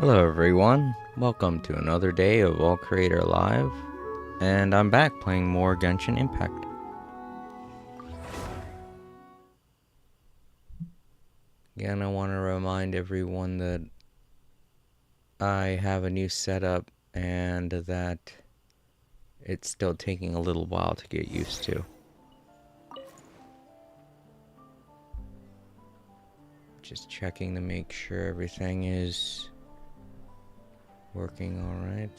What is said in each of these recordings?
Hello everyone, welcome to another day of All Creator Live, and I'm back playing more Genshin Impact. Again, I want to remind everyone that I have a new setup and that it's still taking a little while to get used to. Just checking to make sure everything is working alright.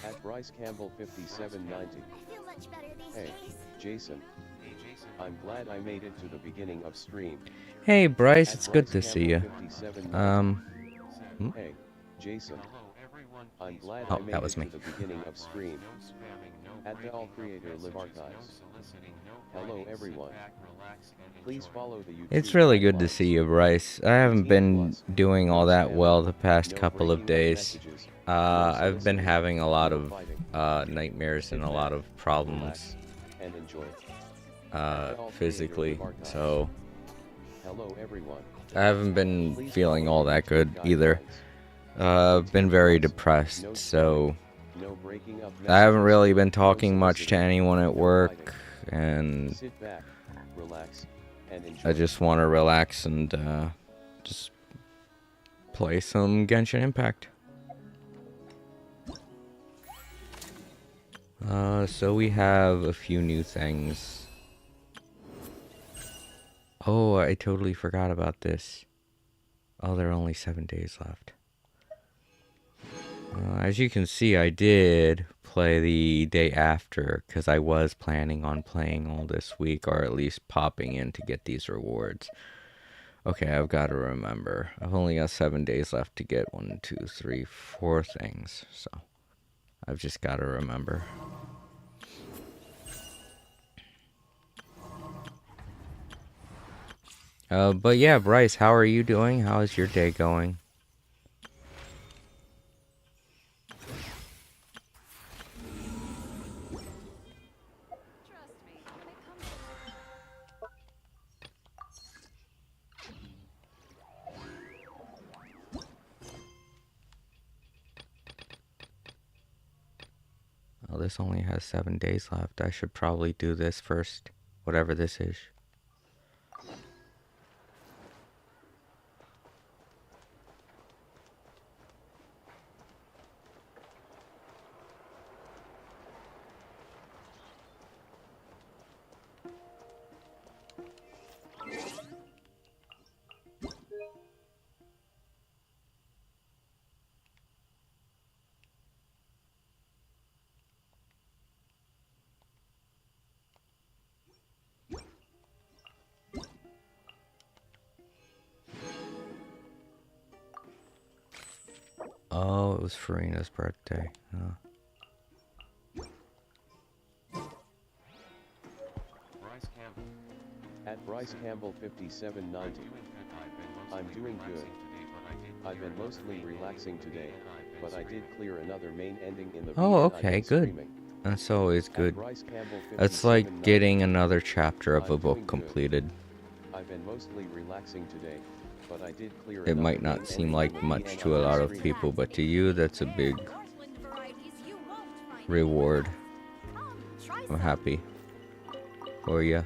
At Bryce Campbell 5790. I feel much better these Hey, days. Jason. I'm glad I made it to the beginning of stream. Hey Bryce, At it's Bryce good to see Campbell you. 5790. Hey, Jason. I'm glad Oh, I made that was it me. to the beginning of stream. At the All Creator Live Archives. Hello everyone. Please follow the YouTube It's really good to guidelines. see you, Bryce. I haven't 18 been plus, doing no all that spamming, well the past no couple of breaking up days. messages, no I've been soliciting, having a lot no of fighting. nightmares and Sit a lot back, of problems relax, and enjoy. At the All Creator physically, Live Archives. so Hello everyone. I haven't been Please feeling follow all the that YouTube good either. guidelines. I've been 18 very plus, depressed, no so spamming, no breaking up I haven't messages, really been no talking much to soliciting, anyone at no work, fighting. and Sit back, relax, and enjoy. I just want to relax and just play some Genshin Impact. So we have a few new things. Oh, I totally forgot about this. Oh, there are only 7 days left. As you can see, I did play the day after because I was planning on playing all this week, or at least popping in to get these rewards. Okay, I've got to remember. I've only got 7 days left to get 1, 2, 3, 4 things, so I've just got to remember. But yeah, Bryce, how are you doing? How is your day going? Oh, this only has 7 days left. I should probably do this first, whatever this is. Oh, it was Farina's birthday. At Bryce Campbell 5790. I'm doing good. I've been mostly relaxing today, but I did clear another main ending in the Oh, VN I've okay, been good. streaming. That's always At good. Bryce Campbell It's like 5790. getting another chapter of I'm a book doing good. completed. I've been mostly relaxing today, but I did clear It another might main not seem ending like in the much VN to a I've lot been of streaming. people, but to you, that's a big Porcelain varieties you won't find reward. anywhere else. Try I'm some. happy for you.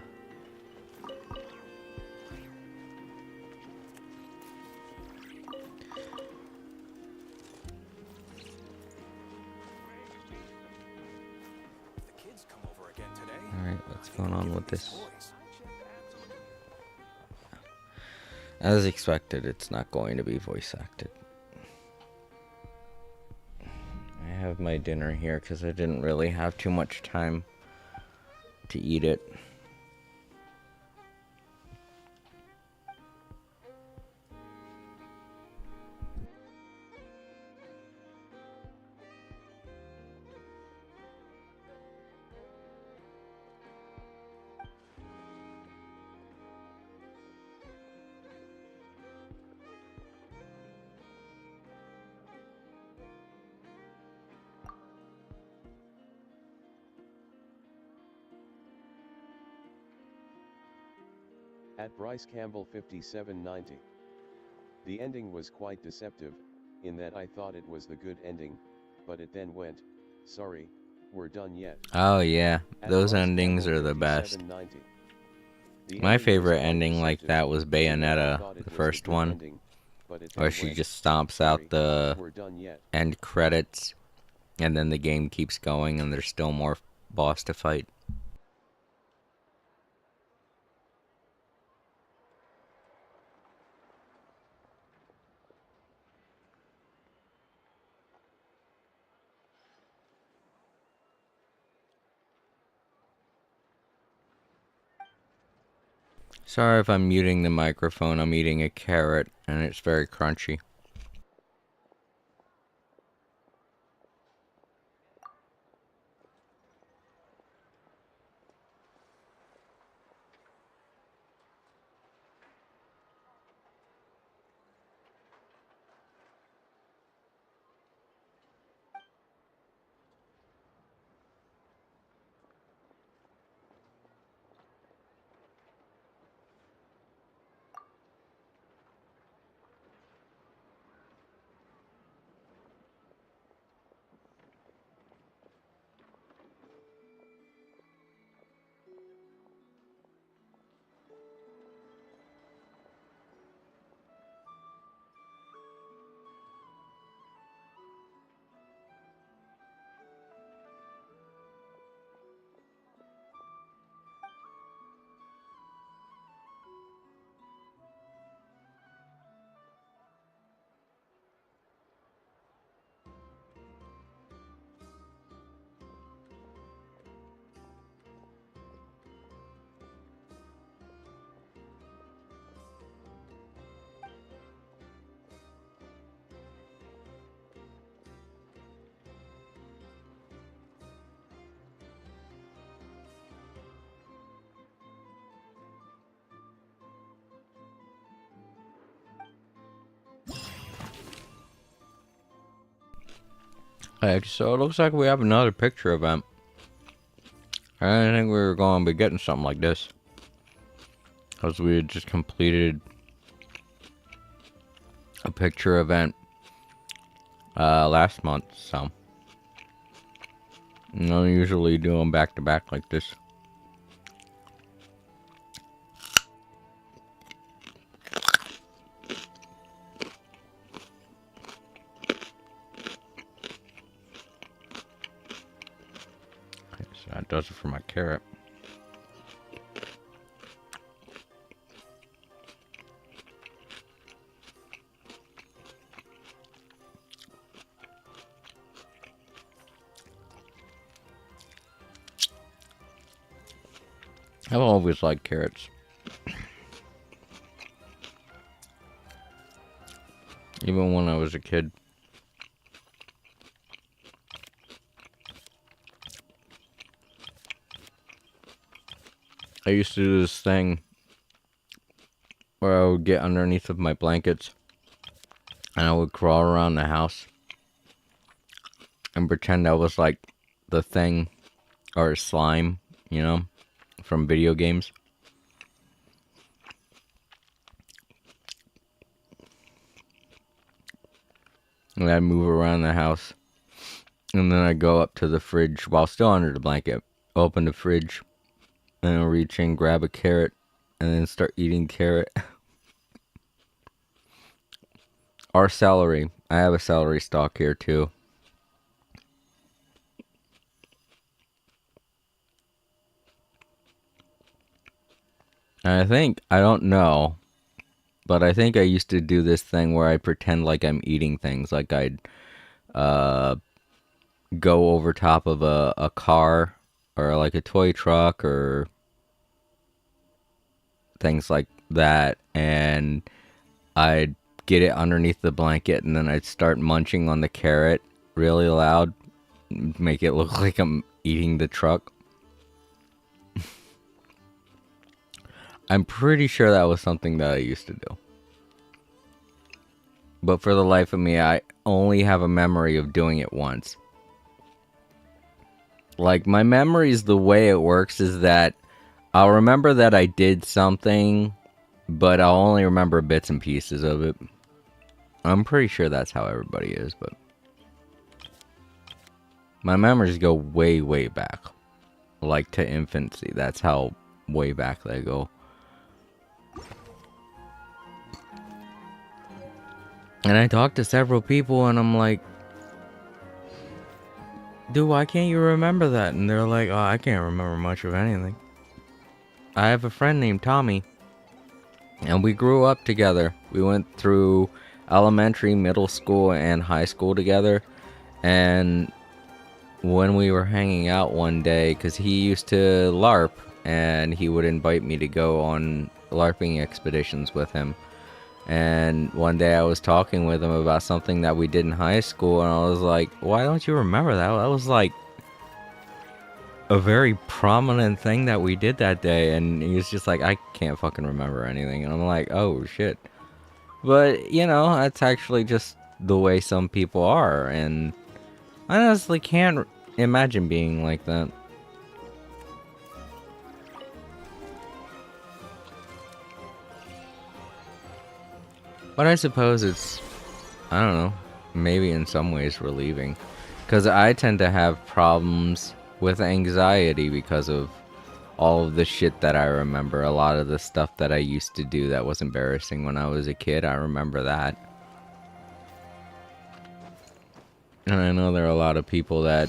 Alright, what's going on with this? As expected, it's not going to be voice acted. I have my dinner here because I didn't really have too much time to eat it. At Bryce Campbell 5790. The ending was quite deceptive, in that I thought it was the good ending, but it then went, sorry, we're done yet. Oh yeah, At those Bryce endings Campbell are the best. 5790. The My ending was favorite quite ending like deceptive, that was in that I Bayonetta, thought it the was the first good one, ending, but it where then she went, just stomps sorry, out the we're done yet. end credits, and then the game keeps going, and there's still more boss to fight. Sorry if I'm muting the microphone, I'm eating a carrot, and it's very crunchy. Hey, so it looks like we have another picture event. I didn't think we were going to be getting something like this, because we had just completed a picture event last month, so I don't usually do them back to back like this. Okay, so that does it for my carrot. I've always liked carrots. Even when I was a kid. I used to do this thing where I would get underneath of my blankets and I would crawl around the house and pretend I was like the thing or slime, you know, from video games. And I'd move around the house. And then I'd go up to the fridge while still under the blanket, open the fridge, and I'll reach in, grab a carrot, and then start eating carrot. Or celery. I have a celery stalk here too. And I don't know, but I think I used to do this thing where I pretend like I'm eating things. Like I'd go over top of a car or like a toy truck or things like that, and I'd get it underneath the blanket and then I'd start munching on the carrot really loud, make it look like I'm eating the truck. I'm pretty sure that was something that I used to do. But for the life of me, I only have a memory of doing it once. Like, my memories, the way it works is that I'll remember that I did something but I'll only remember bits and pieces of it. I'm pretty sure that's how everybody is, but my memories go way, way back. Like to infancy. That's how way back they go. And I talked to several people and I'm like, dude, why can't you remember that? And they're like, oh, I can't remember much of anything. I have a friend named Tommy, and we grew up together. We went through elementary, middle school, and high school together. And when we were hanging out one day, because he used to LARP, and he would invite me to go on LARPing expeditions with him. And one day I was talking with him about something that we did in high school, and I was like, why don't you remember that? That was like a very prominent thing that we did that day. And he was just like, I can't fucking remember anything. And I'm like, oh shit. But, you know, that's actually just the way some people are. And I honestly can't imagine being like that. But I suppose it's, I don't know, maybe in some ways relieving. Because I tend to have problems with anxiety because of all of the shit that I remember. A lot of the stuff that I used to do that was embarrassing when I was a kid, I remember that. And I know there are a lot of people that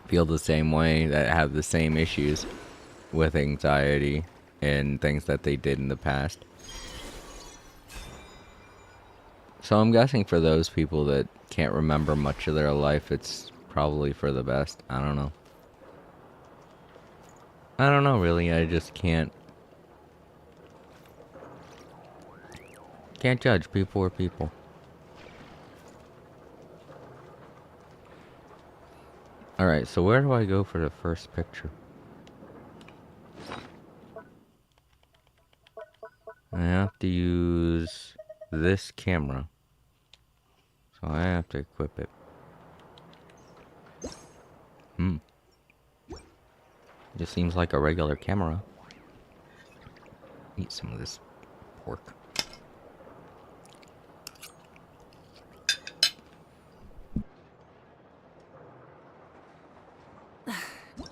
feel the same way, that have the same issues with anxiety and things that they did in the past. So I'm guessing for those people that can't remember much of their life, it's probably for the best. I don't know. I don't know, really. I just can't judge. People are people. Alright, so where do I go for the first picture? I have to use this camera. So I have to equip it. Just seems like a regular camera. Eat some of this pork.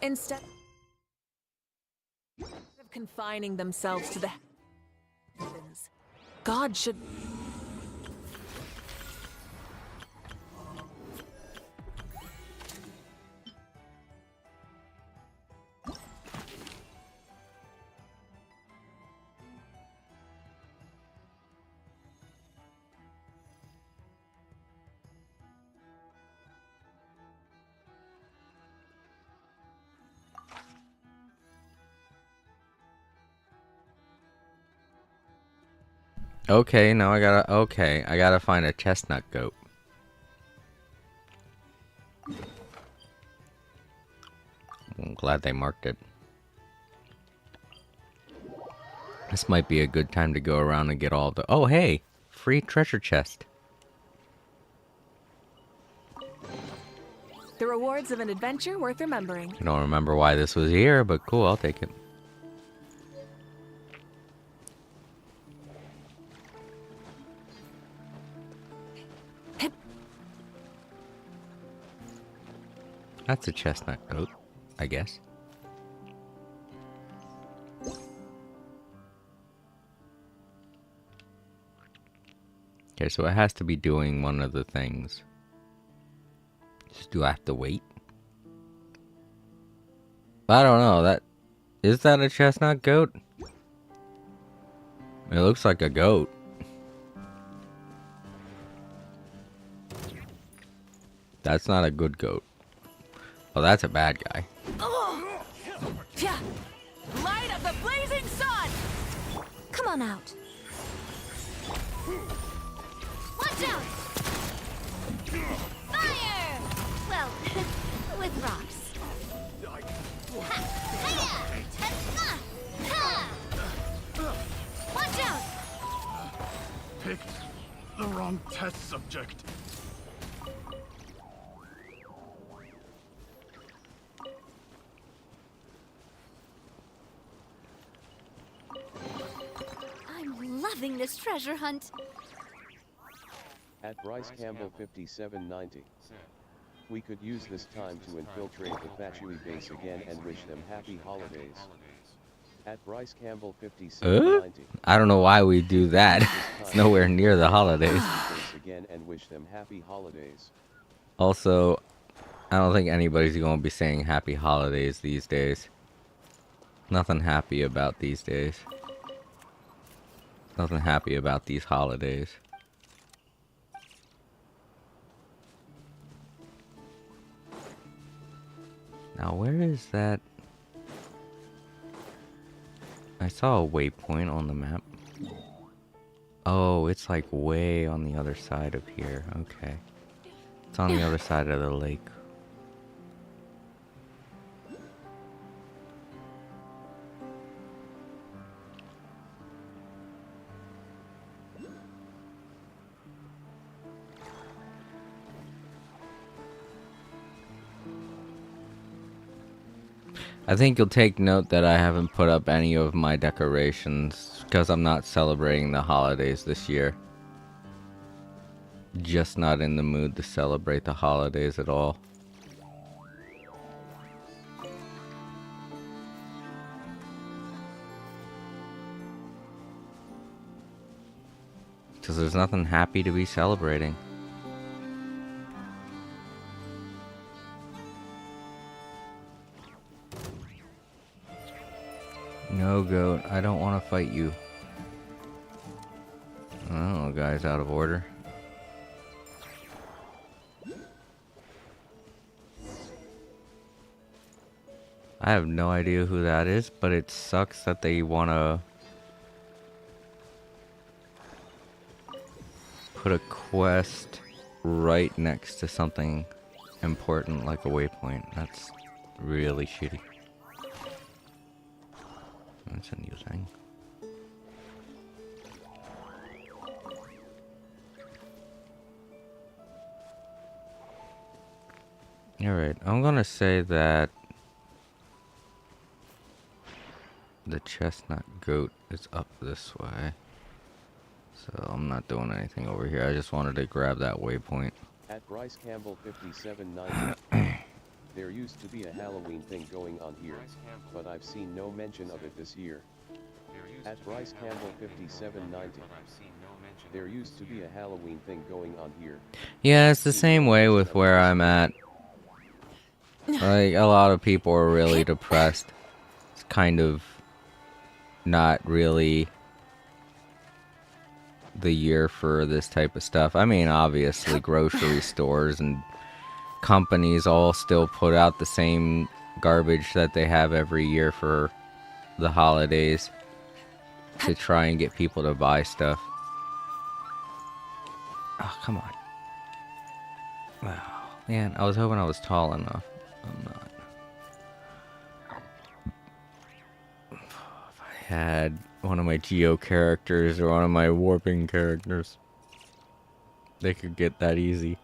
Instead of confining themselves to the heavens, God should... Okay, now I gotta find a chestnut goat. I'm glad they marked it. This might be a good time to go around and get all the... Oh, hey! Free treasure chest. The rewards of an adventure worth remembering. I don't remember why this was here, but cool, I'll take it. That's a chestnut goat, I guess. Okay, so it has to be doing one of the things. Just do I have to wait? I don't know, is that a chestnut goat? It looks like a goat. That's not a good goat. Oh, that's a bad guy. Light of the blazing sun! Come on out. Watch out! Fire! Well, with rocks. Ha! Hiya! Ta-ta! Ha! Watch out! Picked the wrong test subject. loving this treasure hunt. At Bryce Campbell 5790. We could use this time to infiltrate the Fatui base again and wish them happy holidays. At Bryce Campbell 5790. I don't know why we do that. It's nowhere near the holidays. Again and wish them happy holidays. Also, I don't think anybody's going to be saying happy holidays these days. Nothing happy about these days. Nothing happy about these holidays. Now, where is that? I saw a waypoint on the map. Oh, it's like way on the other side of here. Okay. It's on the other side of the lake. I think you'll take note that I haven't put up any of my decorations because I'm not celebrating the holidays this year. Just not in the mood to celebrate the holidays at all. Because there's nothing happy to be celebrating. No, goat. I don't want to fight you. Oh, guy's out of order. I have no idea who that is, but it sucks that they want to put a quest right next to something important like a waypoint. That's really shitty. That's a new thing. Alright, I'm gonna say that the chestnut goat is up this way. So I'm not doing anything over here. I just wanted to grab that waypoint. At Bryce Campbell 5790. There used to be a Halloween thing going on here, but I've seen no mention of it this year. At Bryce Campbell 5790. There used to be a Halloween thing going on here. Yeah, it's the same way with where I'm at. Like, a lot of people are really depressed. It's kind of not really the year for this type of stuff. I mean, obviously, grocery stores and companies all still put out the same garbage that they have every year for the holidays to try and get people to buy stuff. Oh, come on. Wow. Man, I was hoping I was tall enough. I'm not. If I had one of my Geo characters or one of my warping characters, they could get that easy.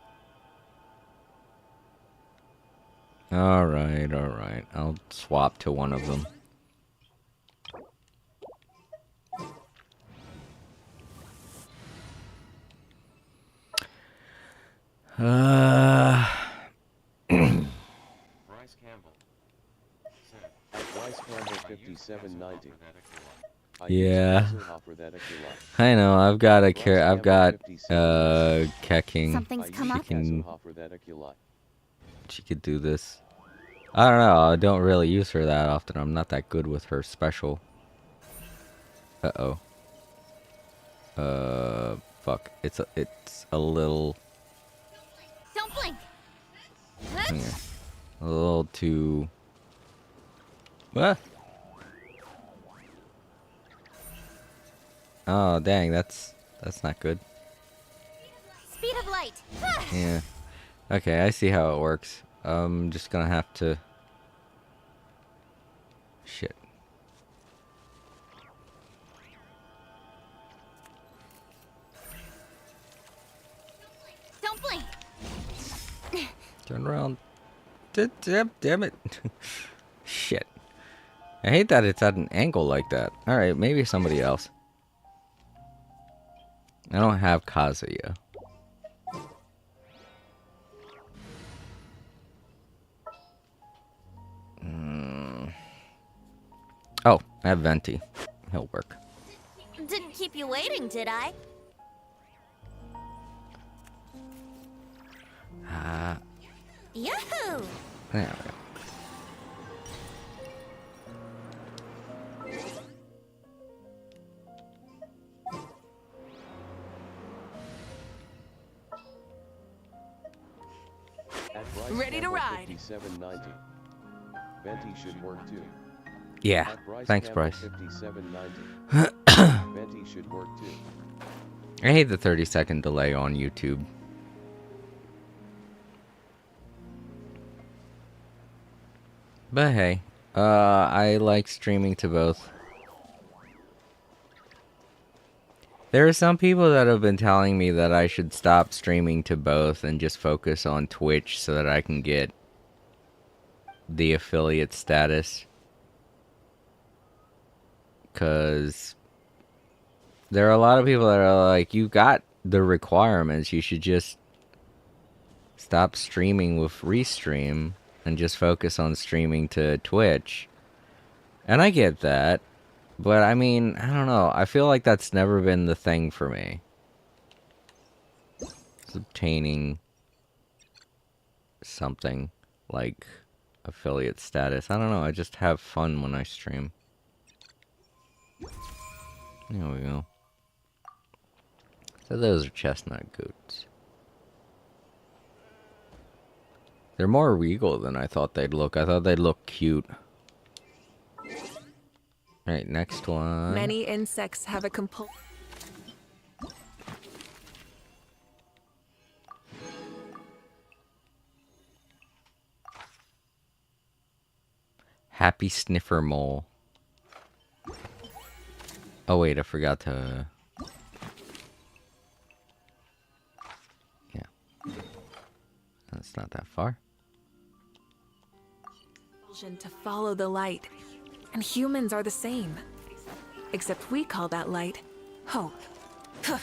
Alright, alright. I'll swap to one of them. Bryce Campbell. At Bryce Campbell 5790. Yeah. I know, I've got a Kecking. Something's come up. She could do this. I don't know, I don't really use her that often. I'm not that good with her special. Uh-oh. Fuck. It's a little... Don't blink. Yeah, a little too... What? Oh, dang, that's not good. Speed of light. Yeah. Okay, I see how it works. I'm just gonna have to... Shit. Don't blink. Turn around. Damn it. Shit. I hate that it's at an angle like that. Alright, maybe somebody else. I don't have Kazuya. Oh, I have Venti. He'll work. Didn't keep you waiting, did I? Yahoo! There we go. At Bryce Ready to Campbell ride. 5790. Venti should work too. Yeah. At Bryce Thanks, Campbell Bryce. 5790. Venti should work too. I hate the 30-second delay on YouTube. But hey, I like streaming to both. There are some people that have been telling me that I should stop streaming to both and just focus on Twitch so that I can get the affiliate status. Because there are a lot of people that are like, you got the requirements, you should just stop streaming with Restream and just focus on streaming to Twitch. And I get that. But I mean, I don't know. I feel like that's never been the thing for me. It's obtaining something like affiliate status. I don't know. I just have fun when I stream. There we go. So those are chestnut goats. They're more regal than I thought they'd look. I thought they'd look cute. Alright, next one. Many insects have a Happy Sniffer Mole. Oh wait, I forgot to... Yeah. That's not that far. compulsion to follow the light. And humans are the same. Except we call that light hope. Huh.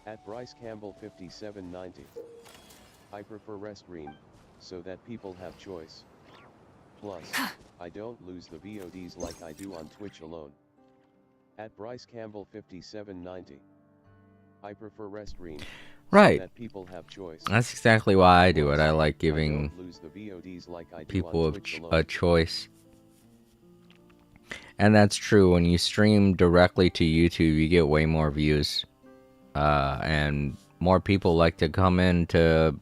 At Bryce Campbell 5790. I prefer Restream, so that people have choice. Plus, I don't lose the VODs like I do on Twitch alone. At Bryce Campbell 5790. I prefer Restream, Right. so that people have choice. That's exactly why I do it. I like I giving don't lose the VODs like I do people on Twitch a alone. choice. And that's true. When you stream directly to YouTube, you get way more views. And more people like to come in to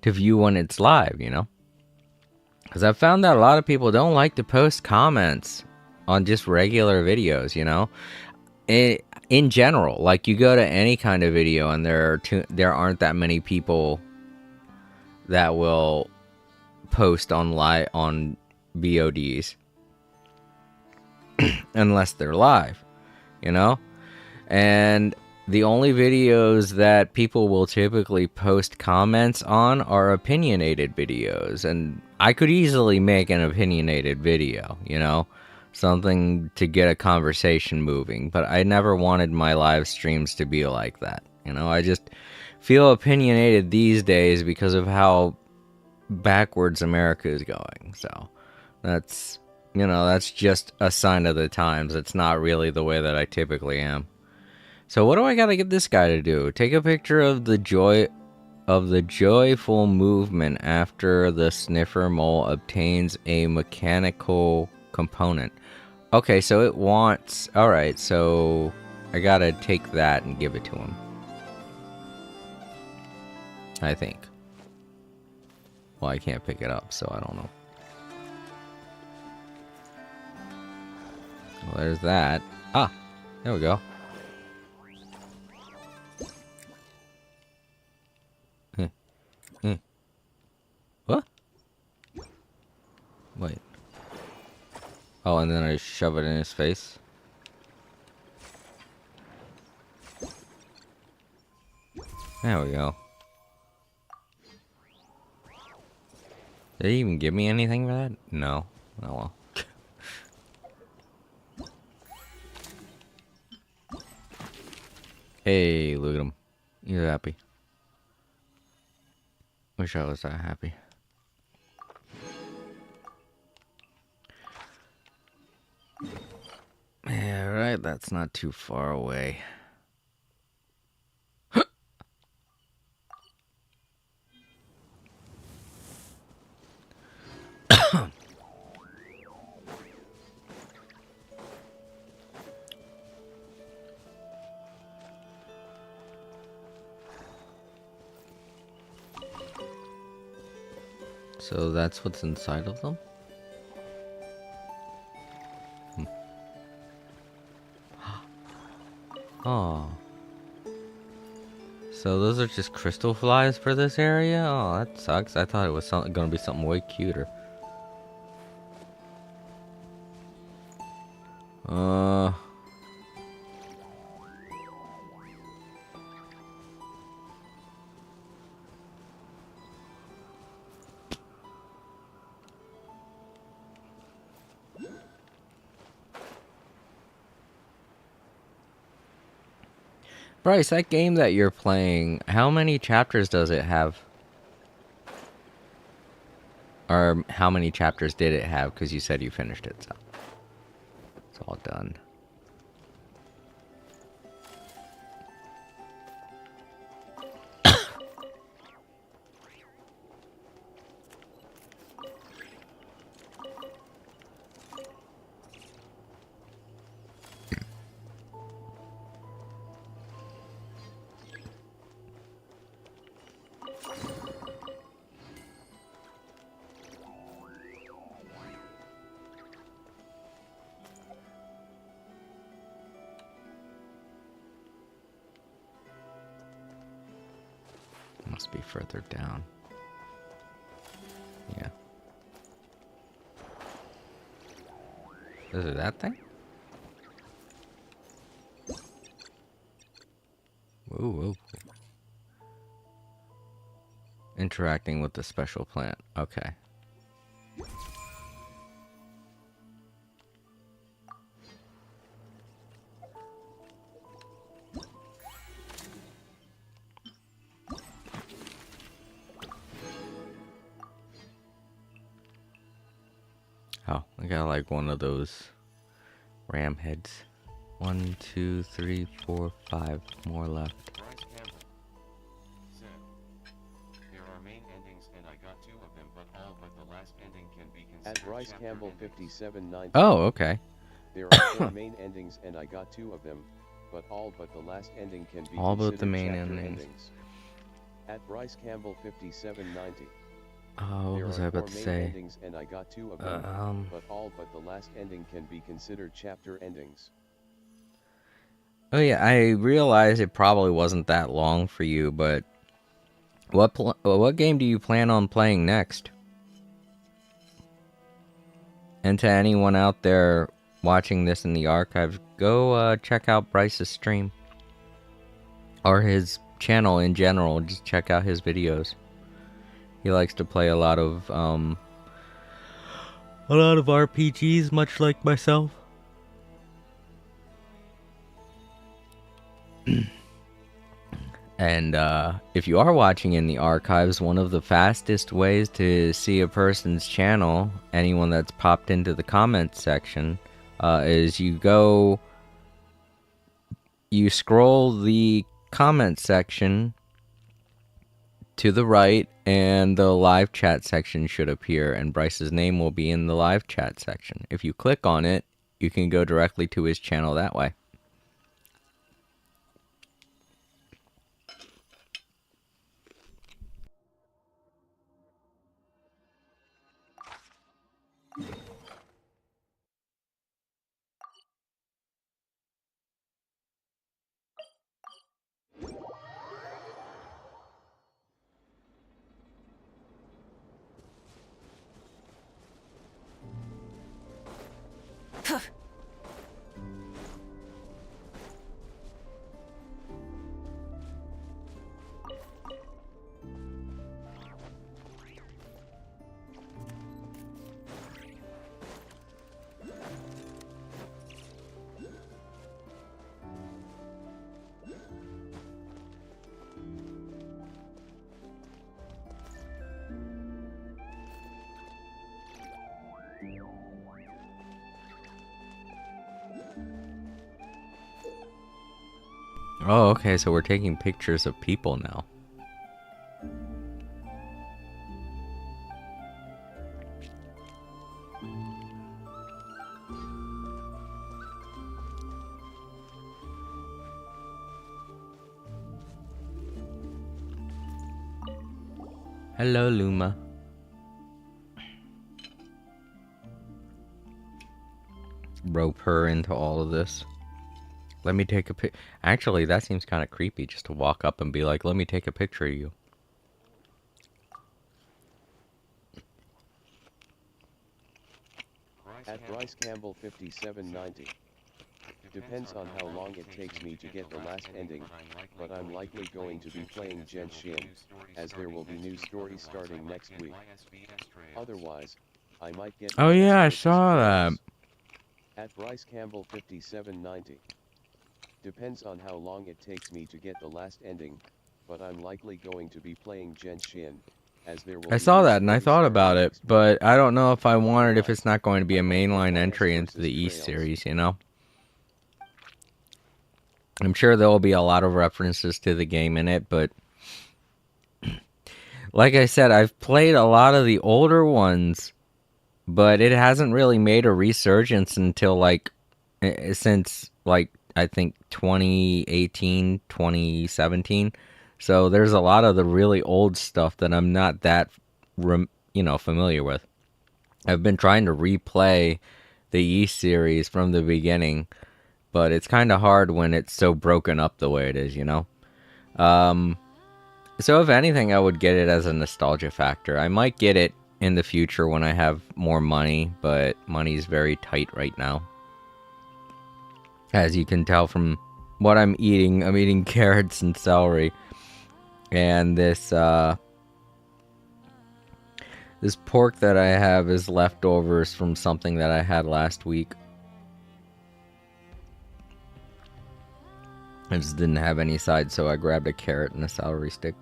view when it's live, you know? Because I've found that a lot of people don't like to post comments on just regular videos, you know? In general, like you go to any kind of video and there aren't that many people that will post on VODs unless they're live, you know? And the only videos that people will typically post comments on are opinionated videos. And I could easily make an opinionated video, you know? Something to get a conversation moving. But I never wanted my live streams to be like that, you know? I just feel opinionated these days because of how backwards America is going. So that's, you know, that's just a sign of the times. It's not really the way that I typically am. So what do I gotta get this guy to do? Take a picture of the joyful movement after the sniffer mole obtains a mechanical component. Okay, so it wants... Alright, so... I gotta take that and give it to him. I think. Well, I can't pick it up, so I don't know. Well, there's that. Ah, there we go. What? Wait. Oh, and then I shove it in his face. There we go. Did he even give me anything for that? No. Oh well. Hey, look at him. He's happy. Wish I was that happy. Yeah, right. That's not too far away. So that's what's inside of them? Oh. So those are just crystal flies for this area? Oh, that sucks. I thought it was gonna be something way cuter. Bryce, that game that you're playing, how many chapters does it have? Or how many chapters did it have? Because you said you finished it, so it's all done. Must be further down. Yeah. Is it that thing? Whoa, whoa. Interacting with the special plant. Okay. Oh, I got like one of those ram heads. 1, 2, 3, 4, 5 more left. At Bryce Campbell 5790. Oh, okay. There are 4 main endings and I got 2 of them, but all but the last ending can be All but considered the main chapter endings. At Bryce Campbell 5790. Oh, what There was I are about 4 to main say? endings and I got 2 of them, but all but the last ending can be considered chapter endings. Oh yeah, I realize it probably wasn't that long for you, but what game do you plan on playing next? And to anyone out there watching this in the archives, go check out Bryce's stream. Or his channel in general, just check out his videos. He likes to play a lot of RPGs, much like myself. And if you are watching in the archives, one of the fastest ways to see a person's channel, anyone that's popped into the comments section, is you scroll the comment section to the right, and the live chat section should appear, and Bryce's name will be in the live chat section. If you click on it, you can go directly to his channel that way. Oh, okay, so we're taking pictures of people now. Hello, Luma. Rope her into all of this. Let me take a pic. Actually, that seems kind of creepy, just to walk up and be like, let me take a picture of you. At Bryce Campbell 5790. Depends on how long it takes me to get the last ending, but I'm likely going to be playing Genshin, as there will be new stories starting next week. Otherwise, I might get... Oh yeah, I saw that. At Bryce Campbell 5790. Depends on how long it takes me to get the last ending, but I'm likely going to be playing Genshin, as there will I be saw new that and I stories thought starting about it, next week. but I don't know if I want it if it's not going to be a Otherwise, mainline YS entry into versus the East Trails. series, you know? I'm sure there will be a lot of references to the game in it, but like I said, I've played a lot of the older ones, but it hasn't really made a resurgence until since I think 2018, 2017. So there's a lot of the really old stuff that I'm not that familiar with. I've been trying to replay the Yeast series from the beginning, but it's kind of hard when it's so broken up the way it is, you know? So if anything, I would get it as a nostalgia factor. I might get it in the future when I have more money, but money's very tight right now. As you can tell from what I'm eating carrots and celery. And this pork that I have is leftovers from something that I had last week. I just didn't have any sides, so I grabbed a carrot and a celery stick.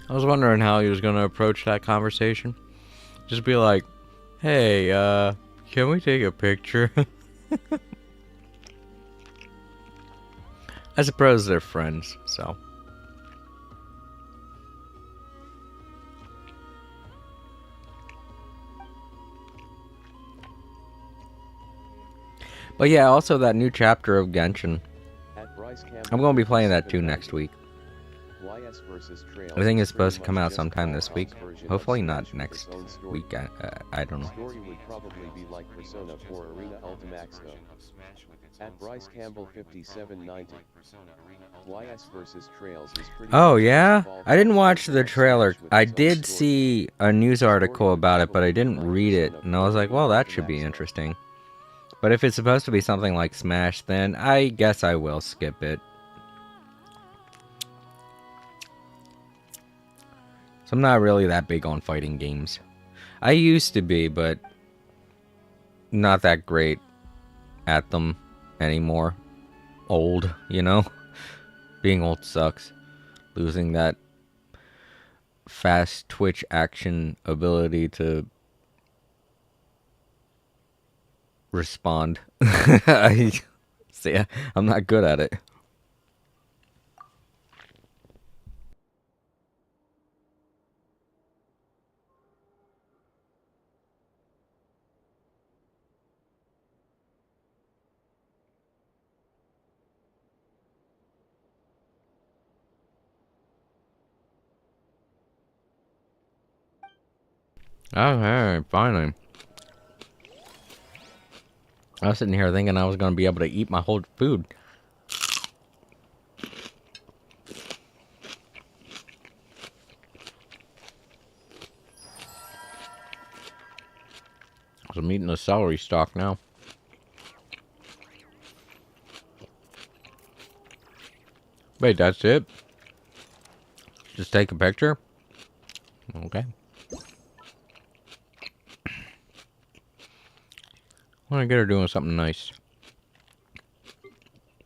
I was wondering how he was going to approach that conversation. Just be like, hey, can we take a picture? I suppose they're friends, so. But yeah, also that new chapter of Genshin. I'm going to be playing that too next week. I think it's supposed to come out sometime this week. Hopefully not next week. I don't know. Story would probably be like Persona 4 Arena Ultimax though. At Bryce Campbell 5790. YS versus Trails is pretty. Oh yeah? I didn't watch the trailer. I did see a news article about it, but I didn't read it. And I was like, well, that should be interesting. But if it's supposed to be something like Smash, then I guess I will skip it. So I'm not really that big on fighting games. I used to be, but not that great at them anymore. Old, you know? Being old sucks. Losing that fast twitch action ability to respond. See, I'm not good at it. Okay, finally. I was sitting here thinking I was going to be able to eat my whole food. So I'm eating the celery stalk now. Wait, that's it? Just take a picture? Okay. I want to get her doing something nice.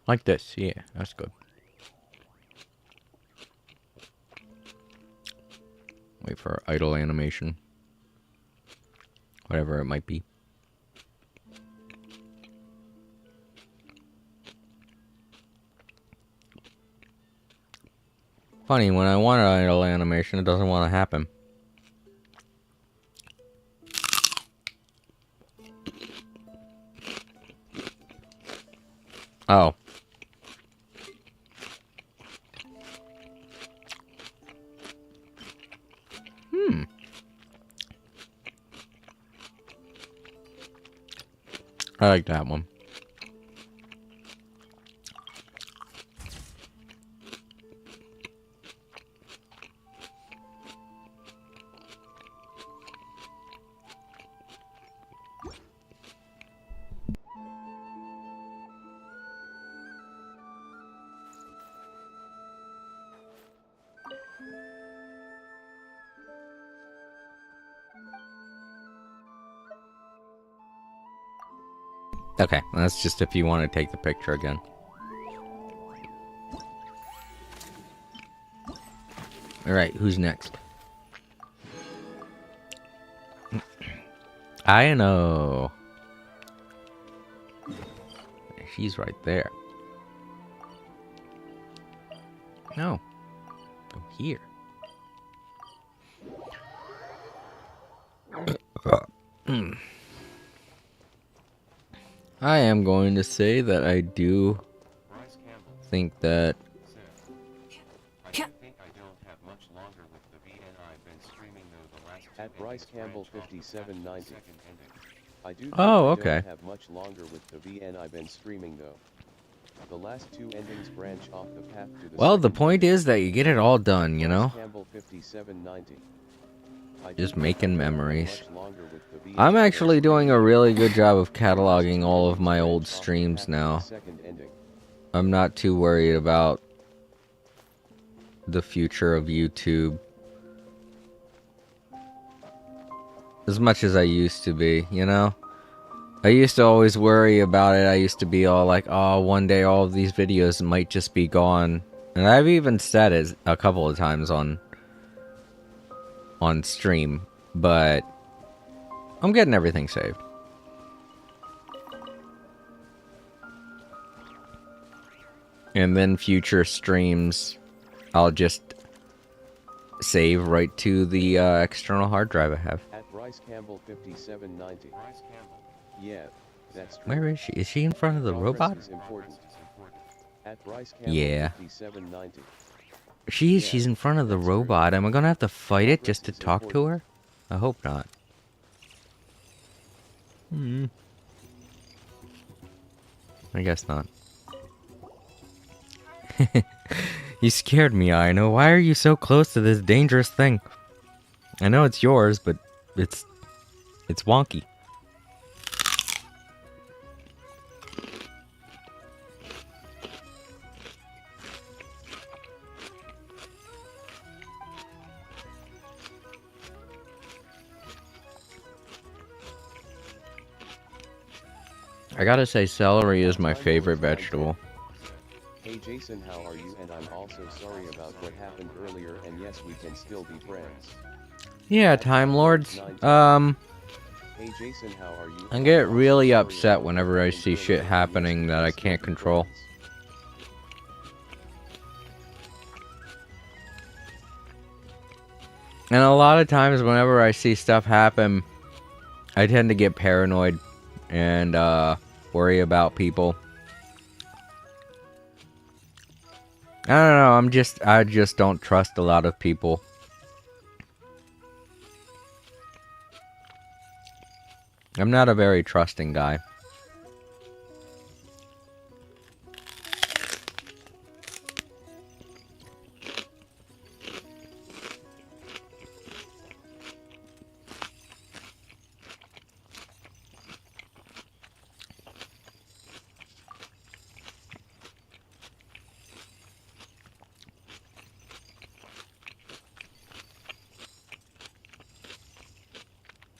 Like this. Yeah, that's good. Wait for idle animation. Whatever it might be. Funny, when I want an idle animation, it doesn't want to happen. Oh. I like that one. Okay, that's just if you want to take the picture again. Alright, who's next? I know. She's right there. No. Go here. I am going to say that I do think that At Bryce Campbell 5790. I do think Oh, I okay. don't have much longer with the VN I've been streaming though. The last two endings branch off the path to the well, the second point ending. is that you get it all done, you know? Bryce Campbell 5790. I do Just think making I don't have memories. much longer with the VN I'm I've been actually doing streaming a though. really good job of The last cataloging two all of endings my branch old off the streams path to the now. second ending. I'm not too worried about the future of YouTube as much as I used to be, you know? I used to always worry about it. I used to be all like, oh, one day all of these videos might just be gone. And I've even said it a couple of times on stream, but I'm getting everything saved. And then future streams, I'll just save right to the external hard drive I have. At Bryce Campbell 5790. Bryce Campbell. Yeah, that's true. Where is she? Is she in front of the Progress robot? is important. At Bryce Campbell Yeah. 5790. She's in front of the That's true. robot. Am I gonna have to fight it Progress just to is talk to important. her? I hope not. I guess not. You scared me, I know. Why are you so close to this dangerous thing? I know it's yours, but it's wonky. I gotta say, celery is my favorite vegetable. Hey Jason, how are you? And I'm also sorry about what happened earlier, and yes, we can still be friends. Yeah, Time Lords. Hey Jason, how are you? I get I'm also really sorry upset about whenever what I happened see earlier, shit and yes, happening we that can I still can't be control. friends. And a lot of times, whenever I see stuff happen, I tend to get paranoid and worry about people. I don't know. I just don't trust a lot of people. I'm not a very trusting guy.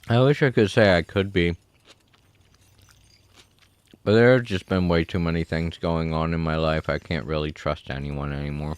I wish I could say I could be. But there have just been way too many things going on in my life. I can't really trust anyone anymore.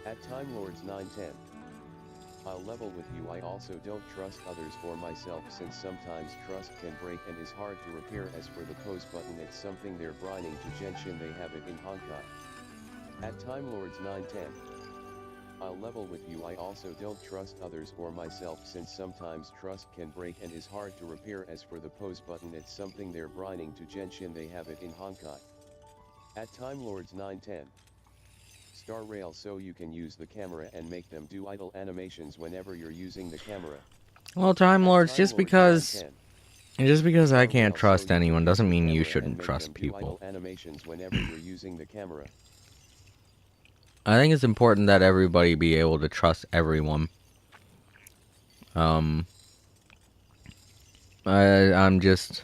At Time Lords 910. I'll level with you. I also don't trust others or myself, since sometimes trust can break and is hard to repair. As for the pose button, it's something they're brining to Genshin, they have it in Honkai. At Time Lords 910. I'll level with you. I also don't trust others or myself, since sometimes trust can break and is hard to repair. As for the pose button, it's something they're brining to Genshin, they have it in Honkai. At Time Lords 910. Star Rail, so you can use the camera and make them do idle animations whenever you're using the camera. Well, Time Lords, just because I Star can't Rail, trust so you anyone can doesn't use the mean you camera and shouldn't make trust them do people. idle animations whenever you're using the camera. I think it's important that everybody be able to trust everyone. I'm just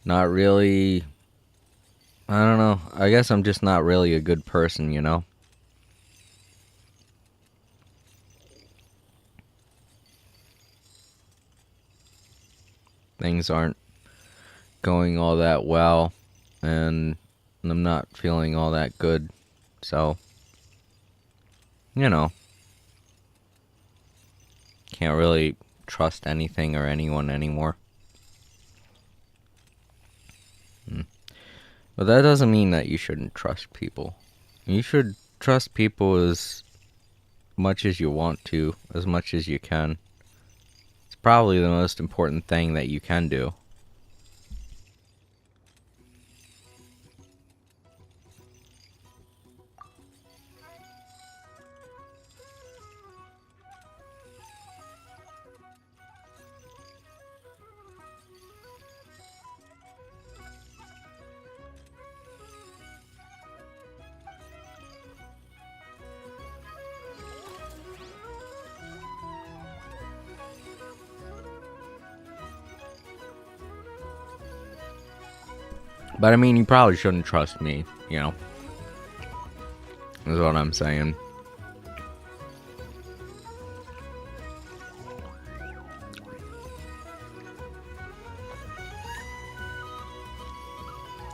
not really. I don't know. I guess I'm just not really a good person, you know? Things aren't going all that well, and I'm not feeling all that good. So, you know, can't really trust anything or anyone anymore. But that doesn't mean that you shouldn't trust people. You should trust people as much as you want to, as much as you can. It's probably the most important thing that you can do. But I mean, you probably shouldn't trust me, you know? Is what I'm saying.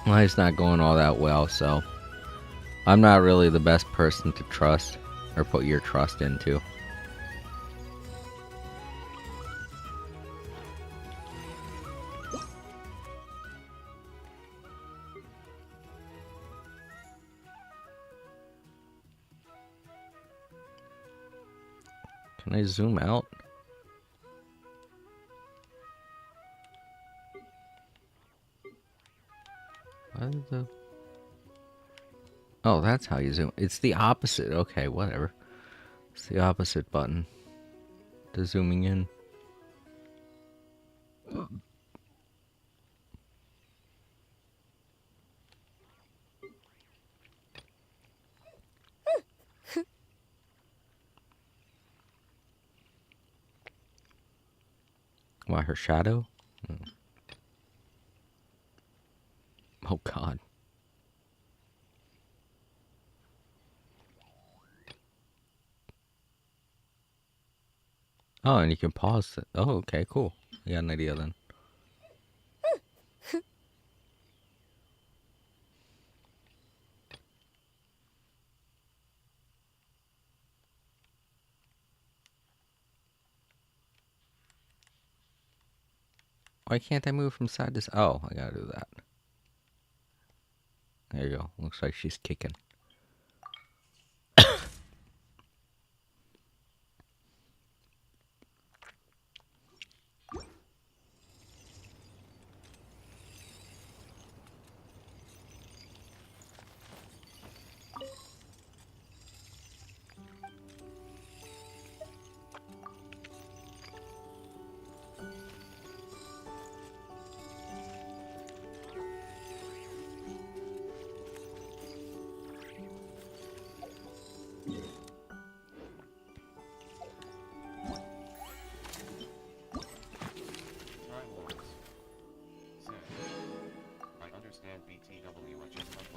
Life's not going all that well, so I'm not really the best person to trust or put your trust into. Can I zoom out? Oh, that's how you zoom. It's the opposite. Okay, whatever. It's the opposite button to zooming in. Why, her shadow? Oh, God. Oh, and you can pause it. Oh, okay, cool. I got an idea then. Why can't I move from side to side? Oh, I gotta do that. There you go. Looks like she's kicking.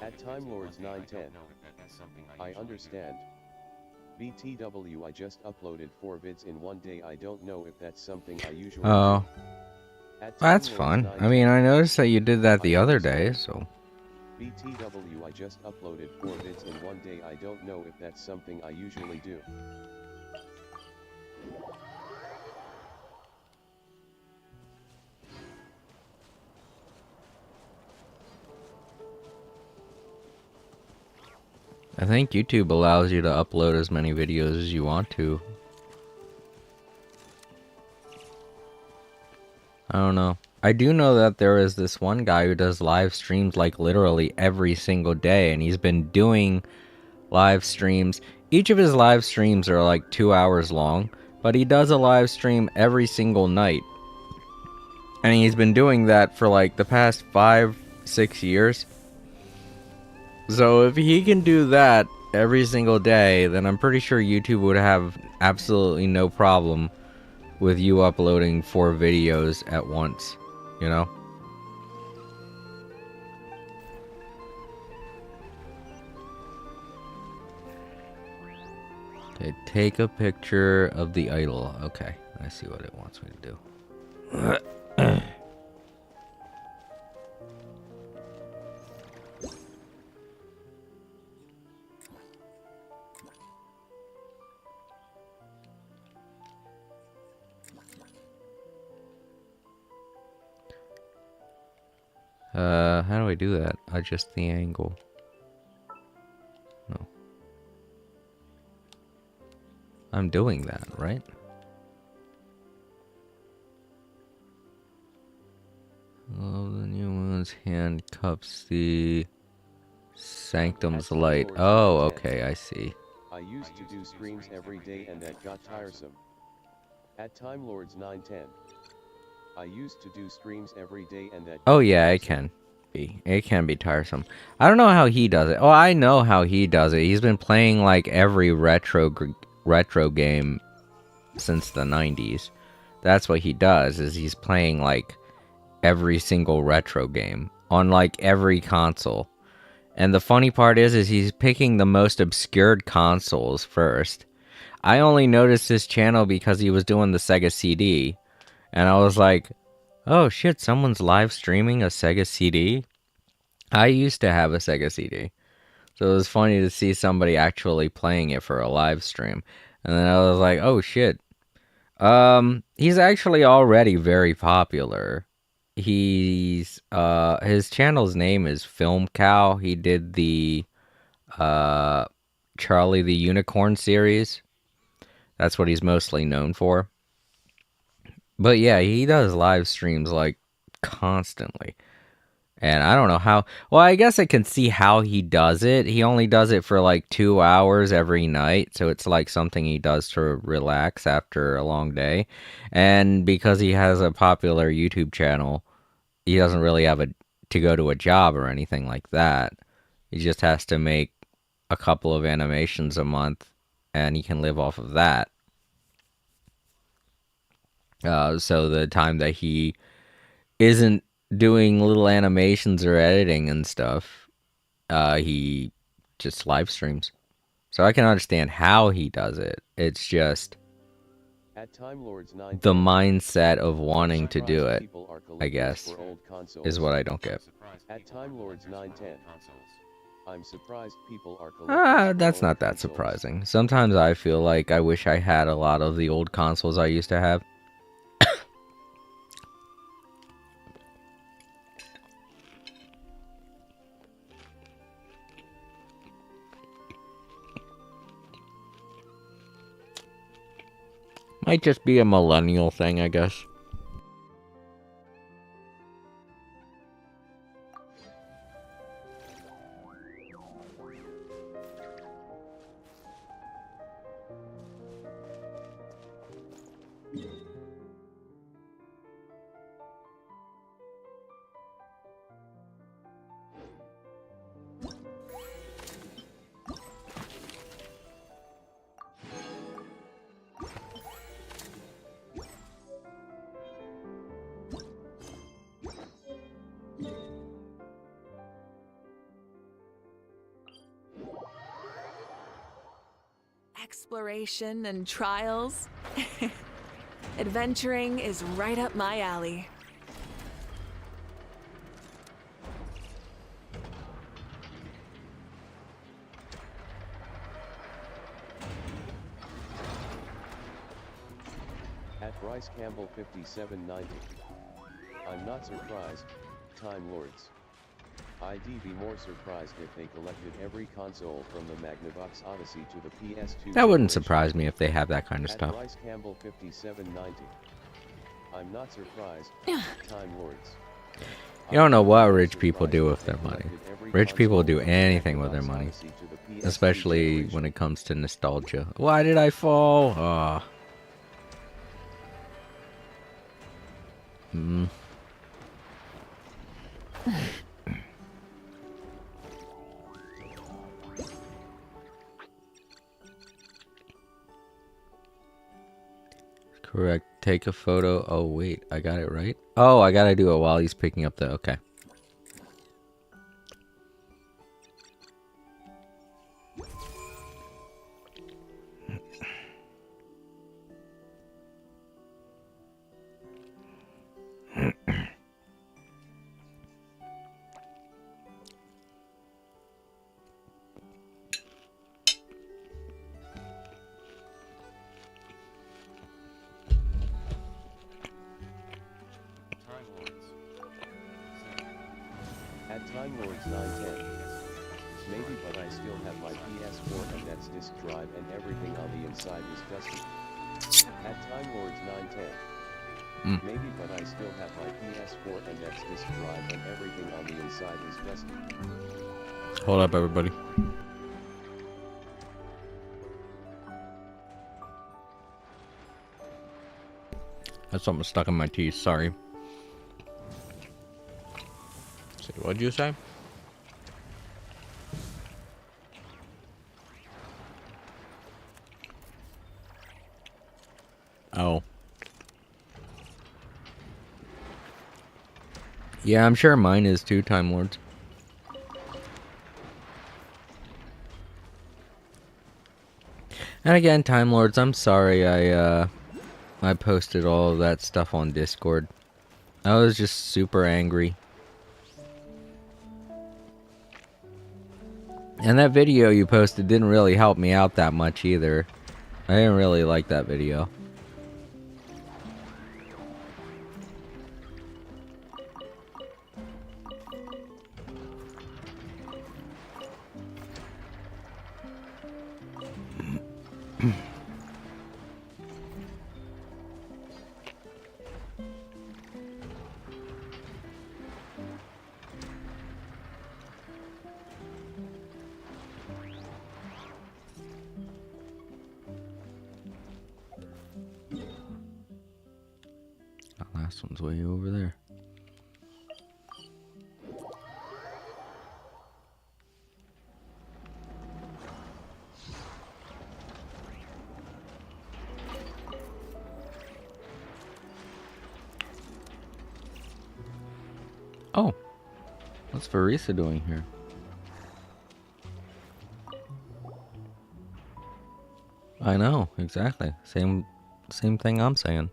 At Time Lords 910. I understand. BTW, I just uploaded 4 vids in one day. I don't know if that's something I usually Oh, do. At Time that's Lords fun. 910. I mean, I noticed that you did that I the other understand. day, so. BTW, I just uploaded 4 vids in one day. I don't know if that's something I usually do. I think YouTube allows you to upload as many videos as you want to. I don't know. I do know that there is this one guy who does live streams like literally every single day, and he's been doing live streams. Each of his live streams are like 2 hours long, but he does a live stream every single night. And he's been doing that for like the past 5-6 years. So if he can do that every single day, then I'm pretty sure YouTube would have absolutely no problem with you uploading 4 videos at once, you know? Okay, take a picture of the idol. Okay, I see what it wants me to do. How do I do that? Adjust the angle. No. I'm doing that, right? Oh, the new one's handcuffs the Sanctum's light. Oh, okay, I see. I used to do streams every day and that got tiresome. At Time Lords 910. I used to do streams every day and that. Oh yeah, it can be. It can be tiresome. I don't know how he does it. Oh, I know how he does it. He's been playing like every retro game since the 90s. That's what he does, is he's playing like every single retro game on like every console. And the funny part is he's picking the most obscured consoles first. I only noticed his channel because he was doing the Sega CD. And I was like, oh shit, someone's live streaming a Sega CD? I used to have a Sega CD. So it was funny to see somebody actually playing it for a live stream. And then I was like, oh shit. He's actually already very popular. His channel's name is Film Cow. He did the Charlie the Unicorn series. That's what he's mostly known for. But yeah, he does live streams like constantly. And I don't know how. Well, I guess I can see how he does it. He only does it for like 2 hours every night. So it's like something he does to relax after a long day. And because he has a popular YouTube channel, he doesn't really have to go to a job or anything like that. He just has to make a couple of animations a month and he can live off of that. So the time that he isn't doing little animations or editing and stuff, he just live streams. So I can understand how he does it. It's just At Time Lords the 910, mindset of wanting to do surprised it, people are I collectors guess, for old consoles. is what I don't get. At Time Lords 910, I'm surprised people are collectors for That's old not that consoles. surprising. Sometimes I feel like I wish I had a lot of the old consoles I used to have. Might just be a millennial thing, I guess. Exploration and trials. Adventuring is right up my alley. At Bryce Campbell 5790, I'm not surprised, Time Lords. I'd be more surprised if they collected every console from the Magnavox Odyssey to the PS2. That wouldn't surprise me if they have that kind of At stuff. Bryce Campbell 5790, I'm not surprised, Time Lords. You don't know what rich people do with their money. Rich people do anything with their money. Especially when it comes to nostalgia. Why did I fall? Ah. Correct. Take a photo. Oh, wait. I got it right? Oh, I gotta do it while he's picking up the... Okay. At Time Lords 910, maybe, but I still have my PS4 and that's disk drive and everything on the inside is dusty. At Time Lords 910, maybe, but I still have my PS4 and that's disk drive and everything on the inside is dusty. Hold up, everybody. That's something stuck in my teeth. Sorry. What'd you say? Oh. Yeah, I'm sure mine is too, Time Lords. And again, Time Lords, I'm sorry I posted all of that stuff on Discord. I was just super angry. And that video you posted didn't really help me out that much either. I didn't really like that video. last one's way over there. Oh, what's Varisa doing here? I know, exactly. Same thing I'm saying.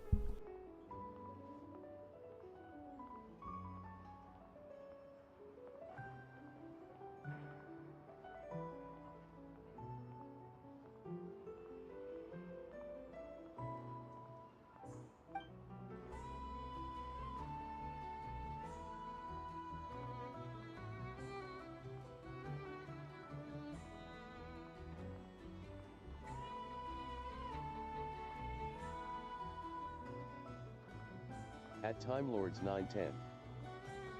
At Time Lords 910.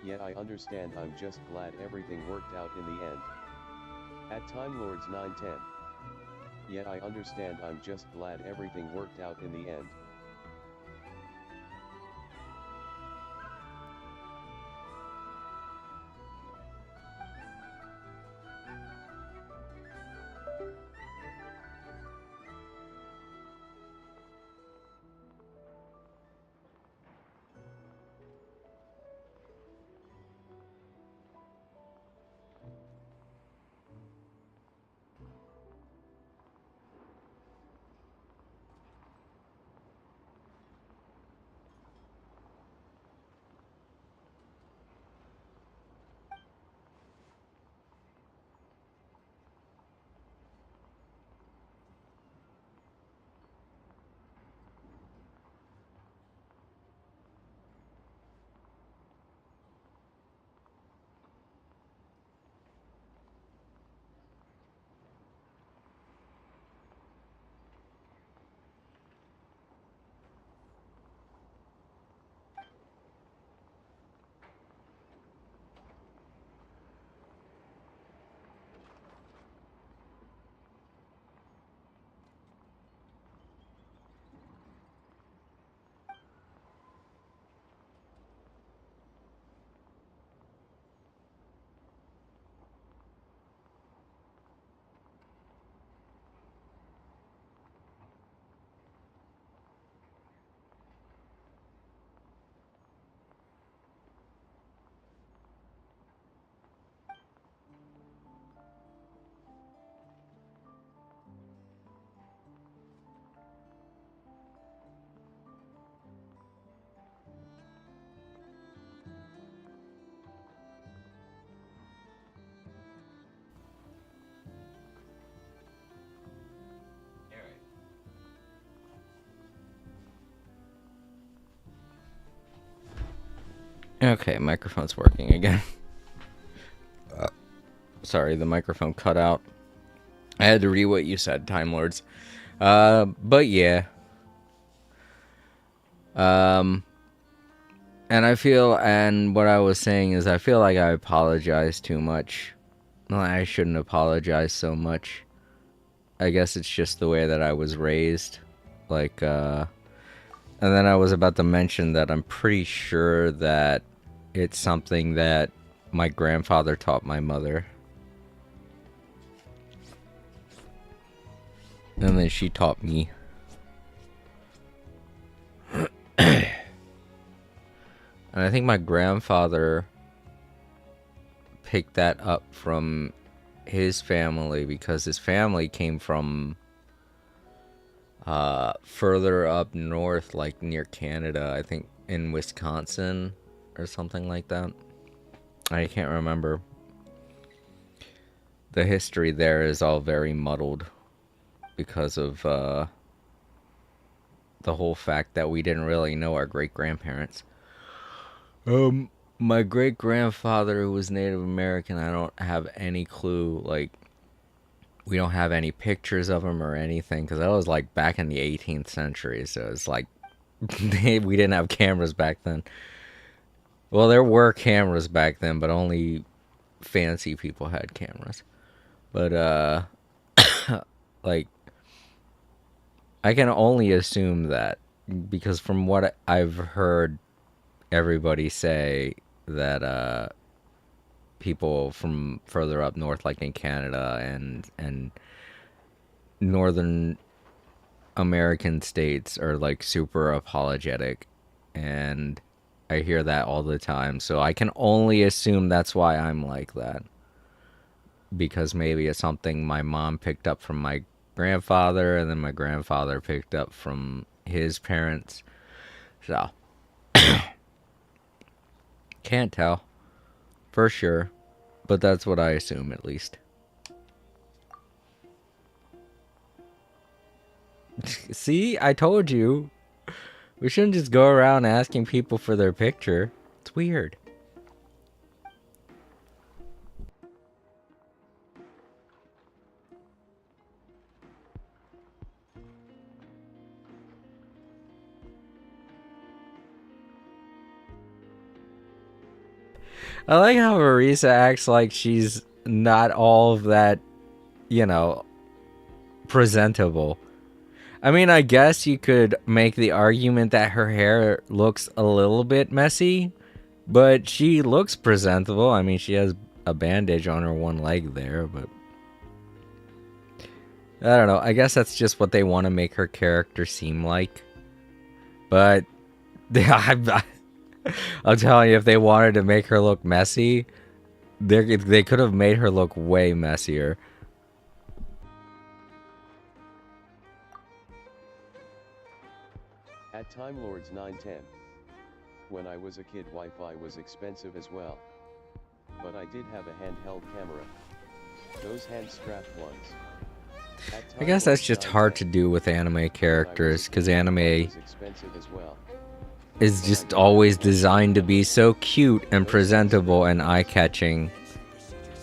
Yeah, I understand, I'm just glad everything worked out in the end. At Time Lords 910. Yeah, I understand, I'm just glad everything worked out in the end. Okay, microphone's working again. Sorry, the microphone cut out. I had to read what you said, Time Lords. But yeah. And what I was saying is I feel like I apologize too much. Well, I shouldn't apologize so much. I guess it's just the way that I was raised. And then I was about to mention that I'm pretty sure that it's something that my grandfather taught my mother. And then she taught me. And I think my grandfather picked that up from his family because his family came from further up north, like near Canada, I think in Wisconsin or something like that. I can't remember. The history there is all very muddled because of the whole fact that we didn't really know our great-grandparents. My great-grandfather, who was Native American, I don't have any clue, like, we don't have any pictures of him or anything, because that was, like, back in the 18th century, so it's like, we didn't have cameras back then. Well, there were cameras back then, but only fancy people had cameras. But, like, I can only assume that, because from what I've heard, everybody say that people from further up north, like in Canada and northern American states, are like super apologetic, and I hear that all the time. So I can only assume that's why I'm like that, because maybe it's something my mom picked up from my grandfather, and then my grandfather picked up from his parents. So can't tell for sure, but that's what I assume at least. See, I told you. We shouldn't just go around asking people for their picture. It's weird. I like how Marisa acts like she's not all of that, you know, presentable. I mean, I guess you could make the argument that her hair looks a little bit messy, but she looks presentable. I mean, she has a bandage on her one leg there, but I don't know. I guess that's just what they want to make her character seem like. But I'm telling you, if they wanted to make her look messy, they could have made her look way messier. At Time Lords 910. When I was a kid, Wi-Fi was expensive as well. But I did have a handheld camera. Those hand-strapped ones. I guess that's just hard to do with anime characters, because anime is just always designed to be so cute and presentable and eye-catching,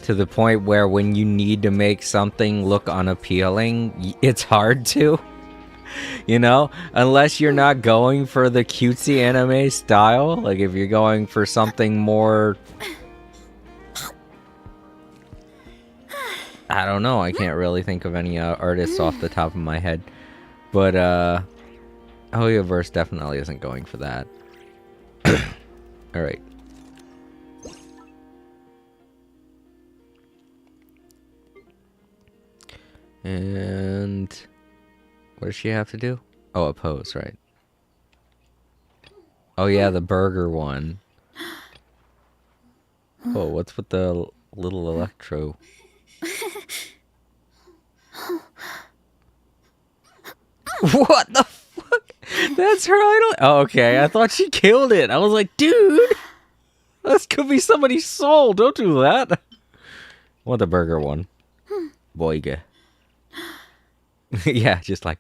to the point where when you need to make something look unappealing, it's hard to. You know, unless you're not going for the cutesy anime style, like if you're going for something more, I don't know, I can't really think of any artists off the top of my head, but Hoyoverse definitely isn't going for that. Alright. And what does she have to do? Oh, a pose, right? Oh yeah, the burger one. Oh, what's with the little electro? What the fuck? That's her idol? Oh, okay, I thought she killed it. I was like, dude, this could be somebody's soul. Don't do that. I want the burger one. Boyga. Yeah, just like,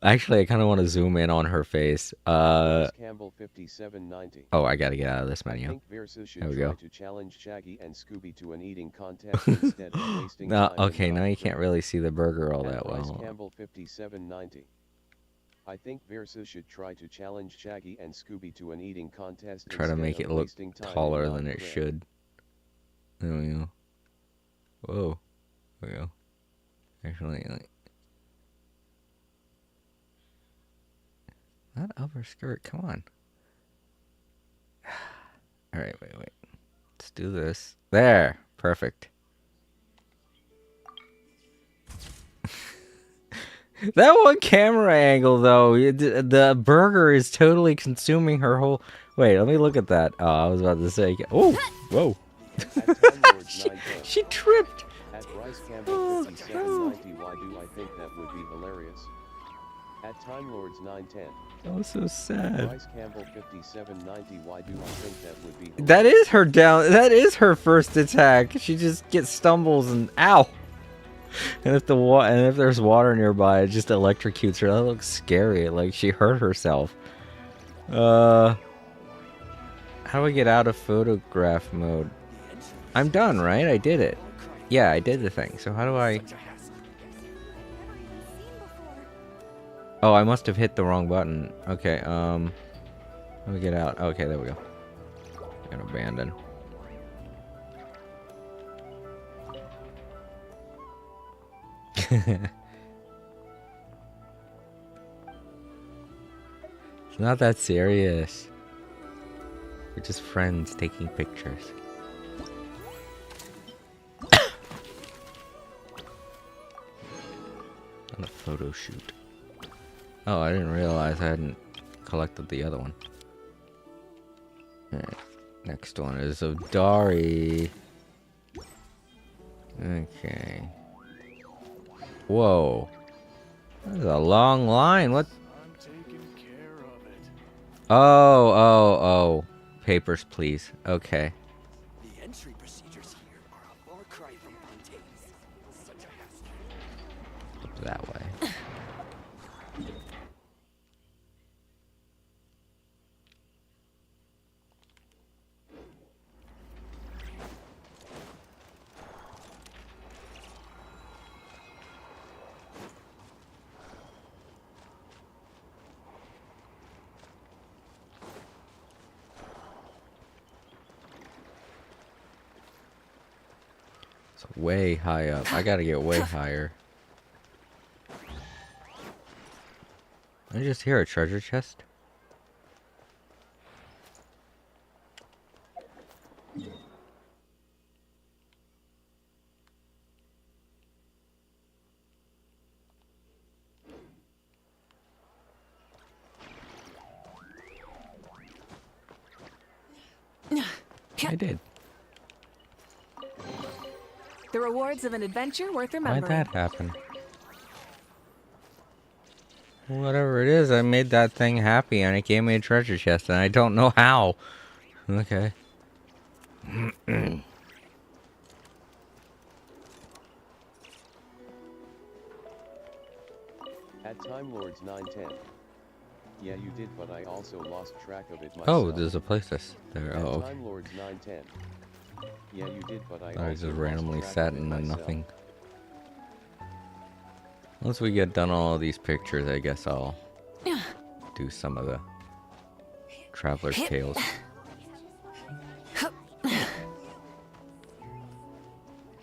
actually, I kind of want to zoom in on her face. Campbell 5790. Oh, I gotta get out of this I menu. think Versus should There we try go. to challenge Shaggy and Scooby to an eating contest instead of wasting No, time okay, in now the you can't really see the burger all At that Bryce well. Campbell 5790. I think Versus should try to challenge Shaggy and Scooby to an eating contest Try to instead make of it look wasting time in taller than it non-prep. should. There we go. Whoa. There we go. Actually, like, that upper skirt, come on. Alright, wait. Let's do this. There! Perfect. That one camera angle, though, the burger is totally consuming her whole... Wait, let me look at that. Oh, I was about to say... Oh! Whoa! At Time Lords she, 910. she tripped! At Bryce Campbell 5790. Why do I think that would be hilarious? At Time Lords 910. That was so sad. Bryce Campbell 5790. Why do I think that would be hilarious? That is her down... That is her first attack. She just gets stumbles and... Ow! And if there's water nearby, it just electrocutes her. That looks scary. Like she hurt herself. How do I get out of photograph mode? I'm done, right? I did it. Yeah, I did the thing. So how do I... Oh, I must have hit the wrong button. Okay, let me get out. Okay, there we go. And abandon. It's not that serious. We're just friends taking pictures. On a photo shoot. Oh, I didn't realize I hadn't collected the other one. Alright. Next one is of Dari. Okay. Whoa. That's a long line. What? I'm taking care of it. Oh. Papers, please. Okay. The entry procedures here are a far cry from Fontaine's. Such a hassle. Up that way. It's way high up. I gotta get way higher. I just hear a treasure chest. I did. The rewards of an adventure worth Why'd remembering. that happen? Whatever it is, I made that thing happy and it gave me a treasure chest and I don't know how. Okay. At Time Lords 910. Yeah, you did, but I also lost track of it myself. Oh, there's a place there. At Oh, okay. Time Lords 910. Yeah, you did, but I I also just lost randomly track sat of it in myself. nothing. Once we get done all of these pictures, I guess I'll do some of the Traveler's Tales.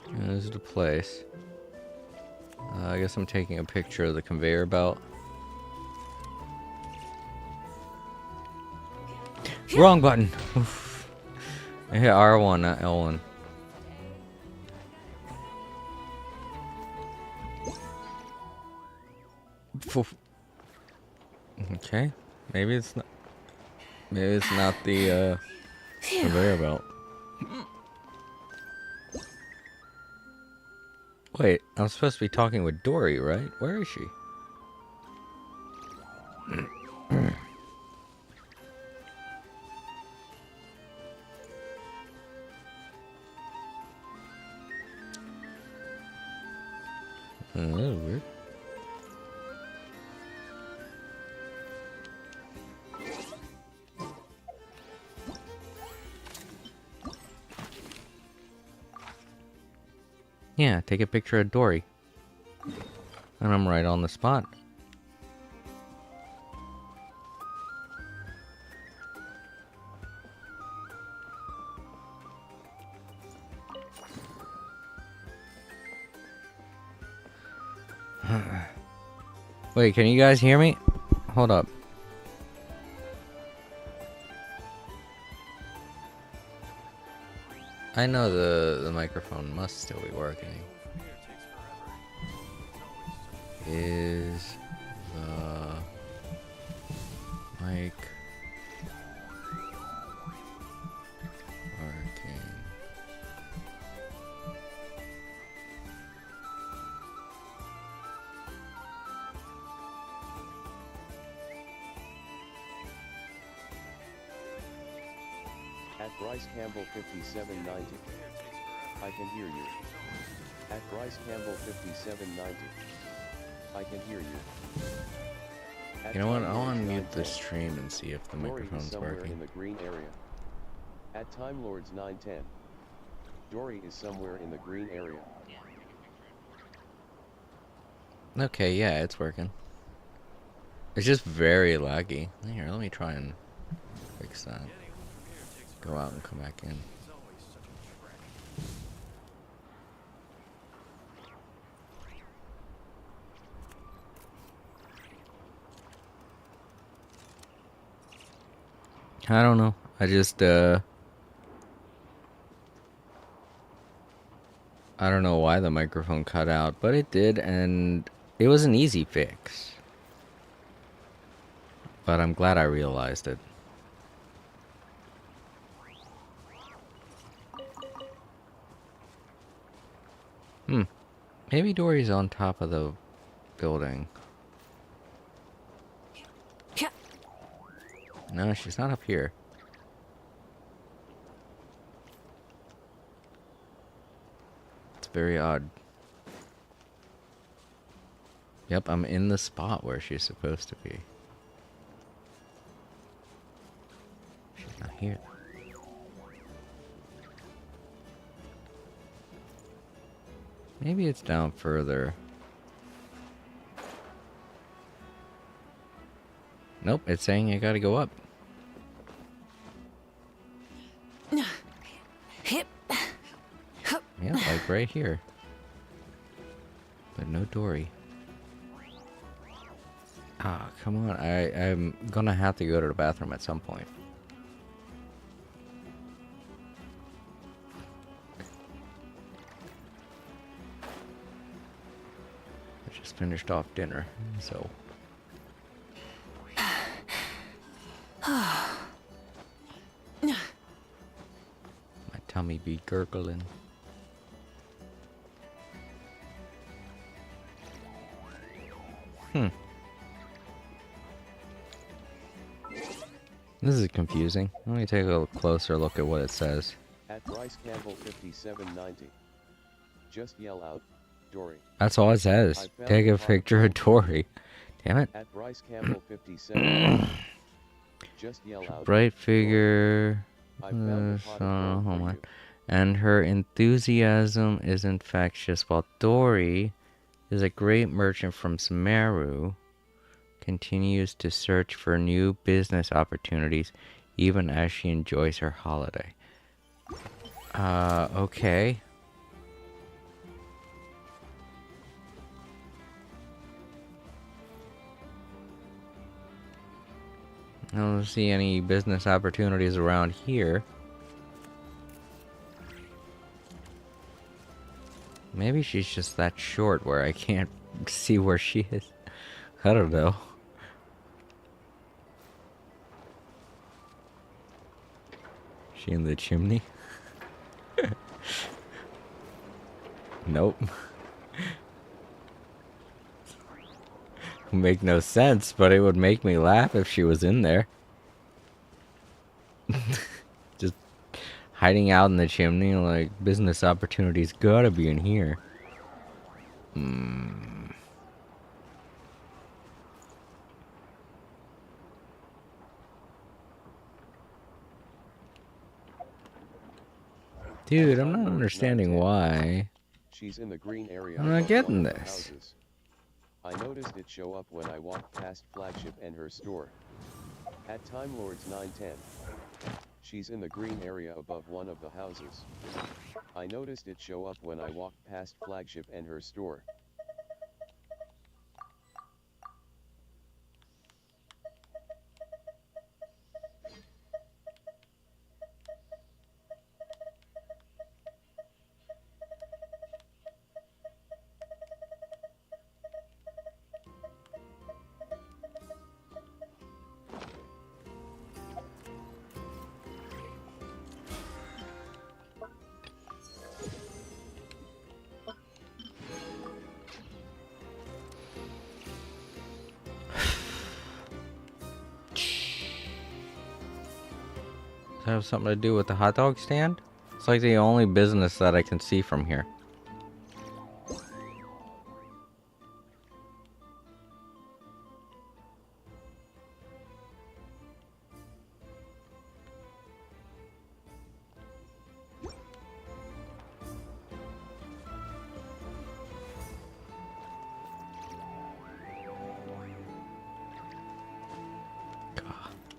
And this is the place. I guess I'm taking a picture of the conveyor belt. Wrong button! Oof. I hit R1, not L1. Oof. Okay, maybe it's not. Maybe it's not the conveyor belt. Wait, I'm supposed to be talking with Dory, right? Where is she? That was weird. Yeah, take a picture of Dory. And I'm right on the spot. Wait, can you guys hear me? Hold up. I know the microphone must still be working. Is the mic working? At Bryce Campbell 5790. I can hear you. At Bryce Campbell 5790. I can hear you. At You know what? Time I want to Lords mute the 910. stream and see if the Dory is microphone's somewhere in working. the green area. At Time Lords 910. Dory is somewhere in the green area. Okay, yeah, it's working. It's just very laggy. Here, let me try and fix that. Go out and come back in. I don't know. I just, I don't know why the microphone cut out, but it did, and it was an easy fix. But I'm glad I realized it. Maybe Dory's on top of the building. No, she's not up here. It's very odd. Yep, I'm in the spot where she's supposed to be. She's not here. Maybe it's down further. Nope, it's saying I gotta go up. Hip. Yeah, like right here. But no Dory. Ah, come on. I'm gonna have to go to the bathroom at some point. I just finished off dinner, so. My tummy be gurgling. This is confusing. Let me take a closer look at what it says. At Bryce Campbell 5790. Just yell out, Dory. That's all it says. Take a picture of Dory. Damn it. At Bryce Campbell 5790. Just yell out. Bright figure. I found a pot of gold Hold for on. you. And her enthusiasm is infectious, while Dory is a great merchant from Samaru, continues to search for new business opportunities even as she enjoys her holiday. Okay. I don't see any business opportunities around here. Maybe she's just that short where I can't see where she is. I don't know. She in the chimney? Nope. Make no sense, but it would make me laugh if she was in there. Just hiding out in the chimney, like, business opportunities gotta be in here. Dude, I'm not understanding why. She's in the green area. I'm not above getting one of the this. houses. I noticed it show up when I walked past Flagship and her store. At Time Lords 910. She's in the green area above one of the houses. I noticed it show up when I walked past Flagship and her store. Does that have something to do with the hot dog stand? It's like the only business that I can see from here.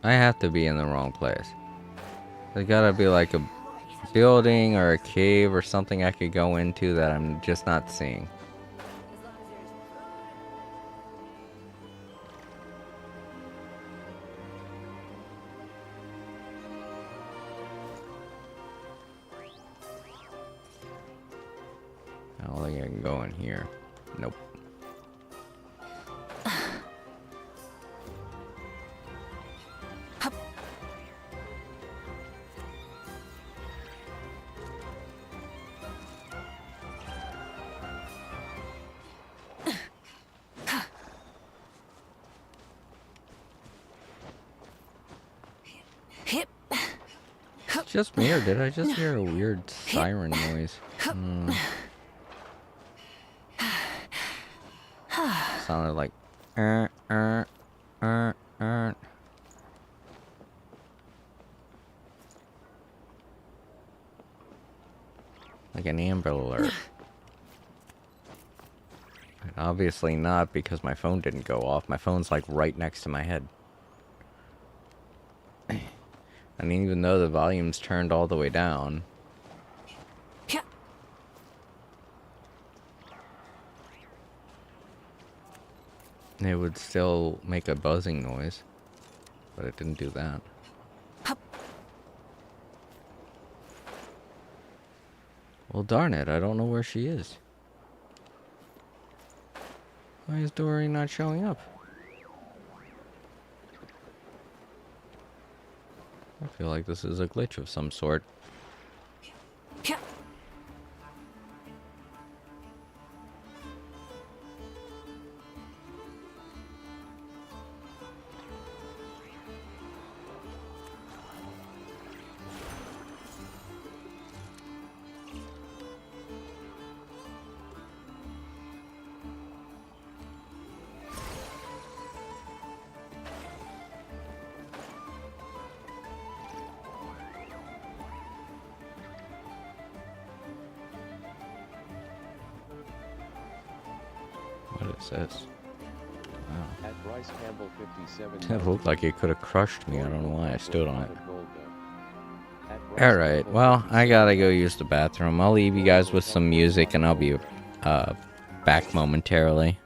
I have to be in the wrong place. There's gotta be like a building or a cave or something I could go into that I'm just not seeing. go in here. Nope. Hip. Just me, or did I just hear a weird siren noise? Sounded like like an Amber Alert. Obviously not, because my phone didn't go off. My phone's like right next to my head. And even though the volume's turned all the way down, it would still make a buzzing noise. But it didn't do that. Well, darn it, I don't know where she is. Why is Dory not showing up? I feel like this is a glitch of some sort. What is this? Wow. At Bryce Campbell 57. That looked like it could have crushed me. I don't know why I stood on it. At Bryce Alright, Campbell well, I 57. gotta go use the bathroom. I'll leave you guys with some music and I'll be back momentarily.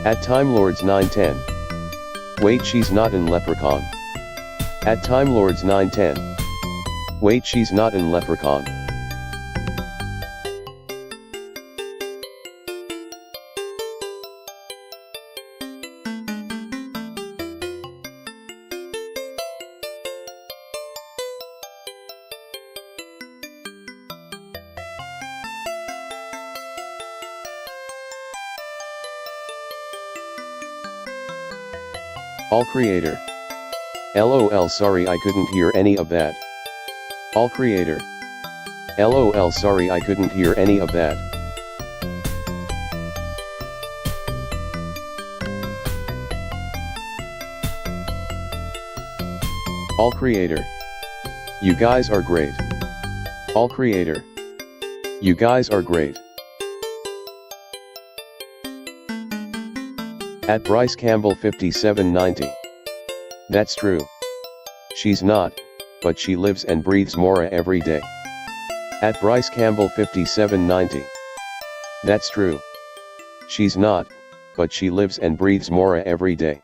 At Time Lords 910. Wait, she's not in Leprechaun. At Time Lords 910. Wait, she's not in Leprechaun. All creator. LOL, sorry I couldn't hear any of that. All creator. LOL, sorry I couldn't hear any of that. All creator. You guys are great. All creator. You guys are great. At Bryce Campbell 5790. That's true. She's not, but she lives and breathes Mora every day. At Bryce Campbell 5790. That's true. She's not, but she lives and breathes Mora every day.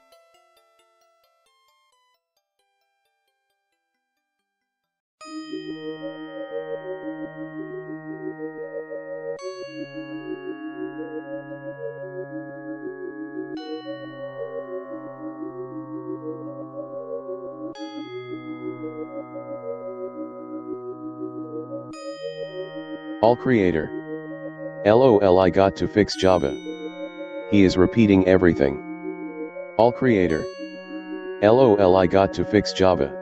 All creator. LOL, I got to fix Java. He is repeating everything. All creator. LOL, I got to fix Java.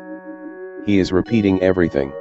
He is repeating everything.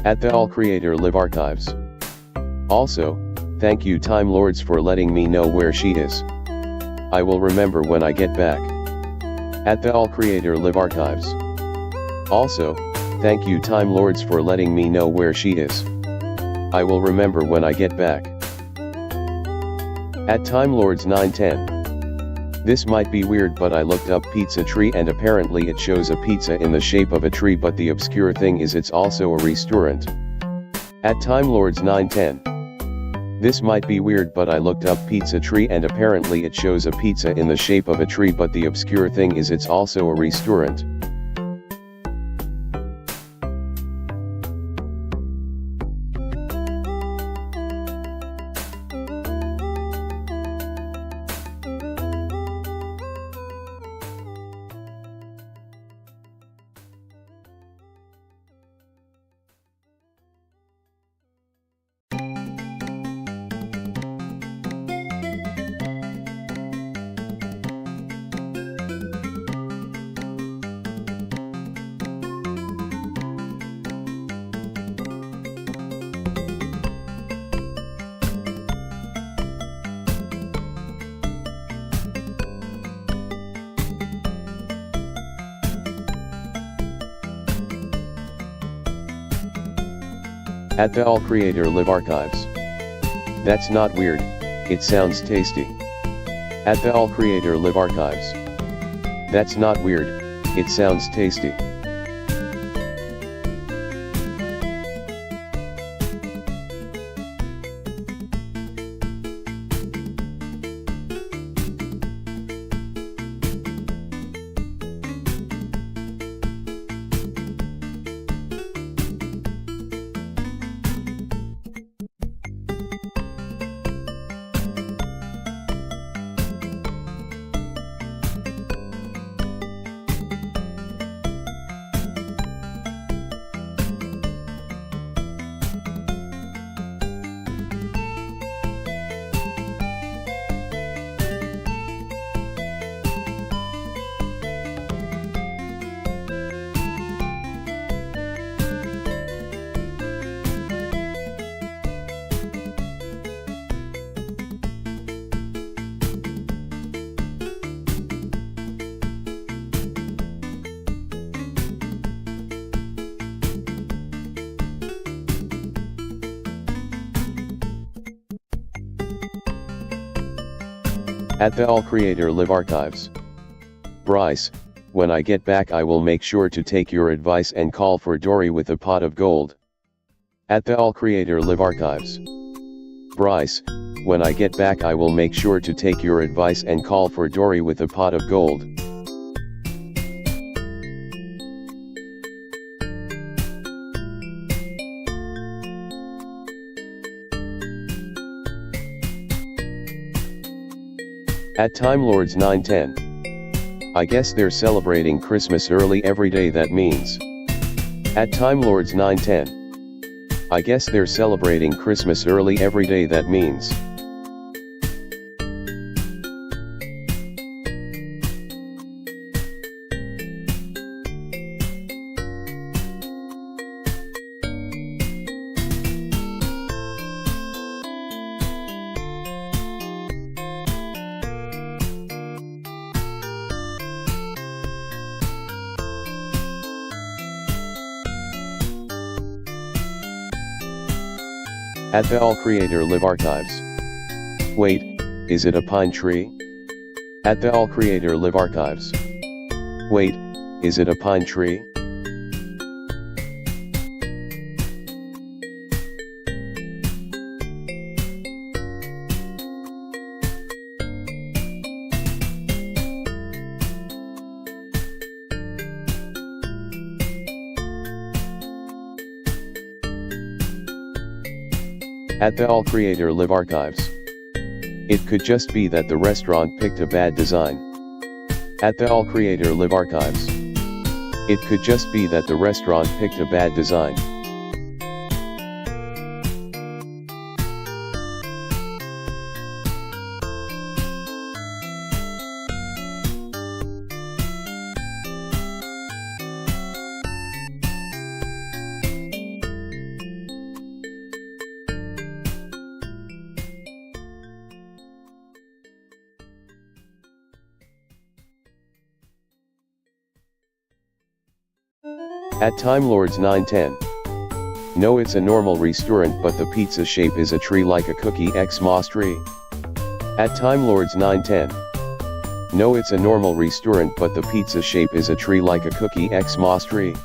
At the All Creator Live Archives. Also, thank you Time Lords for letting me know where she is. I will remember when I get back. At the All Creator Live Archives. Also, thank you Time Lords for letting me know where she is. I will remember when I get back. At Time Lords 910. This might be weird, but I looked up pizza tree and apparently it shows a pizza in the shape of a tree, but the obscure thing is it's also a restaurant. At Time Lords 910. This might be weird, but I looked up pizza tree and apparently it shows a pizza in the shape of a tree, but the obscure thing is it's also a restaurant. At the All Creator Live Archives. That's not weird, it sounds tasty. At the All Creator Live Archives. That's not weird, it sounds tasty. At the All Creator Live Archives. Bryce, when I get back I will make sure to take your advice and call for Dory with a pot of gold. At the All Creator Live Archives. Bryce, when I get back I will make sure to take your advice and call for Dory with a pot of gold. At Time Lords 910. I guess they're celebrating Christmas early every day, that means. At Time Lords 910. I guess they're celebrating Christmas early every day, that means. At the All Creator Live Archives. Wait, is it a pine tree? At the All Creator Live Archives. Wait, is it a pine tree? At the All Creator Live Archives. It could just be that the restaurant picked a bad design. At the All Creator Live Archives. It could just be that the restaurant picked a bad design. At Time Lords 910. No, it's a normal restaurant, but the pizza shape is a tree like a cookie Xmas tree. At Time Lords 910. No, it's a normal restaurant, but the pizza shape is a tree like a cookie Xmas tree.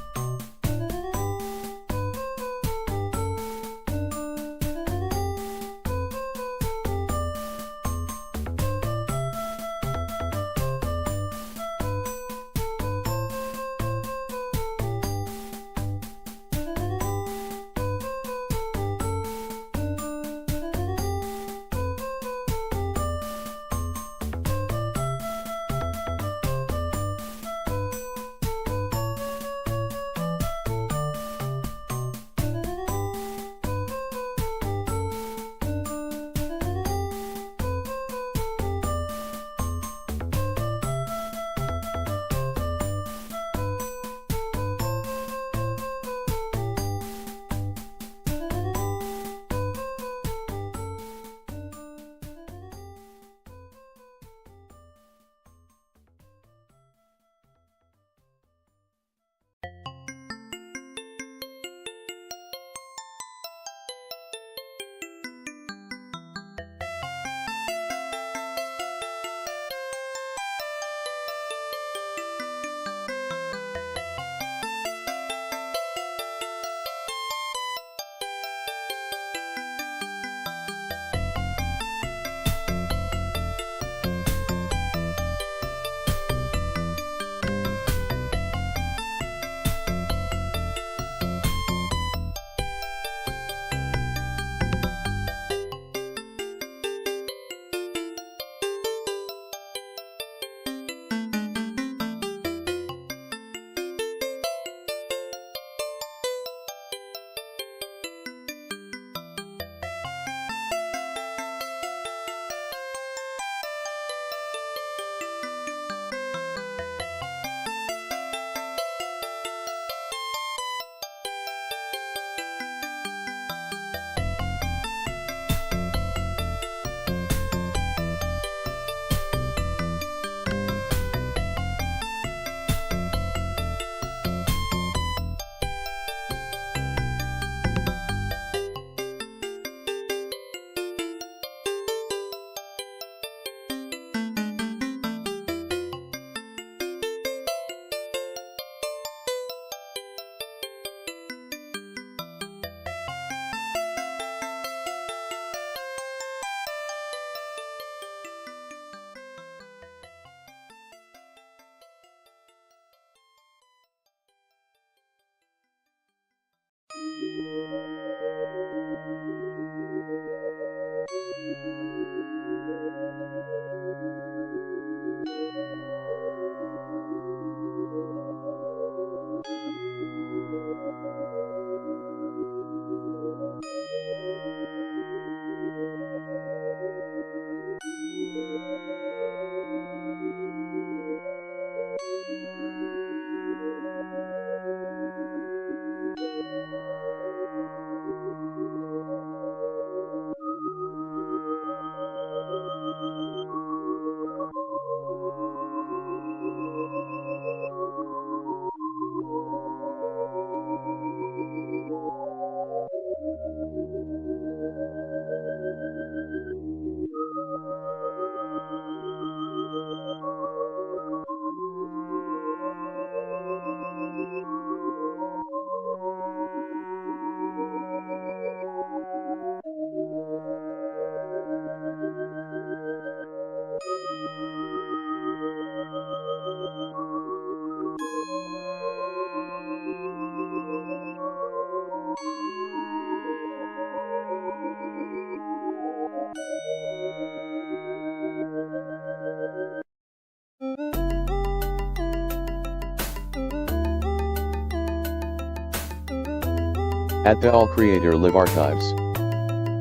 At the All Creator Live Archives.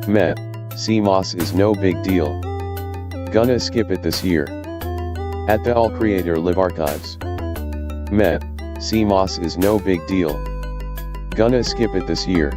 Meh, CMOS is no big deal. Gonna skip it this year. At the All Creator Live Archives. Meh, CMOS is no big deal. Gonna skip it this year.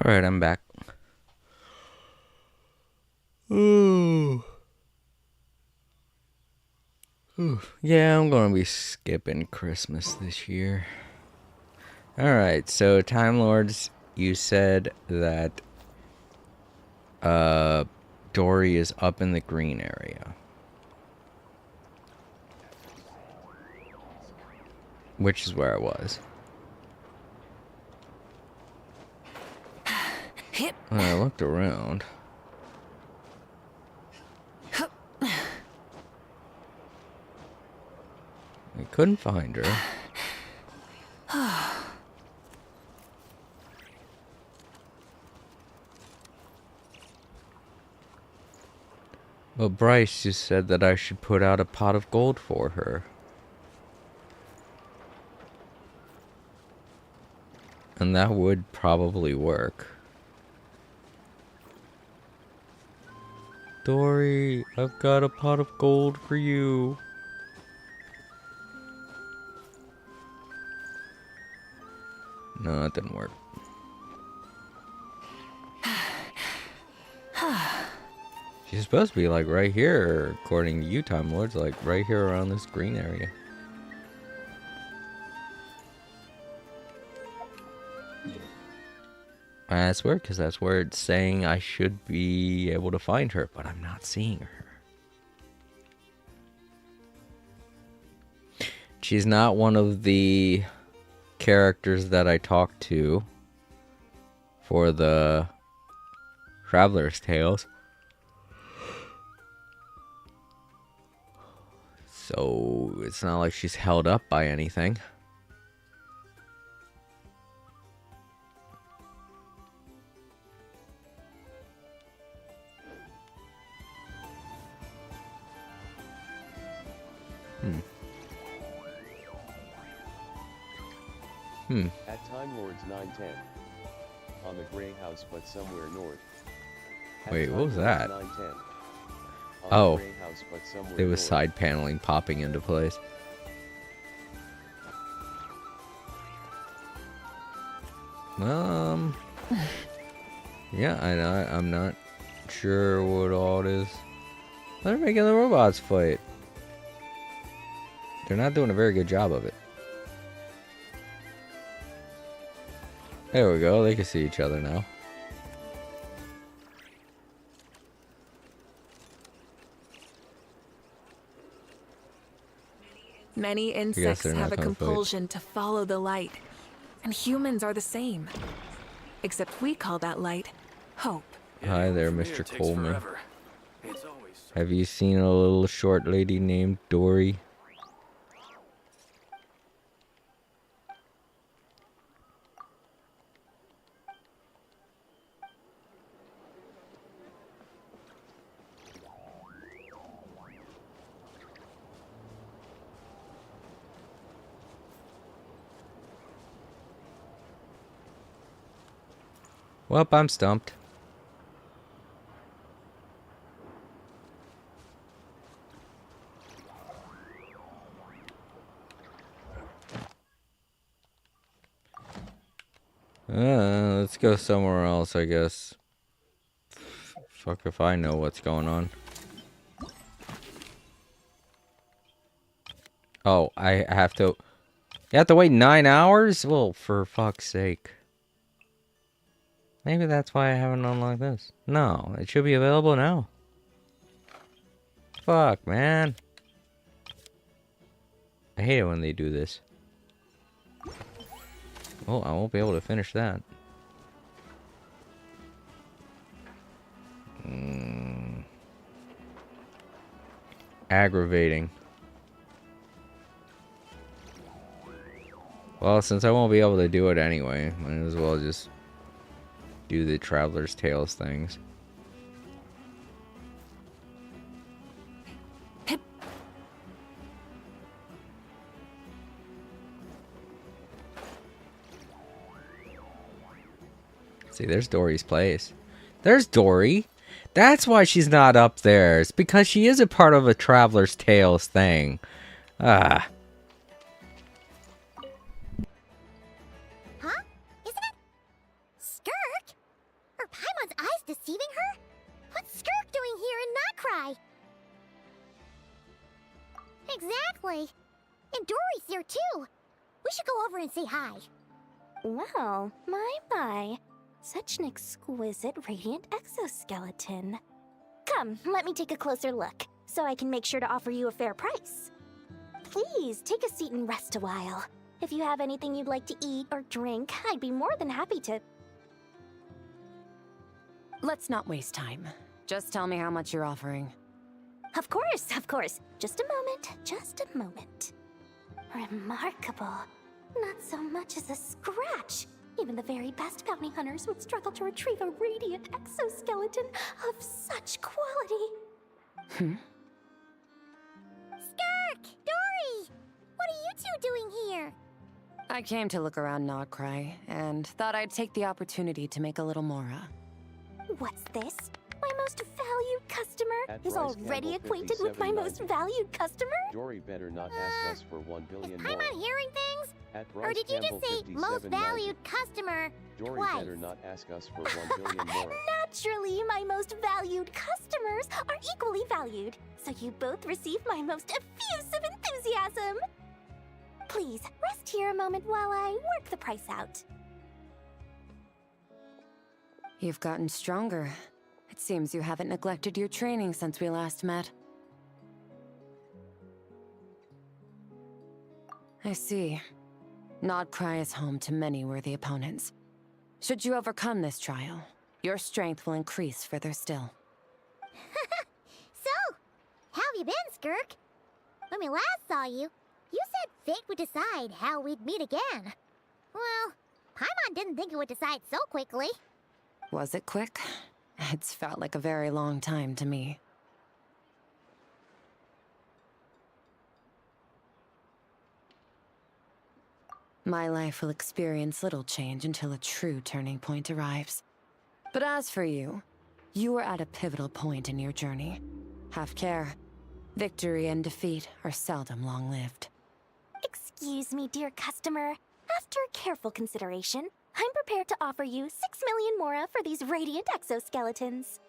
Alright, I'm back. Ooh. Ooh. Yeah, I'm gonna be skipping Christmas this year. Alright, so Time Lords, you said that Dory is up in the green area. Which is where I was. When I looked around. I couldn't find her. Well, Bryce just said that I should put out a pot of gold for her. And that would probably work. Dory, I've got a pot of gold for you. No, that didn't work. She's supposed to be like right here, according to you, Time Lords, like right here around this green area. That's weird, because that's where it's saying I should be able to find her, but I'm not seeing her. She's not one of the characters that I talked to for the Traveler's Tales. So it's not like she's held up by anything. At Time Lords 910. On the Grey House but somewhere north. At Wait, Time what was Lords that? 910. On Oh, the Grey House but somewhere it was north. side paneling popping into place. Yeah, I'm not sure what all it is. They're making the robots fight. They're not doing a very good job of it. There we go, they can see each other now. Many insects they're not have a gonna fight. compulsion to follow the light, and humans are the same. Except we call that light hope. Hi there, From here, Mr. it takes Coleman. forever. It's always so. Have you seen a little short lady named Dory? Well, I'm stumped. Let's go somewhere else, I guess. Fuck if I know what's going on. Oh, I have to... You have to wait 9 hours? Well, for fuck's sake. Maybe that's why I haven't unlocked this. No, it should be available now. Fuck, man. I hate it when they do this. Oh, I won't be able to finish that. Aggravating. Well, since I won't be able to do it anyway, might as well just do the Traveler's Tales things. See, there's Dory's place. There's Dory. That's why she's not up there. It's because she is a part of a Traveler's Tales thing. Ah. Huh? Isn't it? Skirt? Really? And Dory's here too. We should go over and say hi. Wow, my. Such an exquisite radiant exoskeleton. Come, let me take a closer look, so I can make sure to offer you a fair price. Please, take a seat and rest a while. If you have anything you'd like to eat or drink, I'd be more than happy to... Let's not waste time. Just tell me how much you're offering. Of course. Just a moment. Remarkable. Not so much as a scratch. Even the very best bounty hunters would struggle to retrieve a radiant exoskeleton of such quality. Skirk! Dory! What are you two doing here? I came to look around Nodcry, and thought I'd take the opportunity to make a little Mora. What's this? My most valued customer At is Bryce already Campbell acquainted with my most 5790. valued customer? Dory better not ask us for 1 Is billion more. Paimon hearing things? At Bryce Or did you Campbell just say most 5790. valued customer Dory twice? better not ask us for 1 billion more. Naturally, my most valued customers are equally valued, so you both receive my most effusive enthusiasm. Please, rest here a moment while I work the price out. You've gotten stronger. It seems you haven't neglected your training since we last met. I see. Nodcry is home to many worthy opponents. Should you overcome this trial, your strength will increase further still. So, how have you been, Skirk? When we last saw you, you said fate would decide how we'd meet again. Well, Paimon didn't think it would decide so quickly. Was it quick? It's felt like a very long time to me. My life will experience little change until a true turning point arrives. But as for you, you are at a pivotal point in your journey. Have care. Victory and defeat are seldom long-lived. Excuse me, dear customer. After careful consideration, I'm prepared to offer you 6 million mora for these radiant exoskeletons.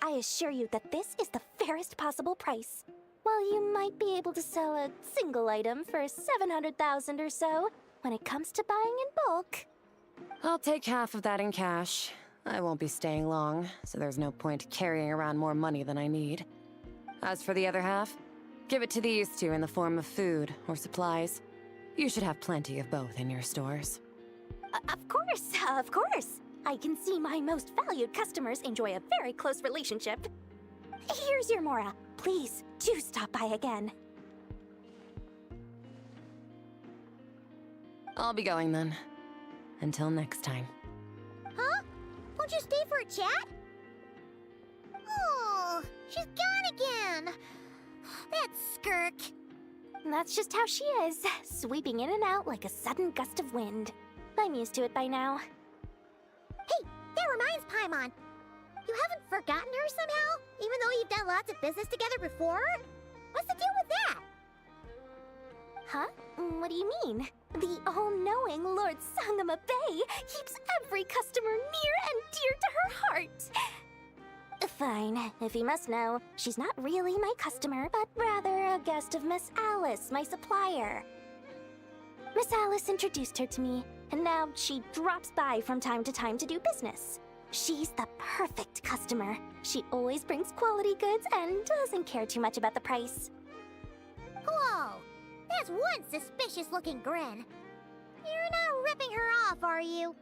I assure you that this is the fairest possible price. While you might be able to sell a single item for 700,000 or so, when it comes to buying in bulk... I'll take half of that in cash. I won't be staying long, so there's no point carrying around more money than I need. As for the other half, give it to these two in the form of food or supplies. You should have plenty of both in your stores. Of course. I can see my most valued customers enjoy a very close relationship. Here's your mora. Please, do stop by again. I'll be going then. Until next time. Huh? Won't you stay for a chat? Oh, she's gone again. That's Skirk. That's just how she is, sweeping in and out like a sudden gust of wind. I'm used to it by now. Hey, that reminds Paimon. You haven't forgotten her somehow? Even though you've done lots of business together before? What's the deal with that? Huh? What do you mean? The all-knowing Lord Sangama Bay keeps every customer near and dear to her heart. Fine, if you must know, she's not really my customer, but rather a guest of Miss Alice, my supplier. Miss Alice introduced her to me, and now she drops by from time to time to do business. She's the perfect customer. She always brings quality goods and doesn't care too much about the price. Whoa, that's one suspicious-looking grin. You're not ripping her off, are you?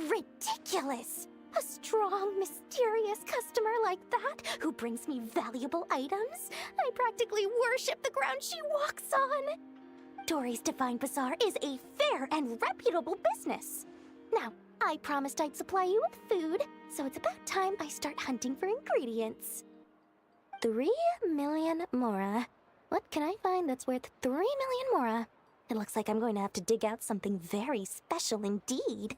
Ridiculous! A strong, mysterious customer like that who brings me valuable items? I practically worship the ground she walks on. Dory's Divine Bazaar is a fair and reputable business. Now, I promised I'd supply you with food, so it's about time I start hunting for ingredients. 3 million mora. What can I find that's worth 3 million mora? It looks like I'm going to have to dig out something very special indeed.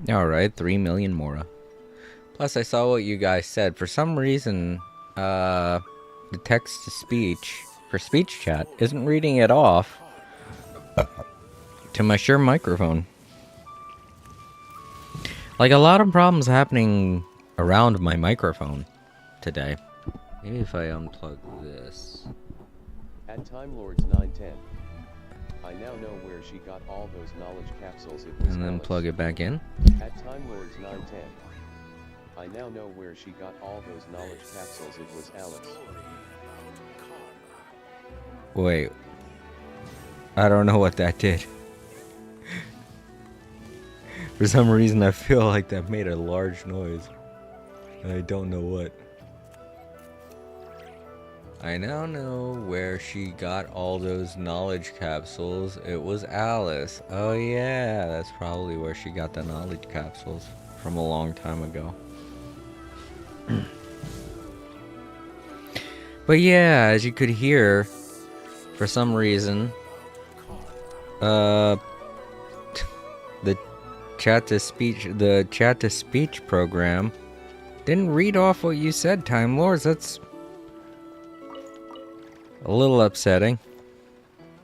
Alright, 3 million mora. Plus, I saw what you guys said. For some reason, the text-to-speech for speech chat isn't reading it off to my Shure microphone. Like, a lot of problems happening around my microphone today. Maybe if I unplug this. At Time Lords 910. I now know where she got all those knowledge capsules. It was And then Alice. plug it back in. At Time Lords 910. I now know where she got all those knowledge capsules. It was Alice. Wait. I don't know what that did. For some reason, I feel like that made a large noise. And I don't know what. I now know where she got all those knowledge capsules. It was Alice. Oh yeah, that's probably where she got the knowledge capsules from a long time ago. But yeah, as you could hear, for some reason, the chat to speech program didn't read off what you said, Time Lords. That's a little upsetting.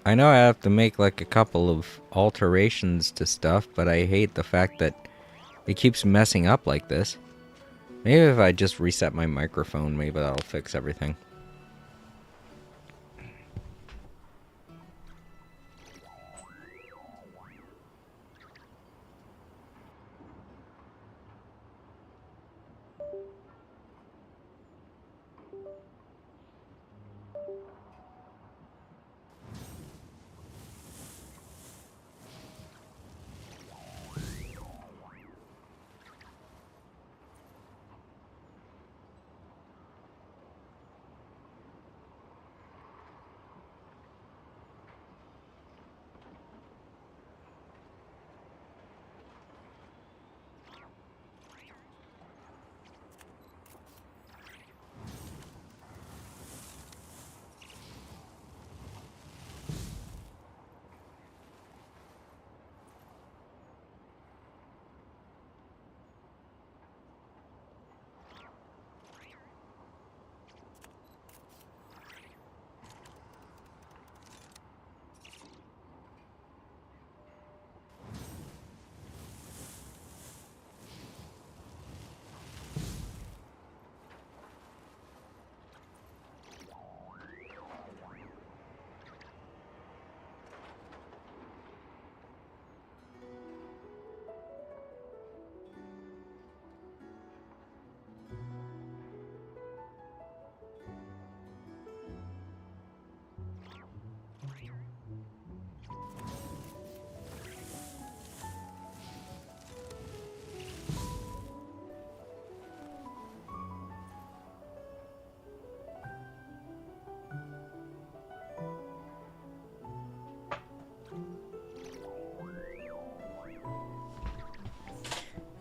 I know I have to make like a couple of alterations to stuff, but I hate the fact that it keeps messing up like this. Maybe if I just reset my microphone, maybe that'll fix everything.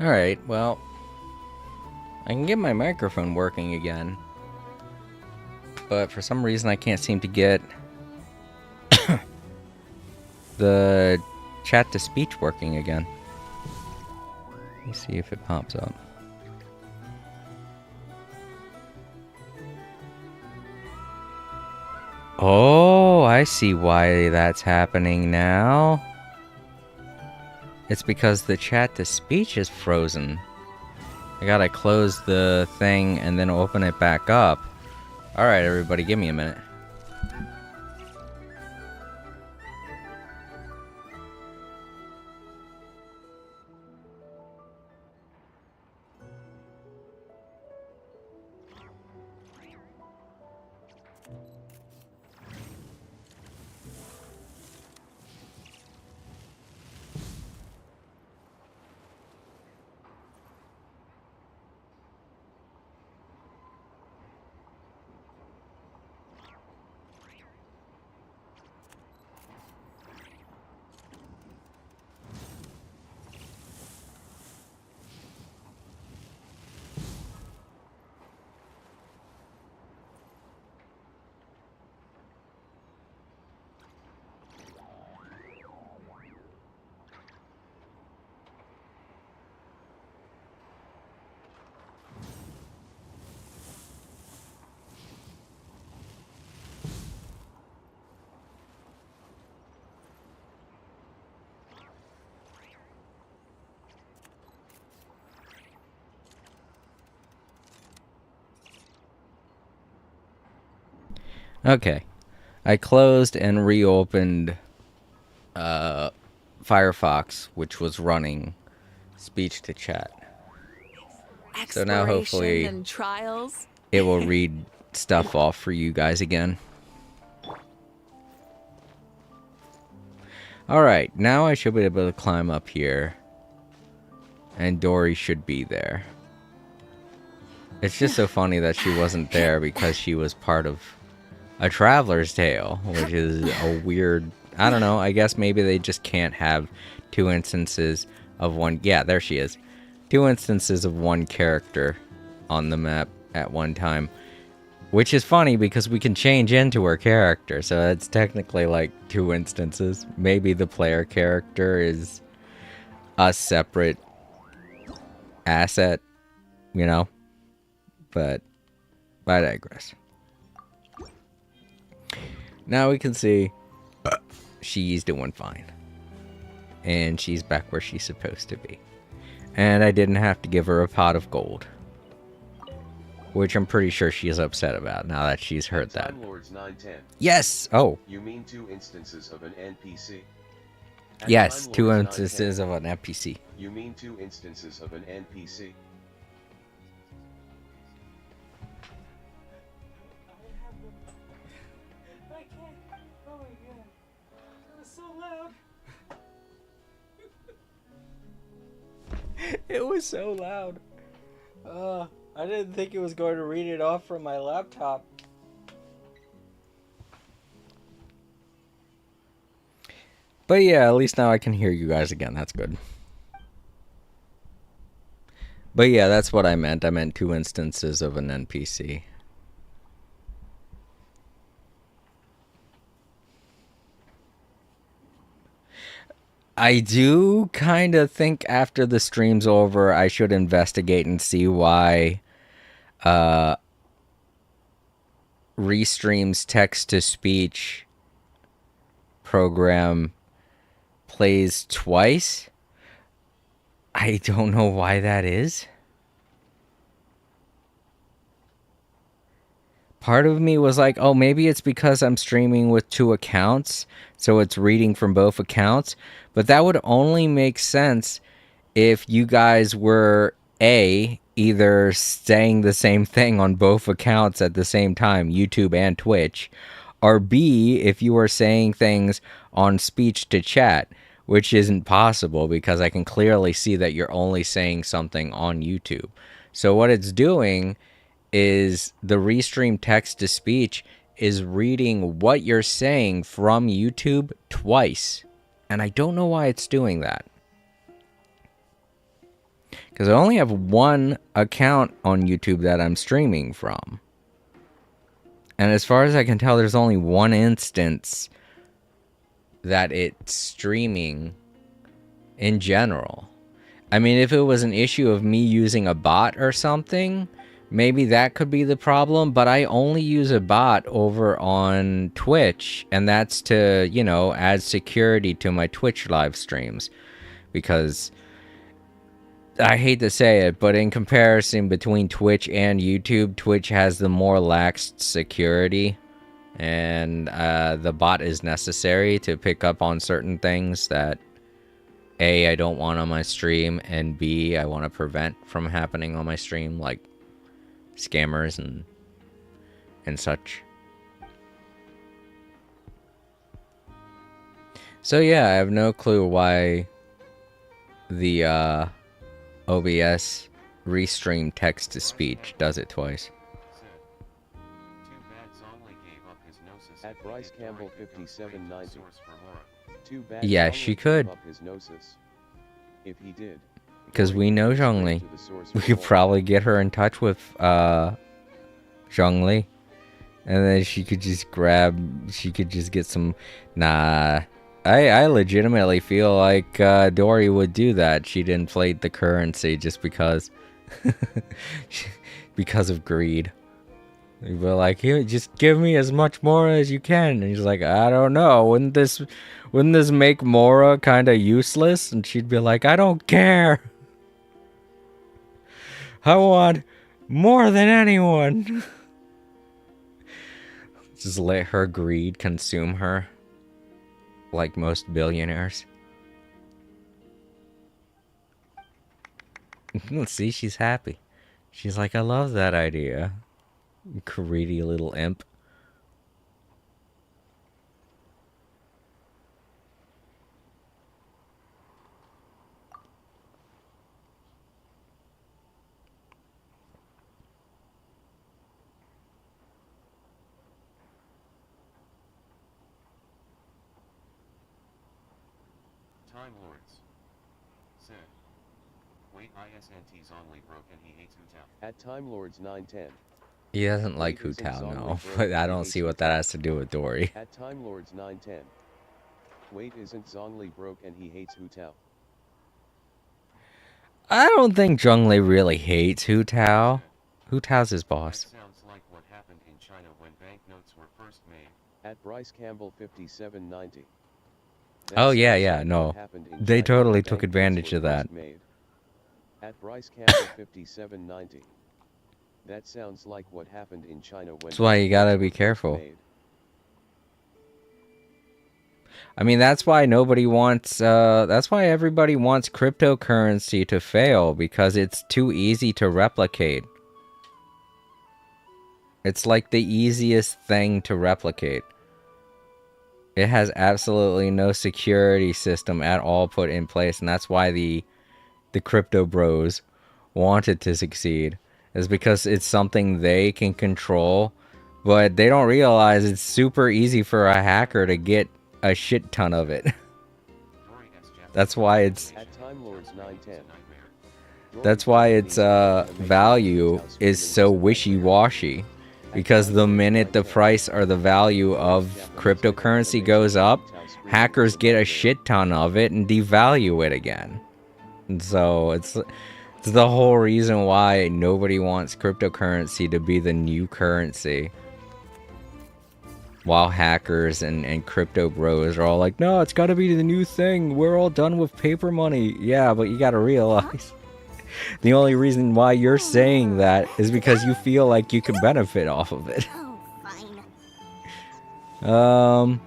Alright, well, I can get my microphone working again, but for some reason I can't seem to get the chat to speech working again. Let me see if it pops up. Oh, I see why that's happening now. It's because the chat to speech is frozen. I gotta close the thing and then open it back up. Alright, everybody, give me a minute. Okay. I closed and reopened Firefox, which was running speech to chat. So now Exploration hopefully and trials. it will read stuff off for you guys again. Alright, now I should be able to climb up here. And Dory should be there. It's just so funny that she wasn't there because she was part of A Traveler's Tale, which is a weird... I don't know, I guess maybe they just can't have two instances of one... Yeah, there she is. Two instances of one character on the map at one time. Which is funny because we can change into her character, so it's technically like two instances. Maybe the player character is a separate asset, you know? But I digress. Now we can see she's doing fine. And she's back where she's supposed to be. And I didn't have to give her a pot of gold. Which I'm pretty sure she is upset about now that she's heard that. Time Lords 910. Yes! Oh. You mean two instances of an NPC? Yes, Time two Lords instances 910. of an NPC. You mean two instances of an NPC? It was so loud. I didn't think it was going to read it off from my laptop. But yeah, at least now I can hear you guys again. That's good. But yeah, that's what I meant. I meant two instances of an NPC. I do kind of think after the stream's over, I should investigate and see why Restream's text-to-speech program plays twice. I don't know why that is. Part of me was like, oh, maybe it's because I'm streaming with two accounts, so it's reading from both accounts. But that would only make sense if you guys were, A, either saying the same thing on both accounts at the same time, YouTube and Twitch, or B, if you were saying things on speech to chat, which isn't possible because I can clearly see that you're only saying something on YouTube. So what it's doing is the Restream text-to-speech is reading what you're saying from YouTube twice. And I don't know why it's doing that. Because I only have one account on YouTube that I'm streaming from. And as far as I can tell, there's only one instance that it's streaming in general. I mean, if it was an issue of me using a bot or something, maybe that could be the problem, but I only use a bot over on Twitch, and that's to, you know, add security to my Twitch live streams. Because I hate to say it, but in comparison between Twitch and YouTube, Twitch has the more lax security, and the bot is necessary to pick up on certain things that A, I don't want on my stream, and B, I want to prevent from happening on my stream, like scammers and such. So yeah, I have no clue why the OBS Restream text-to-speech does it twice. At Bryce Campbell 5790. Too bad. Yeah, Zhongli she gave could. up his gnosis. If he did, Because we know Zhongli. We could probably get her in touch with Zhongli. And then she could just get some... Nah. I legitimately feel like Dory would do that. She'd inflate the currency just because... because of greed. He'd be like, here, just give me as much Mora as you can. And he's like, I don't know. Wouldn't this make Mora kind of useless? And she'd be like, I don't care. I want more than anyone. Just let her greed consume her, like most billionaires. Let's see, she's happy. She's like, I love that idea. Greedy little imp. Time Lords. Said. Wait, ISNT's only broke and he hates Hu Tao. At Time Lords 910. He doesn't like Hu Wait isn't Tao, Zhongli no. broke But and I he don't hates see Hu what that Tao. has to do with Dory. At Time Lords 910. Wait isn't Zhongli broke and he hates Hu Tao. I don't think Zhongli really hates Hu Tao. Hu Tao's his boss. That sounds like what happened in China when banknotes were first made. At Bryce Campbell 5790. Oh, yeah, no. They totally took advantage of that. At Bryce Campbell 5790. That sounds like what happened in China when That's why you gotta be careful. I mean, that's why nobody wants, that's why everybody wants cryptocurrency to fail, because it's too easy to replicate. It's like the easiest thing to replicate. It has absolutely no security system at all put in place, and that's why the crypto bros want it to succeed, is because it's something they can control, but they don't realize it's super easy for a hacker to get a shit ton of it. That's why its value is so wishy-washy, because the minute the price or the value of cryptocurrency goes up, hackers get a shit ton of it and devalue it again. And so it's the whole reason why nobody wants cryptocurrency to be the new currency. While hackers and crypto bros are all like, no, it's got to be the new thing. We're all done with paper money. Yeah, but you got to realize the only reason why you're saying that is because you feel like you can benefit off of it. How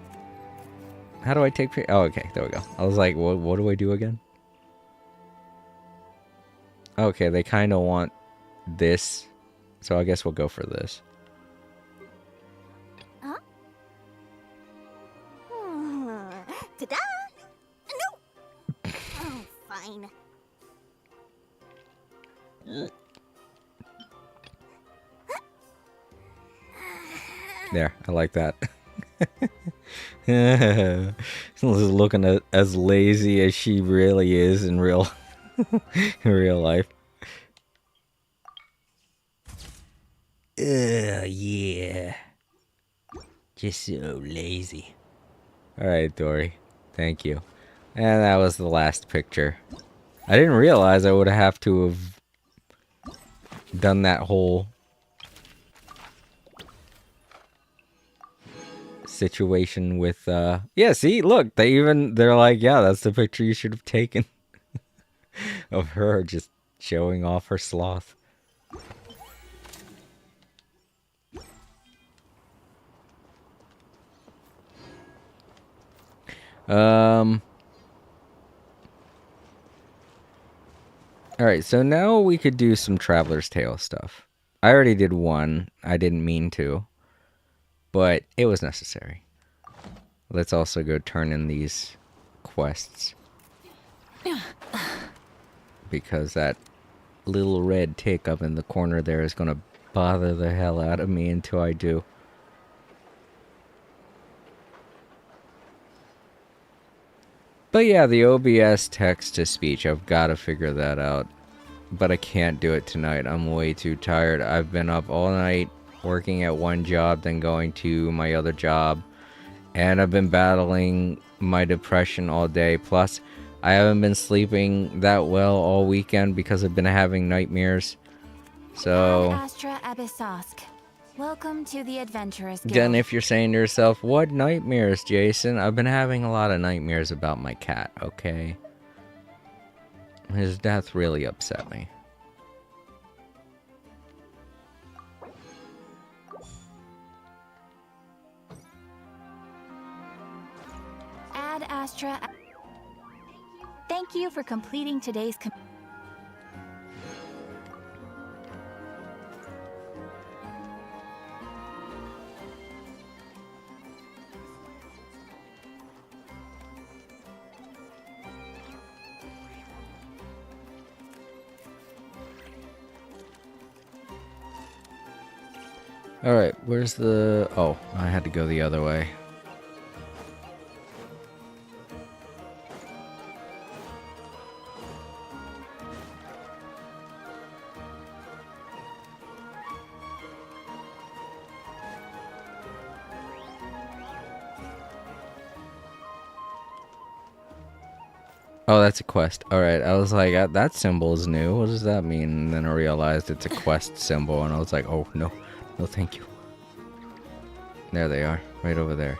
do I take pictures? Oh, okay, there we go. I was like, what do I do again? Okay, they kind of want this, so I guess we'll go for this. Huh? Ta-da! No! Oh, fine. There, I like that. She's looking as lazy as she really is in real life. Yeah. Just so lazy. Alright, Dory. Thank you. And that was the last picture. I didn't realize I would have to have done that whole situation with yeah, see, look, they're like, yeah, that's the picture you should have taken of her just showing off her sloth. Alright, so now we could do some Traveler's Tale stuff. I already did one. I didn't mean to, but it was necessary. Let's also go turn in these quests, because that little red tick up in the corner there is going to bother the hell out of me until I do. But yeah, the OBS text-to-speech, I've got to figure that out. But I can't do it tonight. I'm way too tired. I've been up all night working at one job, then going to my other job. And I've been battling my depression all day. Plus, I haven't been sleeping that well all weekend because I've been having nightmares. So Astra Abyssosk. Welcome to the Adventurous Guild. then if you're saying to yourself, what nightmares, Jason? I've been having a lot of nightmares about my cat, okay? His death really upset me. Astra. Thank you for completing today's. Alright, where's the... Oh, I had to go the other way. Oh, that's a quest. Alright, I was like, that symbol is new. What does that mean? And then I realized it's a quest symbol, and I was like, oh, no. No, thank you. There they are, right over there.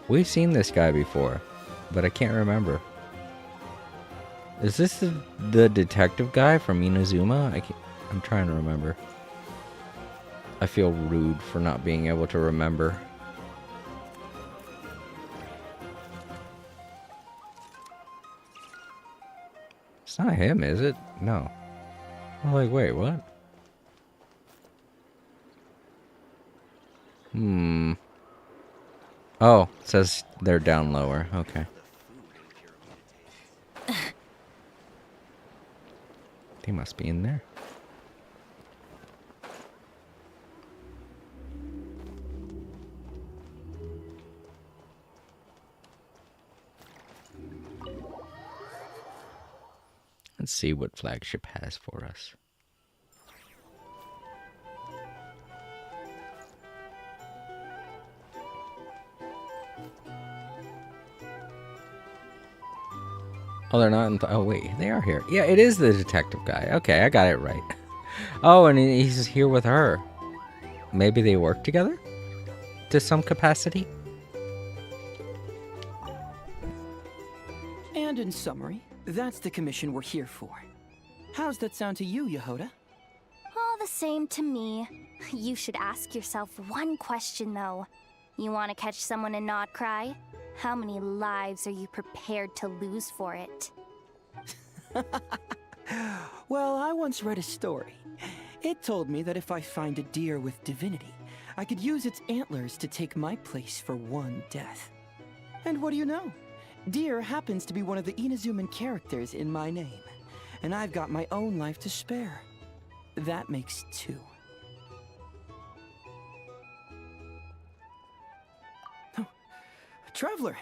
We've seen this guy before, but I can't remember. Is this the detective guy from Inazuma? I'm trying to remember. I feel rude for not being able to remember. It's not him, is it? No. I'm like, wait, what? Oh, it says they're down lower. Okay. They must be in there. Let's see what flagship has for us. Oh, they're not in... Oh, wait. They are here. Yeah, it is the detective guy. Okay, I got it right. Oh, and he's here with her. Maybe they work together? To some capacity? And in summary, that's the commission we're here for. How's that sound to you, Yehoda? All the same to me. You should ask yourself one question, though. You want to catch someone in Nod Cry? How many lives are you prepared to lose for it? Well, I once read a story. It told me that if I find a deer with divinity, I could use its antlers to take my place for one death. And what do you know? Deer happens to be one of the Inazuman characters in my name, and I've got my own life to spare. That makes two. Oh, Traveler,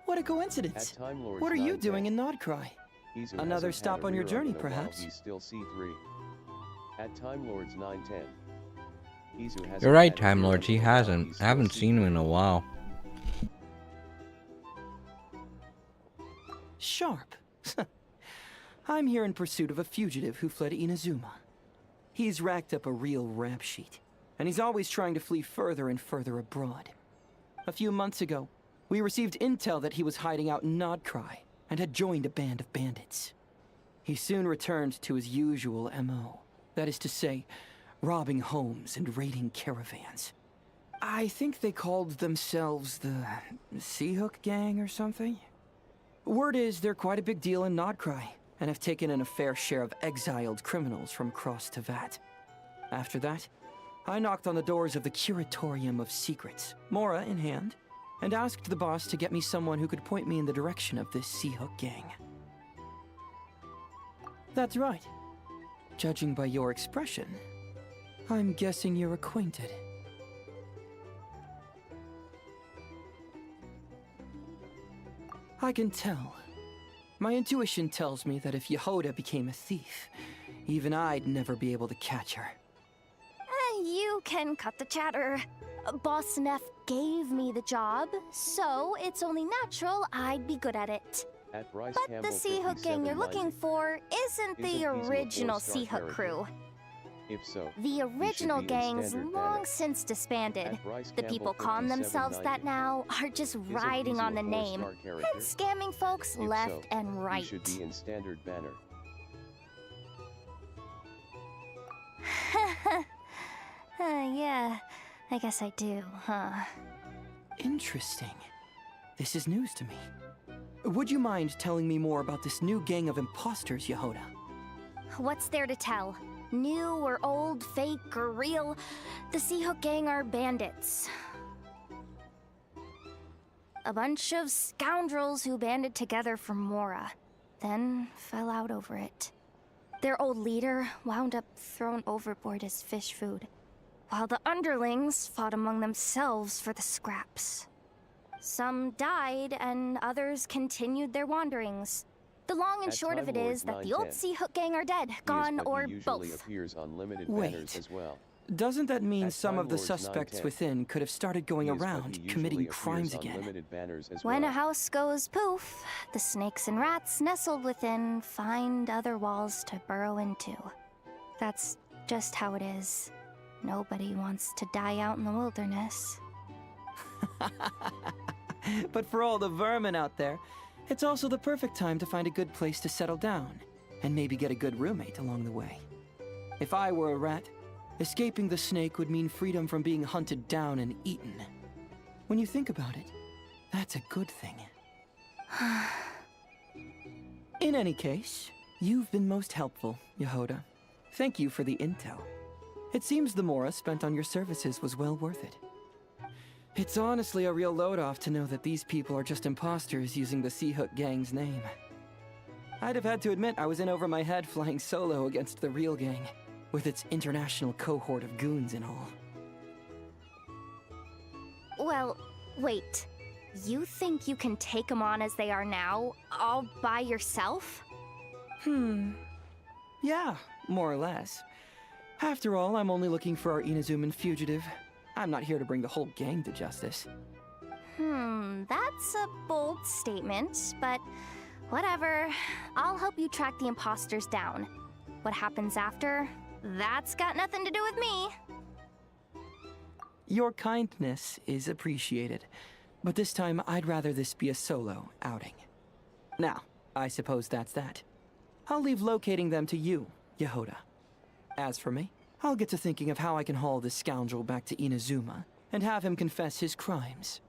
what a coincidence. What are you doing in Nodcry? Another stop on your journey, perhaps? He's still C3. At Time Lords 910. You're right, Time Lords. He hasn't. I haven't seen him in a while. Sharp. I'm here in pursuit of a fugitive who fled Inazuma. He's racked up a real rap sheet, and he's always trying to flee further and further abroad. A few months ago, we received intel that he was hiding out in Nodcry and had joined a band of bandits. He soon returned to his usual MO. That is to say, robbing homes and raiding caravans. I think they called themselves the Seahook Gang or something. Word is they're quite a big deal in Nodcry, and have taken in a fair share of exiled criminals from Cross Tevat. After that, I knocked on the doors of the Curatorium of Secrets, Mora in hand, and asked the boss to get me someone who could point me in the direction of this Seahook Gang. That's right. Judging by your expression, I'm guessing you're acquainted. I can tell. My intuition tells me that if Yehoda became a thief, even I'd never be able to catch her. You can cut the chatter. Boss Neff gave me the job, so it's only natural I'd be good at it. At Bryce But Campbell the Seahook gang you're looking for isn't the original Seahook crew. If so, The original gang's long since disbanded. The people calling themselves that now are just riding on the name and scamming folks left and right. He should be in standard banner. Yeah, I guess I do, huh? Interesting. This is news to me. would you mind telling me more about this new gang of imposters, Yehoda? What's there to tell? New or old, fake or real, the Seahook Gang are bandits. A bunch of scoundrels who banded together for Mora, then fell out over it. Their old leader wound up thrown overboard as fish food, while the underlings fought among themselves for the scraps. Some died, and others continued their wanderings. The long and short of it is that the old Seahook Gang are dead, gone, or both. Appears on limited Wait. banners as well. Doesn't that mean At some of the Time Lords suspects 910, within could have started going He is, but around, he committing usually crimes appears on again? limited banners as When well. a house goes poof, the snakes and rats nestled within find other walls to burrow into. That's just how it is. Nobody wants to die out in the wilderness. But for all the vermin out there, it's also the perfect time to find a good place to settle down, and maybe get a good roommate along the way. If I were a rat, escaping the snake would mean freedom from being hunted down and eaten. When you think about it, that's a good thing. In any case, you've been most helpful, Yehoda. Thank you for the intel. It seems the Mora spent on your services was well worth it. It's honestly a real load-off to know that these people are just imposters using the Seahook Gang's name. I'd have had to admit I was in over my head flying solo against the real gang, with its international cohort of goons and all. Well, wait. You think you can take them on as they are now, all by yourself? Yeah, more or less. After all, I'm only looking for our Inazuman fugitive. I'm not here to bring the whole gang to justice. That's a bold statement, but whatever. I'll help you track the imposters down. What happens after? That's got nothing to do with me. Your kindness is appreciated, but this time I'd rather this be a solo outing. Now, I suppose that's that. I'll leave locating them to you, Yehoda. As for me, I'll get to thinking of how I can haul this scoundrel back to Inazuma and have him confess his crimes.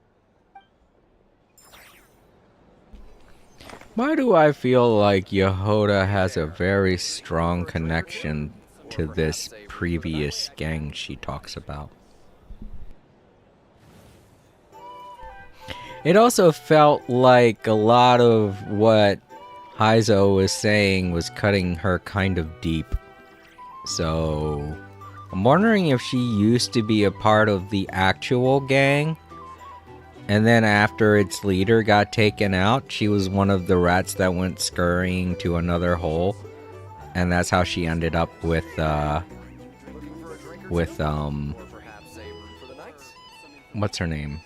Why do I feel like Yehoda has a very strong connection to this previous gang she talks about? It also felt like a lot of what Heizo was saying was cutting her kind of deep. So, I'm wondering if she used to be a part of the actual gang, and then after its leader got taken out, she was one of the rats that went scurrying to another hole, and that's how she ended up with what's her name?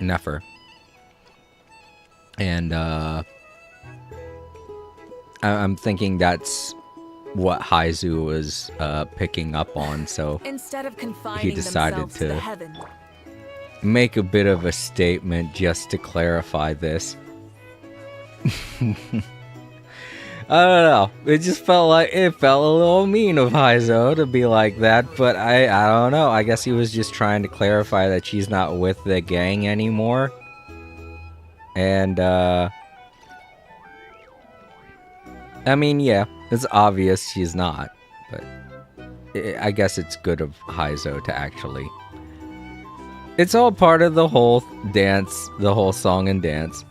Nefer. And, I'm thinking that's what Haizu was picking up on, so Instead of confining he decided themselves to the to heaven, make a bit of a statement just to clarify this. I don't know. It just felt a little mean of Haizo to be like that, but I don't know. I guess he was just trying to clarify that she's not with the gang anymore. And I mean, yeah, it's obvious she's not, but I guess it's good of Haizo to actually. It's all part of the whole dance, the whole song and dance.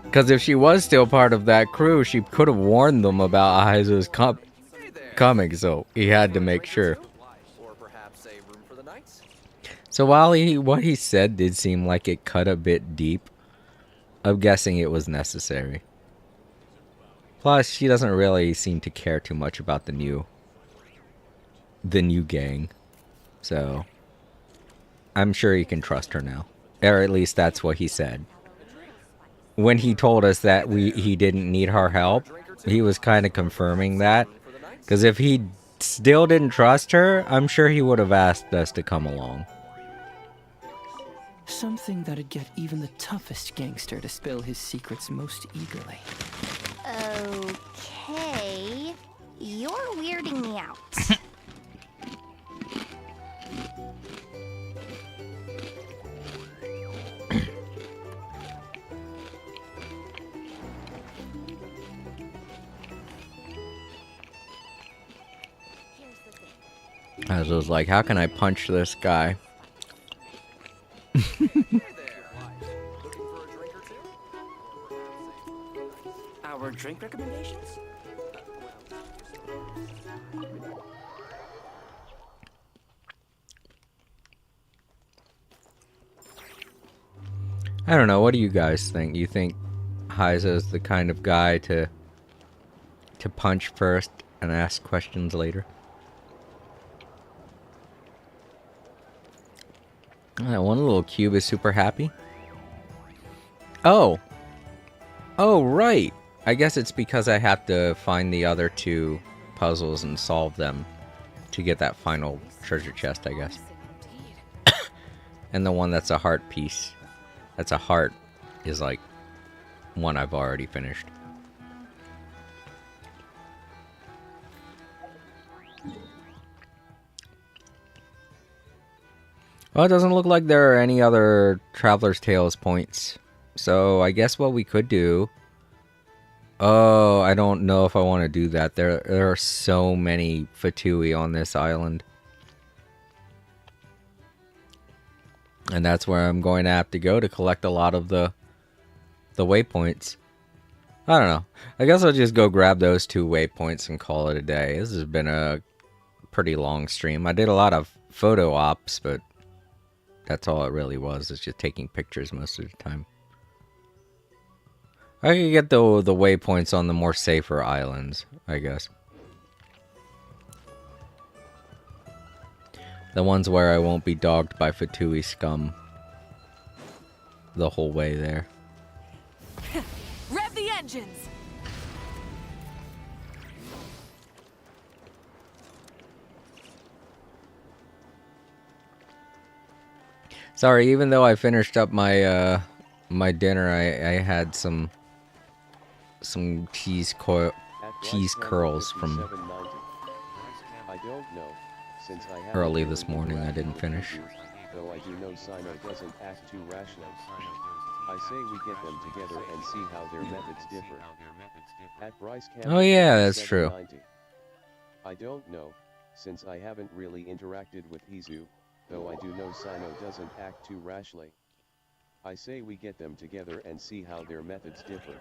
Because if she was still part of that crew, she could have warned them about Haizo's coming, so he had to make sure. So while what he said did seem like it cut a bit deep, I'm guessing it was necessary. Plus, she doesn't really seem to care too much about the new gang. So, I'm sure you can trust her now. Or at least that's what he said. When he told us that he didn't need our help, he was kind of confirming that. Because if he still didn't trust her, I'm sure he would have asked us to come along. Something that'd get even the toughest gangster to spill his secrets most eagerly. Okay. You're weirding me out. I was like, how can I punch this guy? Our drink recommendations? I don't know. What do you guys think? You think Heiza is the kind of guy to punch first and ask questions later? One little cube is super happy. Oh. Oh, right. I guess it's because I have to find the other two puzzles and solve them to get that final treasure chest, I guess. And the one that's a heart piece, that's a heart, is like one I've already finished. Well, it doesn't look like there are any other Traveler's Tales points. So I guess what we could do... Oh, I don't know if I want to do that. There are so many Fatui on this island. And that's where I'm going to have to go to collect a lot of the waypoints. I don't know. I guess I'll just go grab those 2 waypoints and call it a day. This has been a pretty long stream. I did a lot of photo ops, but that's all it really was. It's just taking pictures most of the time. I could get the waypoints on the more safer islands, I guess. The ones where I won't be dogged by Fatui scum the whole way there. Rev the engines! Sorry, even though I finished up my my dinner, I had some cheese curls from I don't know, since I haven't early this really morning. I interacted didn't with finish. you, though I do know Sino doesn't act too rashly. I say we get them together and see how their methods differ. At Bryce Oh yeah, that's true. 790. I don't know, since I haven't really interacted with Hizu, though I do know Sino doesn't act too rashly. I say we get them together and see how their methods differ.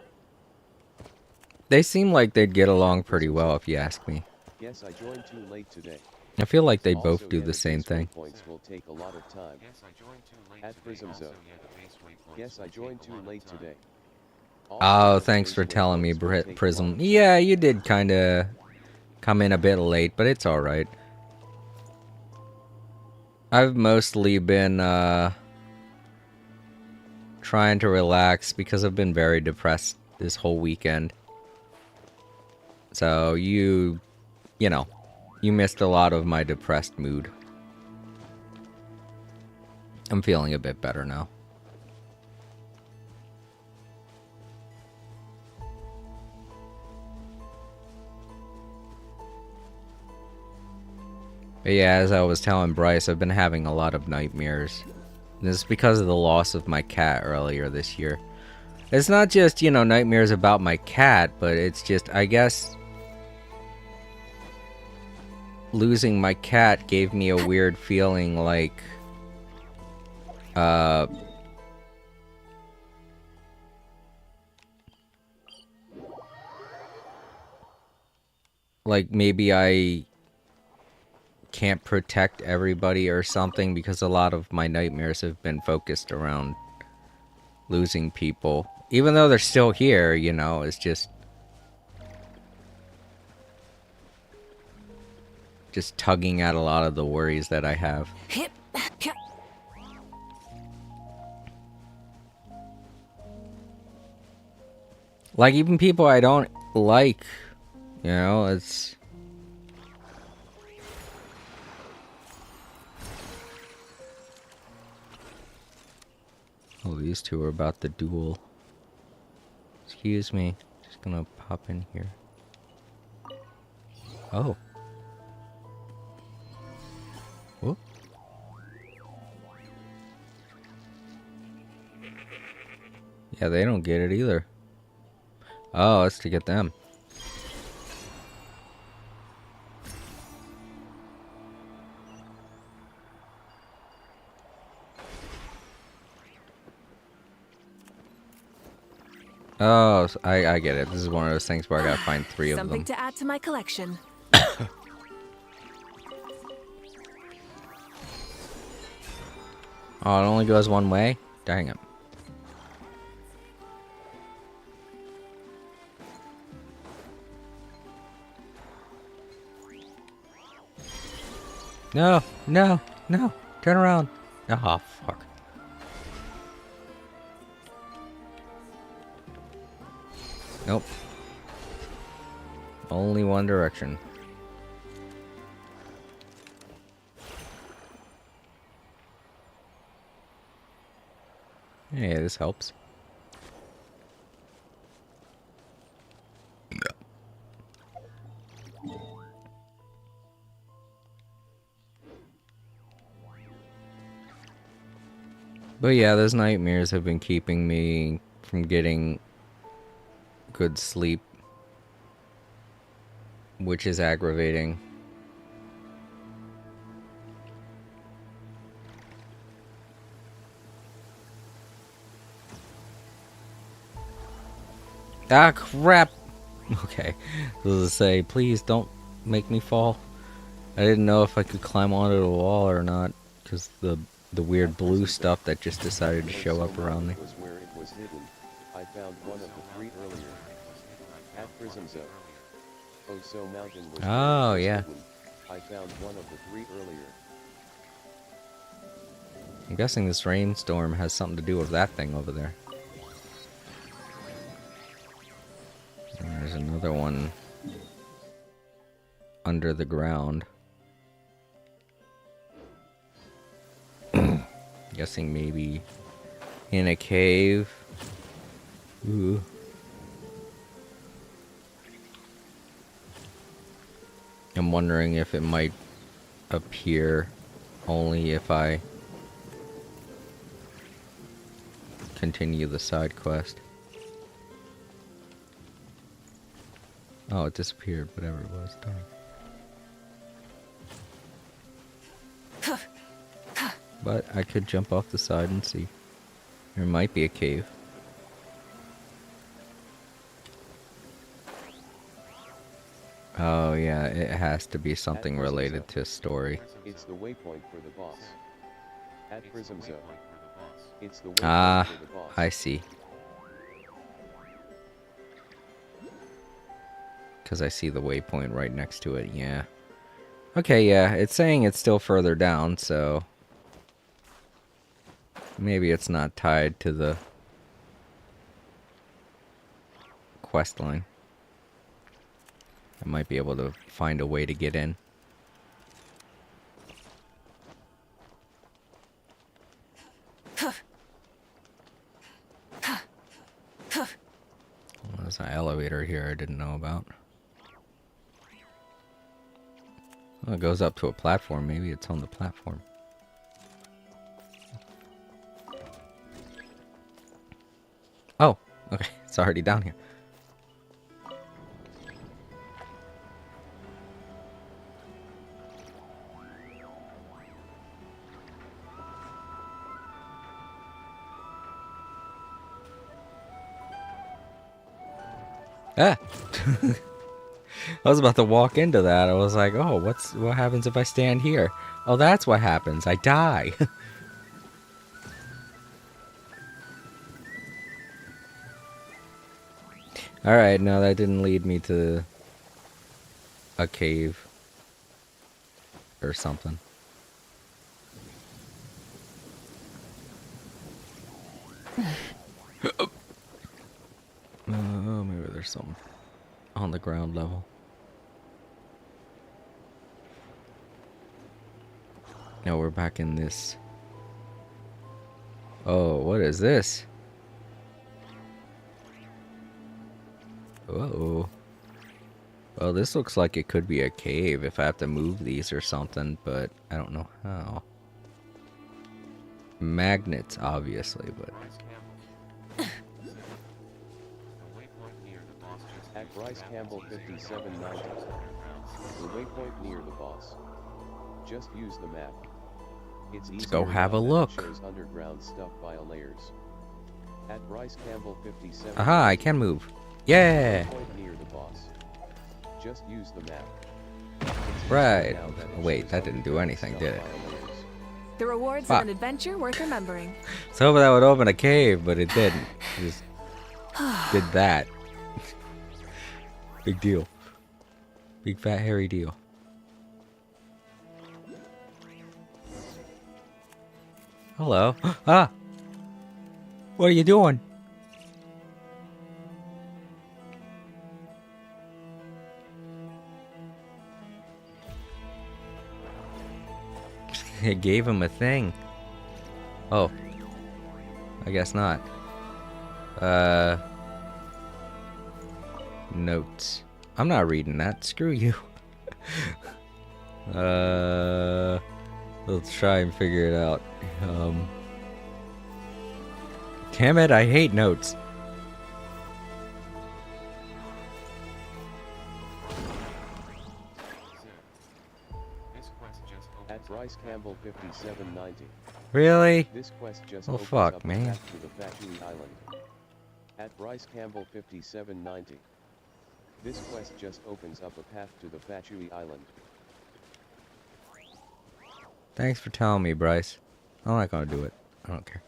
They seem like they'd get along pretty well, if you ask me. Yes, I joined too late today. I feel like they Also, both do yeah, the same base thing. waypoints will take a lot of time. At Prism Zone. Yes, I joined too late today. Oh, thanks for telling me, Prism. Yeah, you did kind of come in a bit late, but it's alright. I've mostly been trying to relax because I've been very depressed this whole weekend. So you know, you missed a lot of my depressed mood. I'm feeling a bit better now. But yeah, as I was telling Bryce, I've been having a lot of nightmares. This is because of the loss of my cat earlier this year. It's not just, you know, nightmares about my cat, but it's just, I guess, losing my cat gave me a weird feeling like, maybe I can't protect everybody or something, because a lot of my nightmares have been focused around losing people. Even though they're still here, you know, it's just tugging at a lot of the worries that I have. Like, even people I don't like, you know, it's... Oh, these two are about the duel. Excuse me. Just gonna pop in here. Oh. Whoop. Yeah, they don't get it either. Oh, it's to get them. Oh, I get it. This is one of those things where I gotta find 3 of Something them. to add to my collection. Oh, it only goes one way? Dang it. No, no, no. Turn around. Oh, fuck. Nope. Only one direction. Yeah, this helps. But yeah, those nightmares have been keeping me from getting good sleep, which is aggravating. Ah, crap! Okay, I was to say, please don't make me fall. I didn't know if I could climb onto the wall or not, because the weird blue stuff that just decided to show up around me. Was where it was hidden. I found one of the 3 earlier. At Prism's Up. Oso Mountain was Oh, where it was yeah. hidden. I found one of the 3 earlier. I'm guessing this rainstorm has something to do with that thing over there. And there's another one under the ground. Guessing maybe in a cave. Ooh. I'm wondering if it might appear only if I continue the side quest. Oh, it disappeared, whatever it was. Darn. But I could jump off the side and see. There might be a cave. Oh yeah, it has to be something related to story. It's the waypoint for the boss. At Prism's Up. It's the waypoint Ah, for the boss. I see. Because I see the waypoint right next to it, yeah. Okay, yeah, it's saying it's still further down, so maybe it's not tied to the quest line. I might be able to find a way to get in. Well, there's an elevator here I didn't know about. Well, it goes up to a platform. Maybe it's on the platform. Oh, okay. It's already down here. Ah! I was about to walk into that. I was like, oh, what happens if I stand here? Oh, that's what happens. I die. Alright, no, that didn't lead me to a cave or something. Oh, maybe there's something on the ground level. No, we're back in this. Oh, what is this? Uh-oh. Well, this looks like it could be a cave if I have to move these or something, but I don't know how. Magnets, obviously, but... At Bryce Campbell 5790. The waypoint near the boss. Just use the map. It's easier go have now a that it look. shows underground stuff by layers. At Bryce Campbell 57. Aha, I can move. Yeah. Point near the boss. Just use the map. It's Right. easier now that it Wait, shows that up didn't do different anything, stuff did it? file layers. The rewards Fuck. of an adventure worth remembering. So that would open a cave, but it didn't. It just did that. Big deal. Big fat hairy deal. Hello. Ah! What are you doing? It gave him a thing. Oh. I guess not. Notes. I'm not reading that. Screw you. Let's try and figure it out. Damn it, I hate notes. This quest just opens At Bryce Campbell 5790. Really? This quest just Oh, opens fuck, up a man. path to the Fatui Island. At Bryce Campbell 5790. This quest just opens up a path to the Fatui Island. Thanks for telling me, Bryce. I'm not gonna do it. I don't care.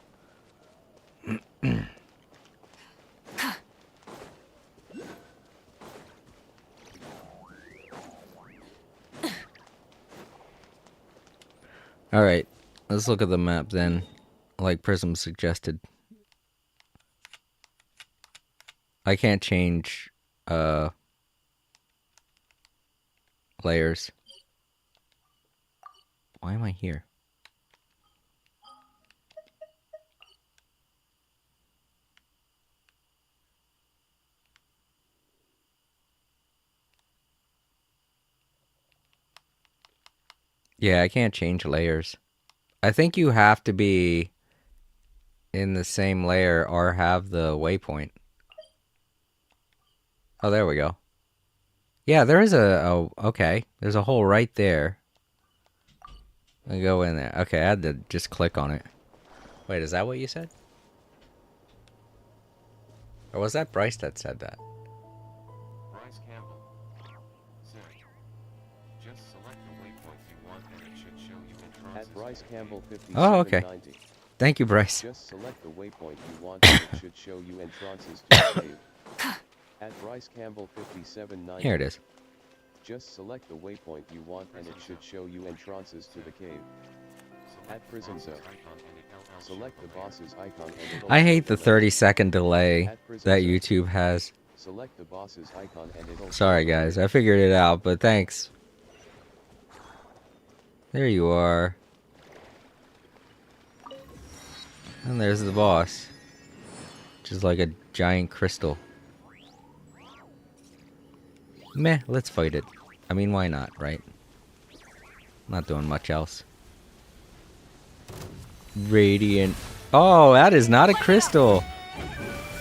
Alright, let's look at the map then, like Prism suggested. I can't change, layers. Why am I here? Yeah, I can't change layers. I think you have to be in the same layer or have the waypoint. Oh, there we go. Yeah, there is okay. There's a hole right there. I go in there. Okay, I had to just click on it. Wait, is that what you said? Or was that Bryce that said that? Bryce Campbell. Said, just select the waypoint you want and it should show you entrances. At Bryce Campbell 5790. Oh, okay. Thank you, Bryce. Just select the waypoint you want and it should show you entrances to the cave. At Bryce Campbell 5790. Here it is. Just select the waypoint you want and it should show you entrances to the cave. At Prison Zone. Select the boss's icon and it'll I hate the show 30-second delay At Prison that Zone. YouTube has. Select the boss's icon and it'll Sorry, guys. I figured it out, but thanks. There you are. And there's the boss. Which is like a giant crystal. Meh, let's fight it. I mean, why not, right? Not doing much else. Radiant. Oh, that is not a crystal.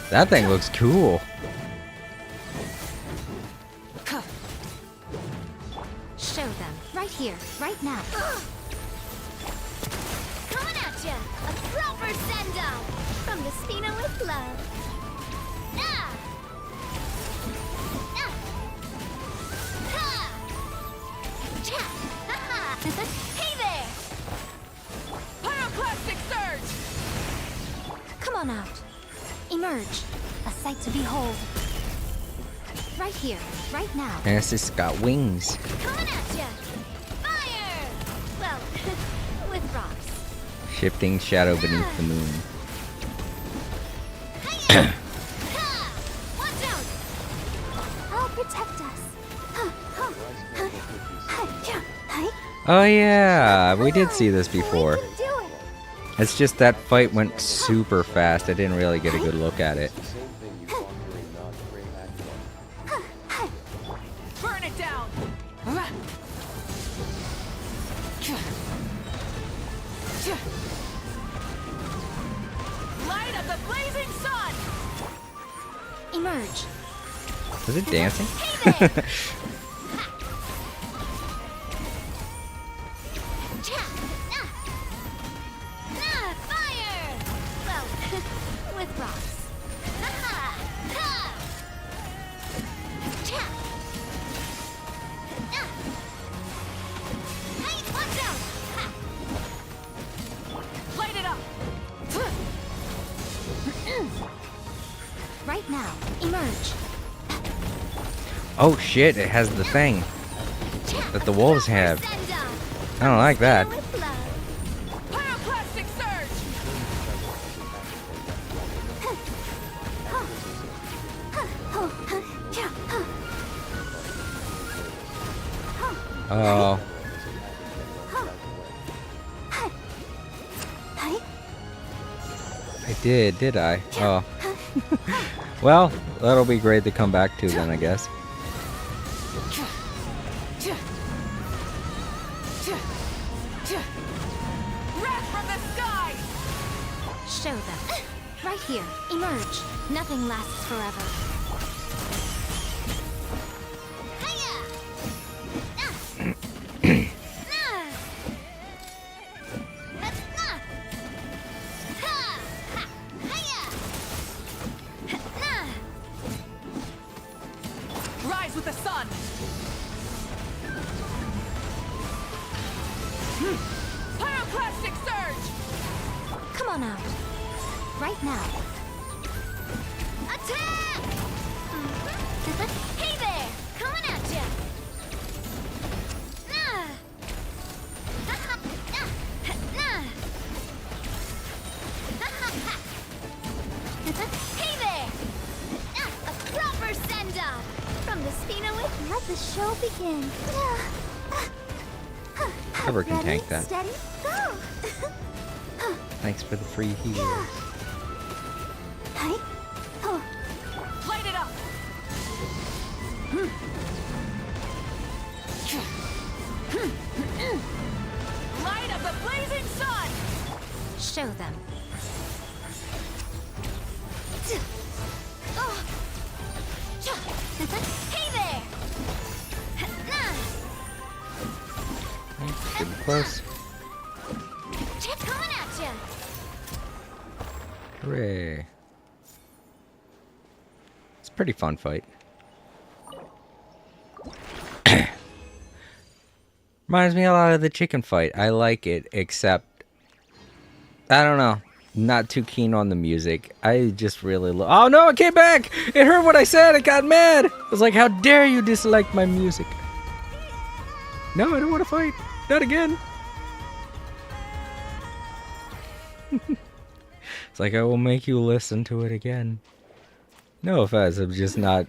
That thing looks cool. Show them. Right here. Right now. Coming at ya! A proper send-off! From Despina with love. Ah! Ah! Ha! Cha! Ha-ha! Hey there! Pyroclastic surge! Come on out. Emerge. A sight to behold. Right here. Right now. Yes, it's got wings. Coming at ya! Fire! Well, with rocks. Shifting shadow beneath the moon. Ha! Watch out! I'll protect us. Oh yeah, we did see this before. We can do it! It's just that fight went super fast. I didn't really get a good look at it. the same thing you fought during non-frame act 1. Burn it down! Light of the blazing sun! Emerge. Was it dancing? Hey there! Cha! Ah! Ah! Fire! Well, with rocks. Oh shit, it has the thing that the wolves have. I don't like that. Pyroclastic surge! Oh. I did I? Oh. Well, that'll be great to come back to then, I guess. Wrath from the sky! Show them. Right here. Emerge. Nothing lasts forever. Rise with the sun! Pyroclastic surge! Come on out. Right now. Attack! Hey there! Coming at ya! Hey there! A proper send-off! From the Spina with let the show begin. Cover can tank that. Steady, go! Thanks for the free heals. Hey? Oh. Light it up! Light of the blazing sun! Show them. Hey there! Getting close. Coming at ya! Hooray. It's a pretty fun fight. Reminds me a lot of the chicken fight. I like it, except I don't know. Not too keen on the music. I just really oh no, it came back! It heard what I said, it got mad! It was like, how dare you dislike my music? No, I don't want to fight. Not again. It's like, I will make you listen to it again. No offense, I'm just not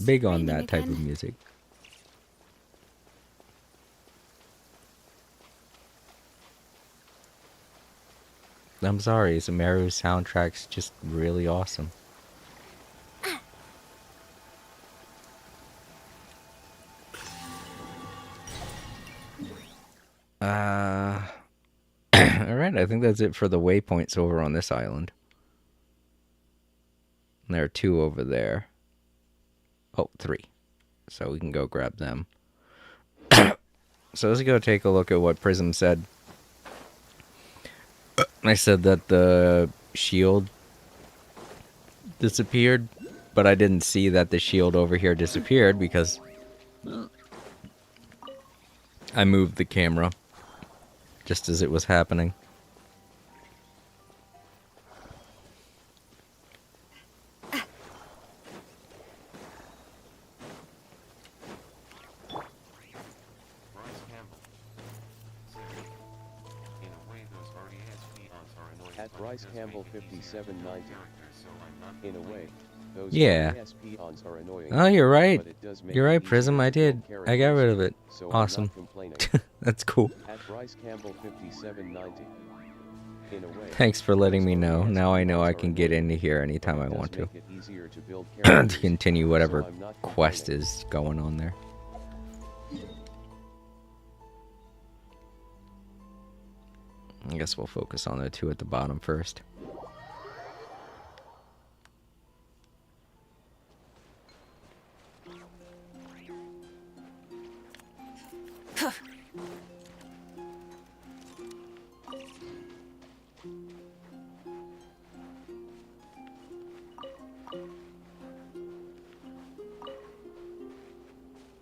big on that type of music. I'm sorry, Sumeru's soundtrack's just really awesome. Alright, I think that's it for the waypoints over on this island. And there are 2 over there. Oh, 3. So we can go grab them. So let's go take a look at what Prism said. I said that the shield disappeared, but I didn't see that the shield over here disappeared because I moved the camera just as it was happening. At Bryce Campbell 5790. In a way, those Yeah. RES peons are annoying. Oh, you're right. But it does make You're it right, easier Prism. to I build did. I got characters, rid of it. so I'm Awesome. not complaining. That's cool. At Bryce Campbell 5790. In a way, Thanks for letting me those know. RES Now I know I peons can are get annoying, into here but anytime it I does want to. make it easier to build To characters, continue whatever so I'm not quest complaining. is going on there. I guess we'll focus on the 2 at the bottom first.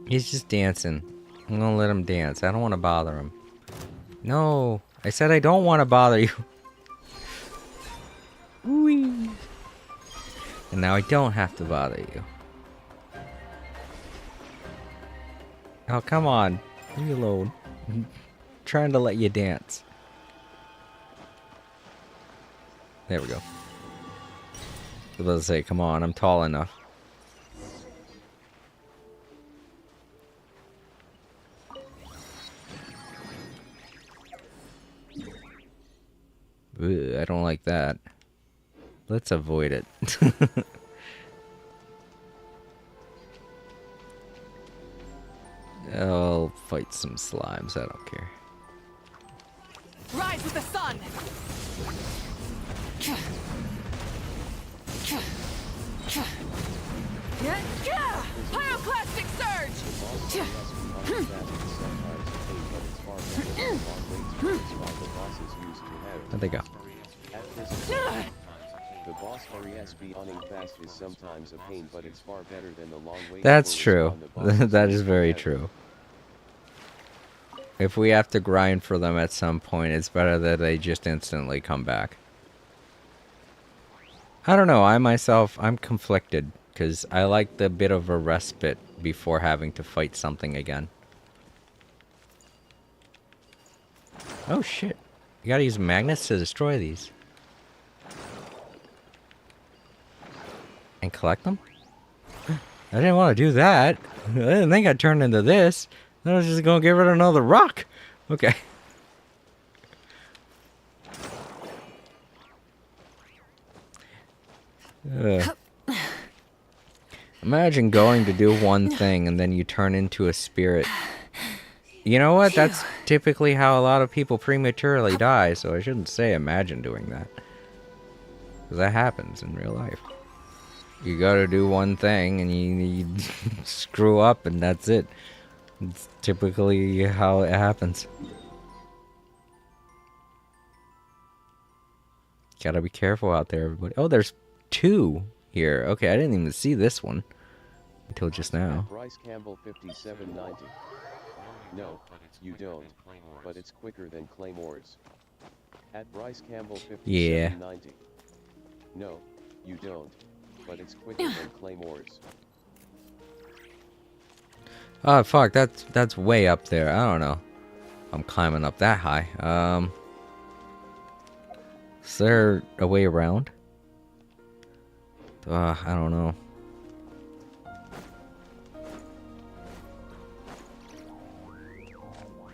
He's just dancing. I'm gonna let him dance. I don't want to bother him. No, I said I don't want to bother you. Whee. And now I don't have to bother you. Oh, come on. Leave me alone. I'm trying to let you dance. There we go. I was about to say, come on, I'm tall enough. Ugh, I don't like that. Let's avoid it. I'll fight some slimes, I don't care. Rise with the sun! Pyroclastic surge! How'd they go? The boss RESB awning fast is sometimes a pain, but it's far better than the long wait. That's true. That is very true. If we have to grind for them at some point, it's better that they just instantly come back. I don't know, I'm conflicted, because I like the bit of a respite before having to fight something again. Oh shit. You gotta use magnets to destroy these. And collect them? I didn't want to do that. I didn't think I'd turn into this. I was just gonna give it another rock. Okay. Imagine going to do one thing and then you turn into a spirit. You know what? That's typically how a lot of people prematurely die, so I shouldn't say imagine doing that. Because that happens in real life. You go to do one thing and you screw up and that's it. It's typically how it happens. Gotta be careful out there, everybody. Oh, there's 2 here. Okay, I didn't even see this one until just now. Bryce Campbell 5790. No, you don't. But it's quicker than Claymores. At Bryce Campbell 5790. No, you don't. But it's quicker than Claymores. Oh fuck, that's way up there. I don't know. I'm climbing up that high. Is there a way around? I don't know.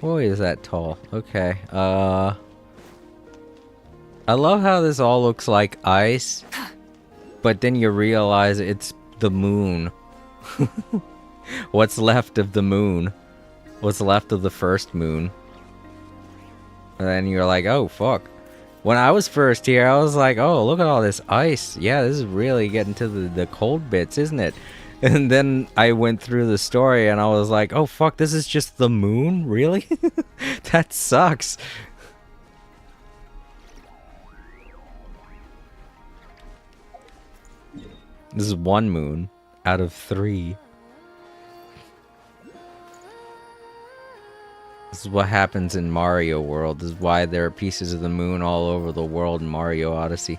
Boy, is that tall. Okay. I love how this all looks like ice, but then you realize it's the moon. What's left of the moon? What's left of the first moon? And then you're like, oh fuck. When I was first here, I was like, oh, look at all this ice. Yeah, this is really getting to the cold bits, isn't it? And then I went through the story and I was like, oh fuck, this is just the moon? Really? That sucks. This is 1 moon out of 3. This is what happens in Mario World. This is why there are pieces of the moon all over the world in Mario Odyssey.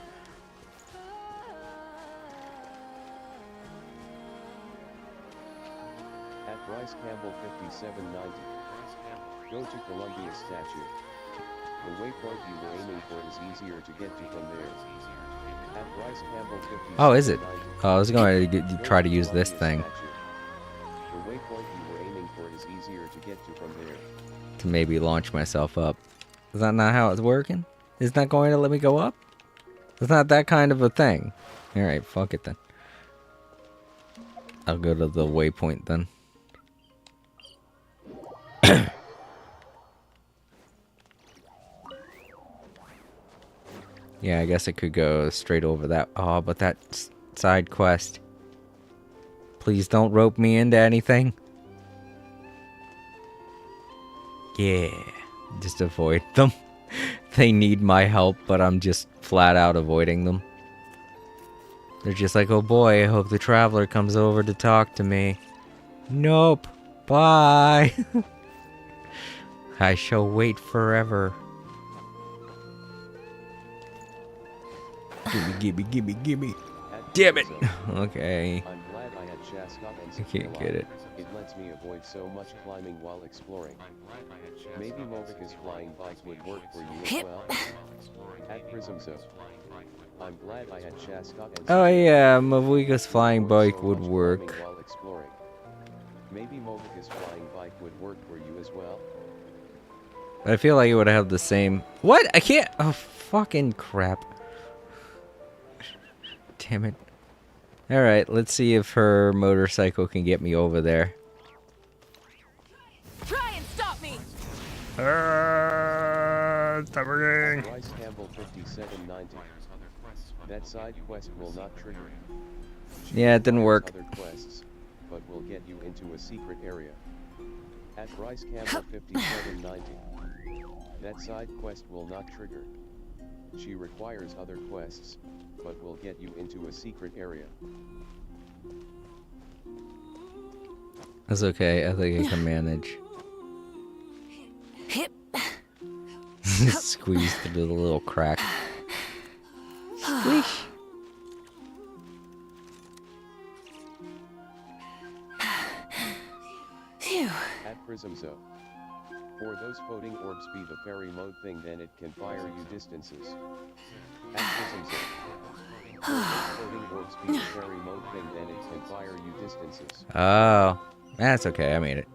At Bryce Campbell 5790. Go to Columbia statue. The waypoint you were aiming for is easier to get to from there. At Bryce Campbell 5790. Oh, is it? I was going to try to use this thing. The waypoint you were aiming for is easier to get to from there. To maybe launch myself up. Is that not how it's working? Is that going to let me go up? It's not that kind of a thing. Alright, fuck it then. I'll go to the waypoint then. Yeah, I guess it could go straight over that. Oh, but that side quest. Please don't rope me into anything. Yeah, just avoid them. They need my help, but I'm just flat out avoiding them. They're just like, oh boy, I hope the traveler comes over to talk to me. Nope. Bye. I shall wait forever. Gimme. Damn it. Okay. I'm glad I had Chaska and I can't get it. It lets me avoid so much climbing while exploring. Maybe Movika's flying bike would work for you as well? At Prismzo. I'm glad I had Chaska and Oh yeah, Mavuika's flying bike would climbing work. while exploring. Maybe Movika's flying bike would work for you as well? I feel like it would have the same. What? I can't. Oh, fucking crap. Damn it. Alright, let's see if her motorcycle can get me over there. Try and stop me! Stop working. Bryce Campbell 5790. That side quest will not trigger. Yeah, it didn't work. Other quests, but will get you into a secret area. At Bryce Campbell 5790. That side quest will not trigger. She requires other quests, but will get you into a secret area. That's okay, I think I can manage. Hip. Squeeze through the little crack. Squish. Phew. At Prismzo. For those floating orbs be the fairy mode thing, then it can fire you distances. At Prismzo. For those floating orbs be the fairy mode thing, then it can fire you distances. Oh, that's okay, I made it.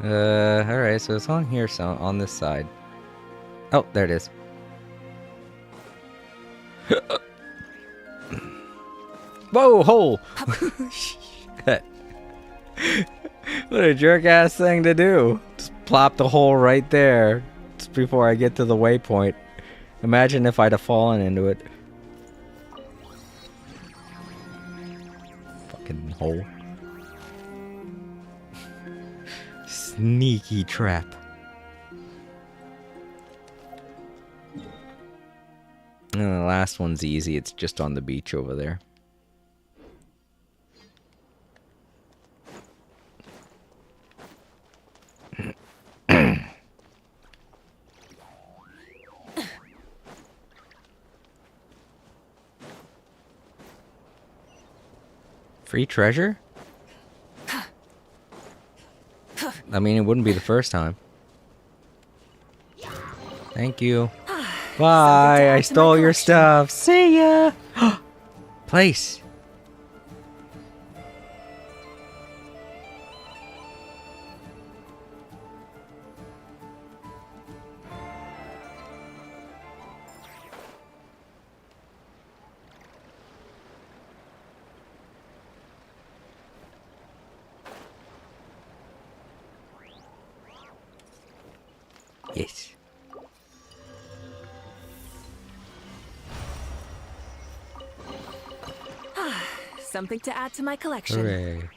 Alright, so it's on here, so on this side. Oh, there it is. Whoa, hole! Shit. What a jerk ass thing to do. Just plop the hole right there just before I get to the waypoint. Imagine if I'd have fallen into it. Fucking hole. Sneaky trap. And the last one's easy, it's just on the beach over there. Free treasure? I mean, it wouldn't be the first time. Thank you. Bye, I stole your stuff. See ya! Place. Yes. Something to add to my collection. Hooray.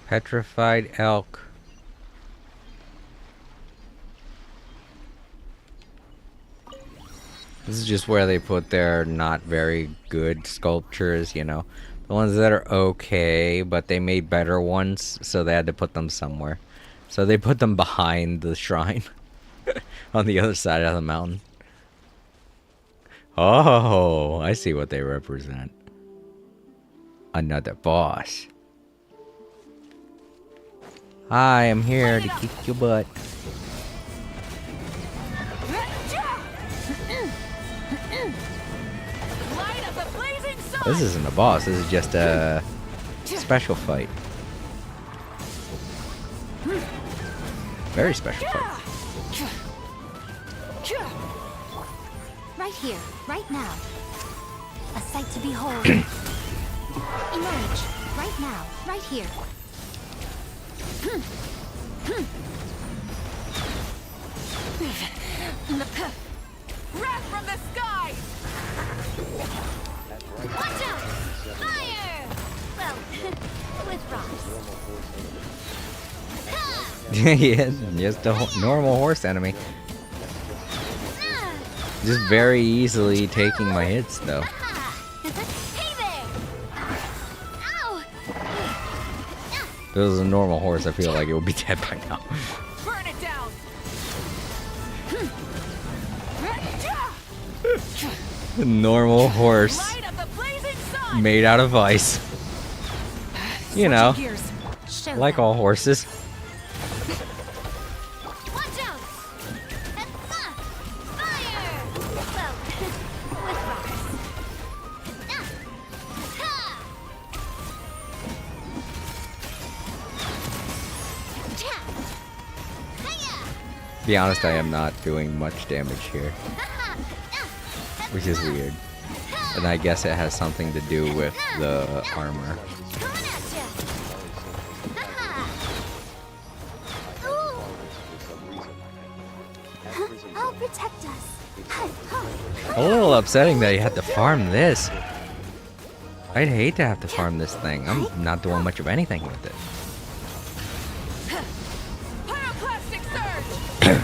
Petrified elk. This is just where they put their not very good sculptures, you know. The ones that are okay, but they made better ones, so they had to put them somewhere. So they put them behind the shrine. On the other side of the mountain. Oh, I see what they represent. Another boss. Hi, I'm here to kick your butt. This isn't a boss, this is just a special fight. Very special fight. Right here, right now. A sight to behold. Emerge. Right now, right here. Wrath from the sky! Watch out! Fire! Well, with rocks. Yeah, just a normal horse enemy. Just very easily taking my hits, though. Hey there! Ow! If it was a normal horse, I feel like it would be dead by now. Burn it down! Normal horse. Light of the made out of ice. You know, Switching gears. Show like them. all horses. Watch out! Fire! Well, with rocks. Be honest, I am not doing much damage here, which is weird. And I guess it has something to do with the armor. Coming at ya! I'll protect us. A little upsetting that you had to farm this. I'd hate to have to farm this thing. I'm not doing much of anything with it. Pyroclastic surge.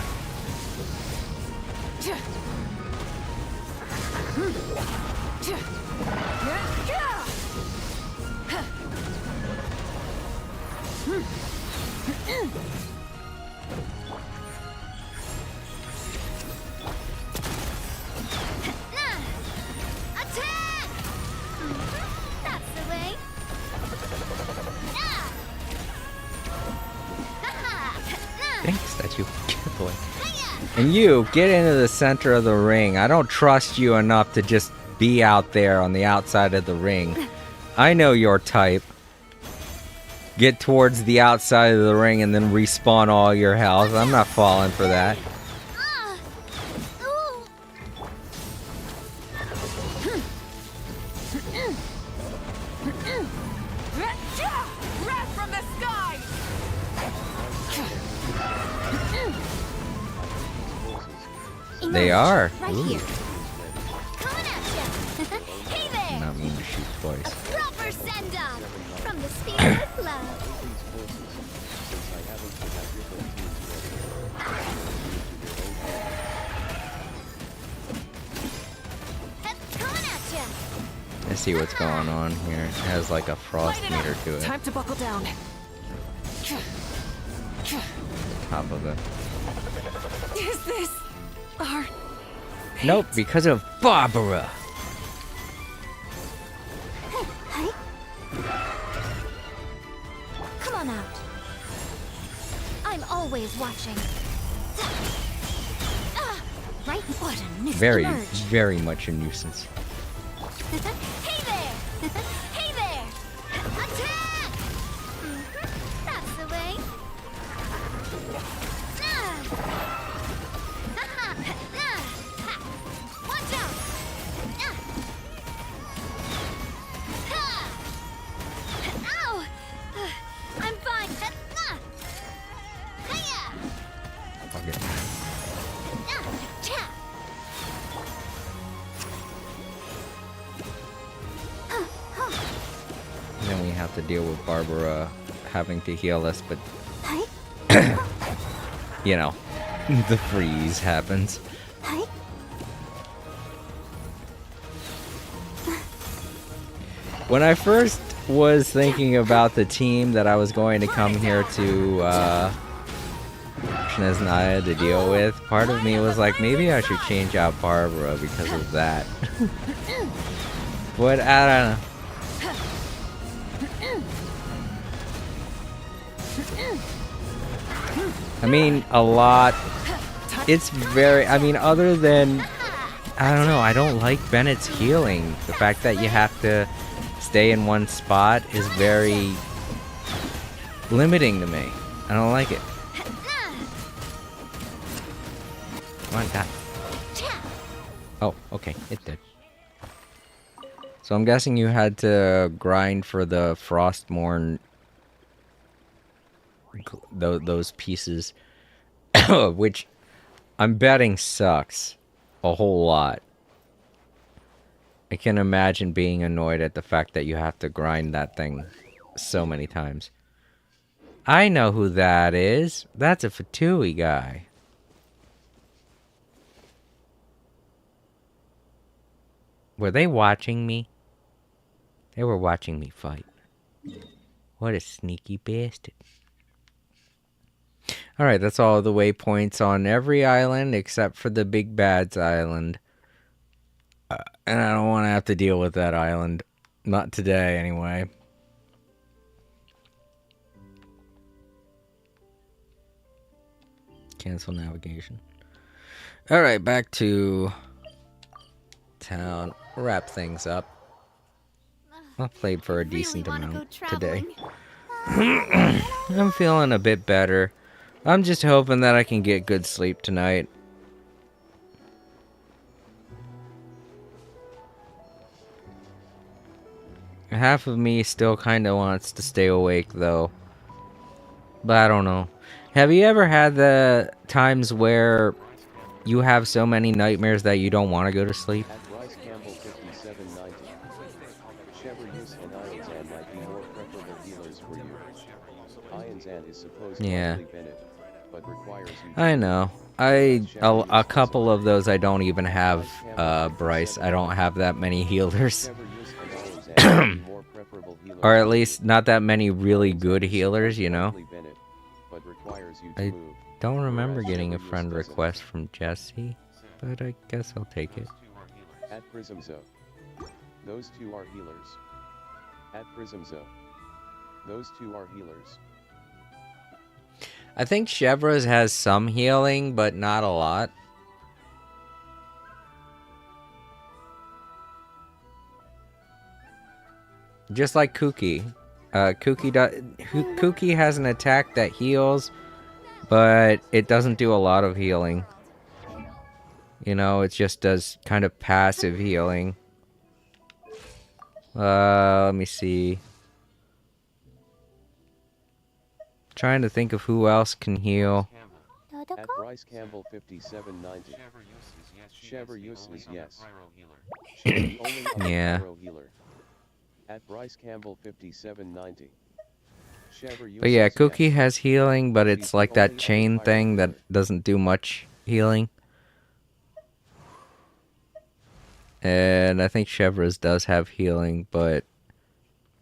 Attack! That's the way. Thanks, statue. Good boy. And you, get into the center of the ring. I don't trust you enough to just be out there on the outside of the ring. I know your type. Get towards the outside of the ring and then respawn all your health. I'm not falling for that. Wrath from the sky. They are. Right Ooh. here. Coming at ya! Hey there! Not mean to shoot twice. Proper send-off from the spirit of love. Coming at ya! Let's see what's going on here. It has like a frost Light it up. meter to it. Time to buckle down. Top of it. Is this our Nope, because of Barbara. Come on out. I'm always watching. Right, what a nuisance. Very, Emerge. very much a nuisance. Hey there! Hey there! Attack! That's the way. Watch out! Ow! I'm fine. Hiya! Okay. And then we have to deal with Barbara having to heal us, but you know, the freeze happens. When I first was thinking about the team that I was going to come here to Shneznaya to deal with, part of me was like, maybe I should change out Barbara because of that. But I don't know. I mean, a lot. It's very, I mean, other than, I don't know, I don't like Bennett's healing. The fact that you have to stay in one spot is very limiting to me. I don't like it. Come on, die. Oh, okay, it did. So I'm guessing you had to grind for the Frostmourne, those pieces, which I'm betting sucks a whole lot. I can imagine being annoyed at the fact that you have to grind that thing so many times. I know who that is. That's a Fatui guy. Were they watching me? They were watching me fight. What a sneaky bastard. Alright, that's all the waypoints on every island except for the Big Bad's island. And I don't want to have to deal with that island Not today, anyway. Cancel navigation. Alright, back to town. Wrap things up. I played for a decent amount today. I'm feeling a bit better. I'm just hoping that I can get good sleep tonight. Half of me still kind of wants to stay awake, though. But I don't know. Have you ever had the times where you have so many nightmares that you don't want to go to sleep? At Bryce Campbell 5790. Chevreuse and Ironzan might be more preferable healers for you. Ironzan is supposed to Yeah. only Bennett, but requires you I know. A couple of those I don't even have, Bryce. I don't have that many healers. Chevreuse and Ironzan might be more preferable healers Or at for least you. not that many really good healers, you know? Only Bennett, but requires you to I move. don't remember Whereas getting a Chevreuse friend doesn't. request from Jesse, but I guess I'll take it. At Prismzo. Those two are healers. At Prismzo. Those two are healers. I think Chevro's has some healing, but not a lot. Just like Kuki. Kuki has an attack that heals, but it doesn't do a lot of healing. You know, it just does kind of passive healing. Let me see. Trying to think of who else can heal. At Bryce Campbell 5790. Chevreuse is yes. She's the only other Yeah. pyro healer. At Bryce Campbell 5790. Chevreuse But yeah, is Kuki yes. has healing, but She's it's the like only that other chain pyro thing that healer. doesn't do much healing. And I think Chevro's does have healing, but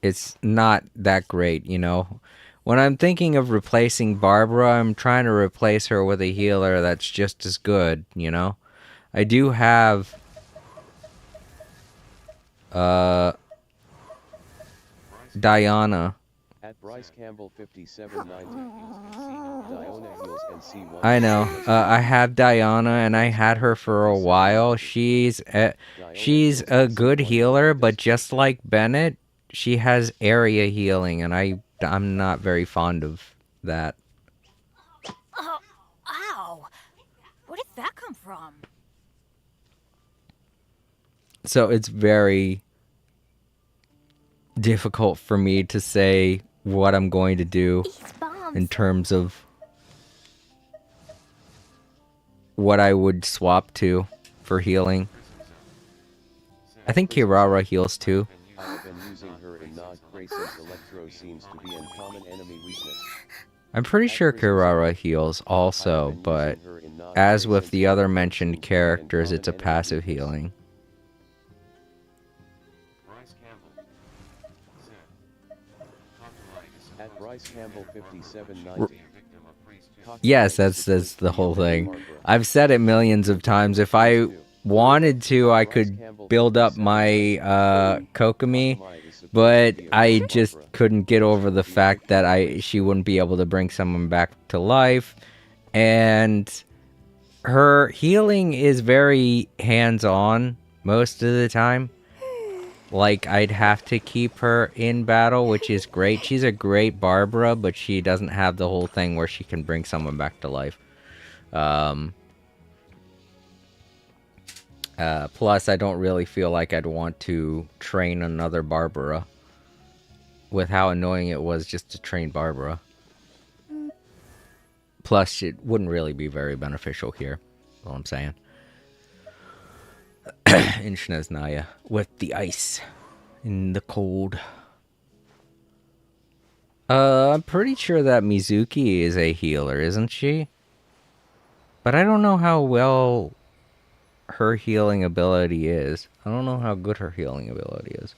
it's not that great, you know? When I'm thinking of replacing Barbara, I'm trying to replace her with a healer that's just as good, you know? I do have Diana. At Bryce Campbell 5790. Diona heals and C1. I know. I have Diana, and I had her for a while. She's a good healer, but just like Bennett, she has area healing, and I'm not very fond of that. Oh, ow! Where did that come from? So it's very difficult for me to say what I'm going to do These bombs. in terms of what I would swap to for healing. I think Kirara heals too. I have been using her in Nog Gray since Electro seems to be an common enemy weakness. I'm pretty sure Kirara heals also, but as with the other mentioned characters, it's a passive healing. At Bryce Campbell 5790. Yes, that's the whole thing. I've said it millions of times. If I wanted to, I could build up my Kokomi, but I just couldn't get over the fact that she wouldn't be able to bring someone back to life, and her healing is very hands-on most of the time. Like, I'd have to keep her in battle, which is great. She's a great Barbara, but she doesn't have the whole thing where she can bring someone back to life. Plus, I don't really feel like I'd want to train another Barbara with how annoying it was just to train Barbara. Plus, it wouldn't really be very beneficial here. That's all I'm saying. In Shneznaya with the ice in the cold. I'm pretty sure that Mizuki is a healer, isn't she? But I don't know how well her healing ability is. I don't know how good her healing ability is.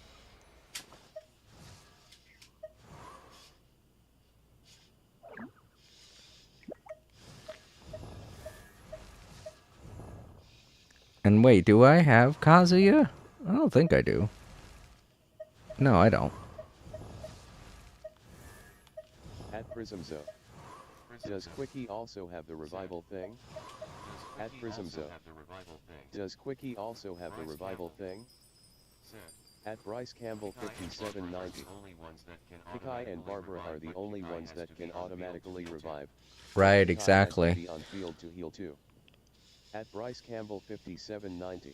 And wait, do I have Kazuya? I don't think I do. No, I don't. At Prismzo. Does Quickie also have the revival thing? At Prismzo. Does Quickie also have the revival thing? At Bryce Campbell 5790. Kikai and Barbara are the only ones that can automatically revive. Right, Kikai has to exactly. be on field to heal too. At Bryce Campbell 5790.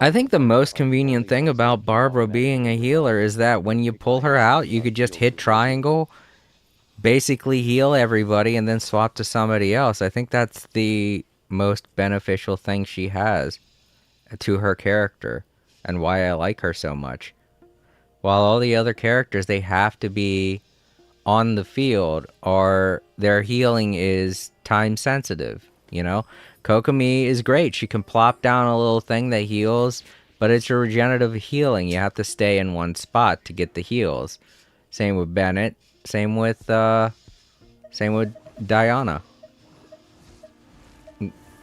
I think the most convenient thing about Barbara being a healer is that when you pull her out, you could just hit triangle, basically heal everybody, and then swap to somebody else. I think that's the most beneficial thing she has to her character and why I like her so much. While all the other characters, they have to be on the field or their healing is time sensitive, you know? Kokomi is great. She can plop down a little thing that heals, but it's a regenerative healing. You have to stay in one spot to get the heals. Same with Bennett. Same with Diana.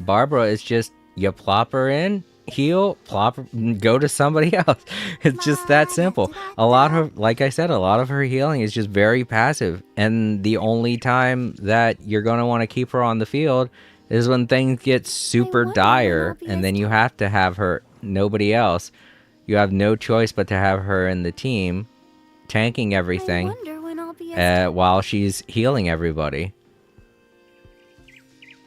Barbara is just, you plop her in, heal, plop, go to somebody else. It's just that simple. A lot of, like I said, a lot of her healing is just very passive. And the only time that you're going to want to keep her on the field is when things get super dire, and then you have to have her, nobody else. You have no choice but to have her in the team, tanking everything, while she's healing everybody.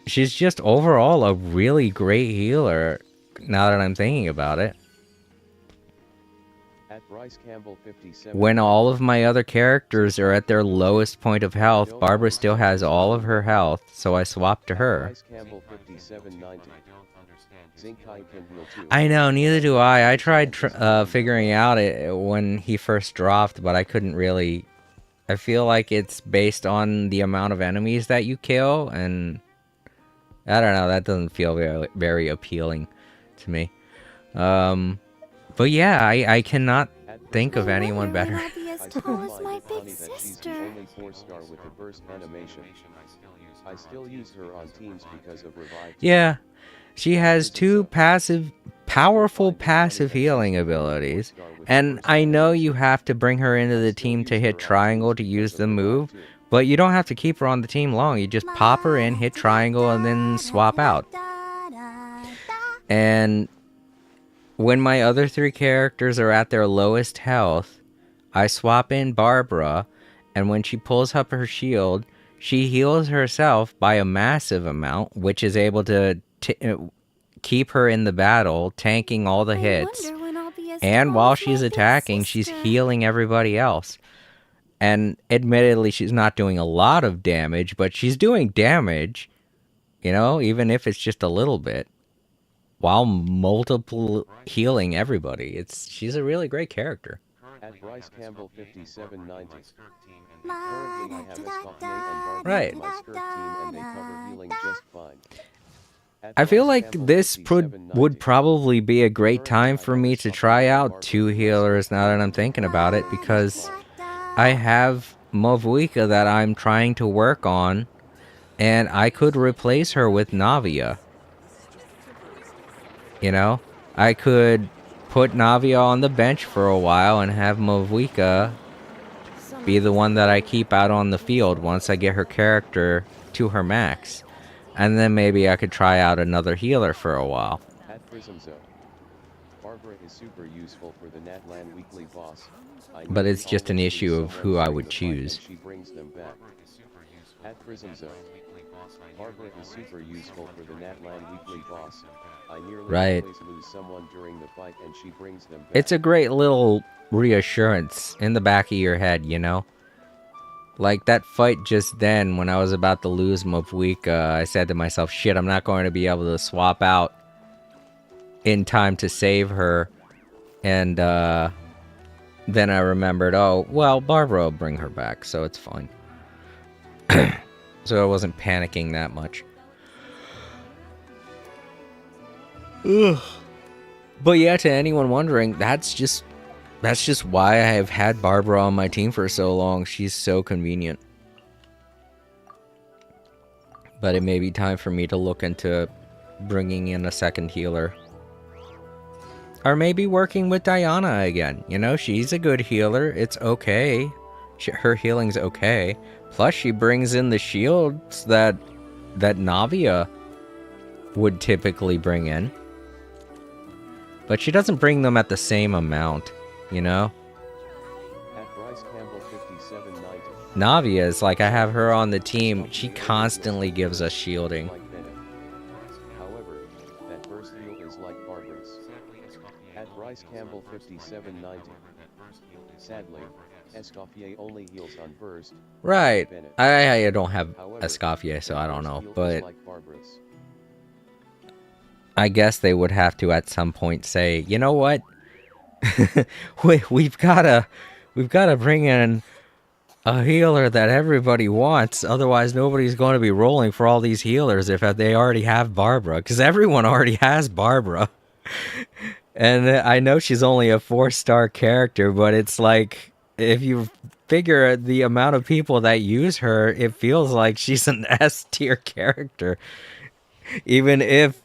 She's just overall a really great healer, now that I'm thinking about it. At Bryce Campbell 57. When all of my other characters are at their lowest point of health, Barbara still has all of her health, so I swap to her. Bryce Campbell 5790. Zinkai can heal too. I know, neither do I. I tried figuring out it when he first dropped, but I couldn't really. I feel like it's based on the amount of enemies that you kill, and I don't know, that doesn't feel very, very appealing to me. But yeah, I cannot think of anyone better. As tall as my big sister. Only 4-star with the burst animation. I still use her on teams because of revive. Yeah, she has two powerful passive healing abilities. And I know you have to bring her into the team to hit triangle to use the move, but you don't have to keep her on the team long. You just pop her in, hit triangle, and then swap out. And when my other three characters are at their lowest health, I swap in Barbara, and when she pulls up her shield, she heals herself by a massive amount, which is able to keep her in the battle, tanking all the hits. And while she's attacking, she's healing everybody else. And admittedly, she's not doing a lot of damage, but she's doing damage, you know, even if it's just a little bit, while multiple healing everybody. She's a really great character. At Bryce Campbell 5790. Currently I have Escoffier and Barbara Right. on my skirt team and they cover healing just fine. I feel like this would probably be a great time for me to try out two healers now that I'm thinking about it, because I have Movuika that I'm trying to work on, and I could replace her with Navia. You know? I could put Navia on the bench for a while and have Movuika be the one that I keep out on the field once I get her character to her max. And then maybe I could try out another healer for a while. At Prismzo. Barbara is super useful for the Natlan weekly boss. But it's just an issue of who I would choose. She brings them back. At Prismzo. Barbara is super useful for the Natlan weekly boss. I nearly always lose someone during the fight and she brings them back. It's a great little reassurance in the back of your head, you know? Like that fight just then, when I was about to lose Movuika, I said to myself, shit, I'm not going to be able to swap out in time to save her. And then I remembered, oh, well, Barbara will bring her back, so it's fine. So I wasn't panicking that much. Ugh. But yeah, to anyone wondering, that's just why I have had Barbara on my team for so long. She's so convenient. But it may be time for me to look into bringing in a second healer. Or maybe working with Diana again. You know, she's a good healer. It's okay. Her healing's okay. Plus, she brings in the shields that Navia would typically bring in. But she doesn't bring them at the same amount, you know? At Bryce Campbell 5790. Navia is like, I have her on the team. She constantly gives us shielding. However, that burst heal is like Barbara's. At Bryce Campbell 5790. Sadly, Escoffier only heals on burst. Right. I don't have Escoffier, so I don't know. But I guess they would have to at some point say, you know what? we've gotta bring in a healer that everybody wants. Otherwise, nobody's going to be rolling for all these healers if they already have Barbara. Because everyone already has Barbara. And I know she's only a 4-star character, but it's like, if you figure the amount of people that use her, it feels like she's an S-tier character. Even if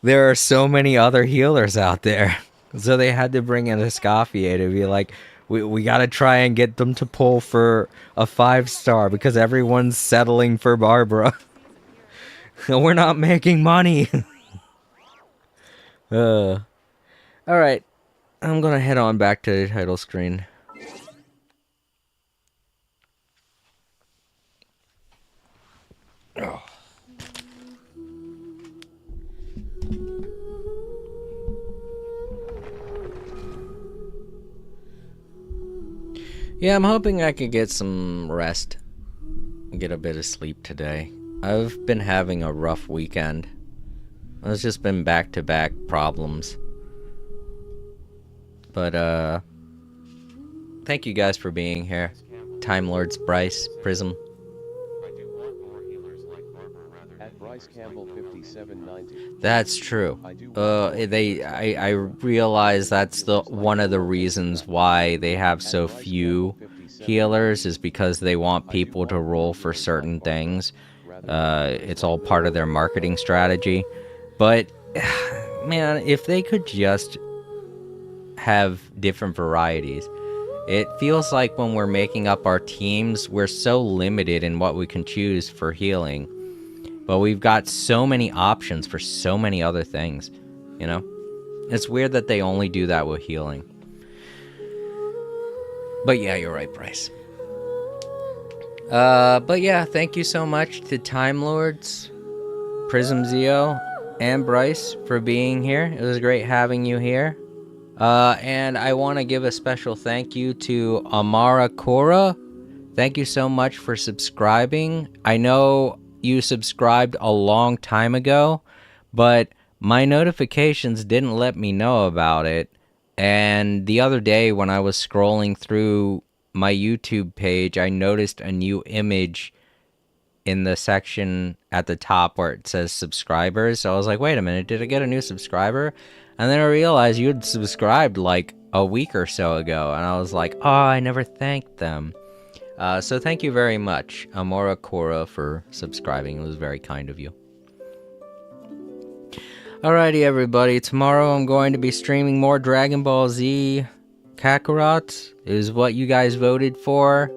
there are so many other healers out there. So they had to bring in a Escoffier to be like, we got to try and get them to pull for a 5-star because everyone's settling for Barbara. We're not making money. Alright, I'm gonna head on back to the title screen. Oh. Yeah, I'm hoping I could get some rest. Get a bit of sleep today. I've been having a rough weekend. It's just been back-to-back problems. But, thank you guys for being here. Time Lords, Bryce, Prism. At Bryce Campbell 5790. That's true. I realize that's one of the reasons why they have so few healers is because they want people to roll for certain things. It's all part of their marketing strategy. But, man, if they could just have different varieties. It feels like when we're making up our teams, we're so limited in what we can choose for healing. But we've got so many options for so many other things, you know? It's weird that they only do that with healing. But yeah, you're right, Bryce. But yeah, thank you so much to Time Lords, Prism Zeo, and Bryce for being here. It was great having you here. And I want to give a special thank you to Amara Cora. Thank you so much for subscribing. I know you subscribed a long time ago, but my notifications didn't let me know about it. And the other day when I was scrolling through my YouTube page, I noticed a new image in the section at the top where it says subscribers. So I was like, wait a minute, did I get a new subscriber? And then I realized you had subscribed like a week or so ago. And I was like, oh, I never thanked them. So thank you very much, Amora Cora, for subscribing. It was very kind of you. Alrighty, everybody. Tomorrow I'm going to be streaming more Dragon Ball Z Kakarot. It was what you guys voted for.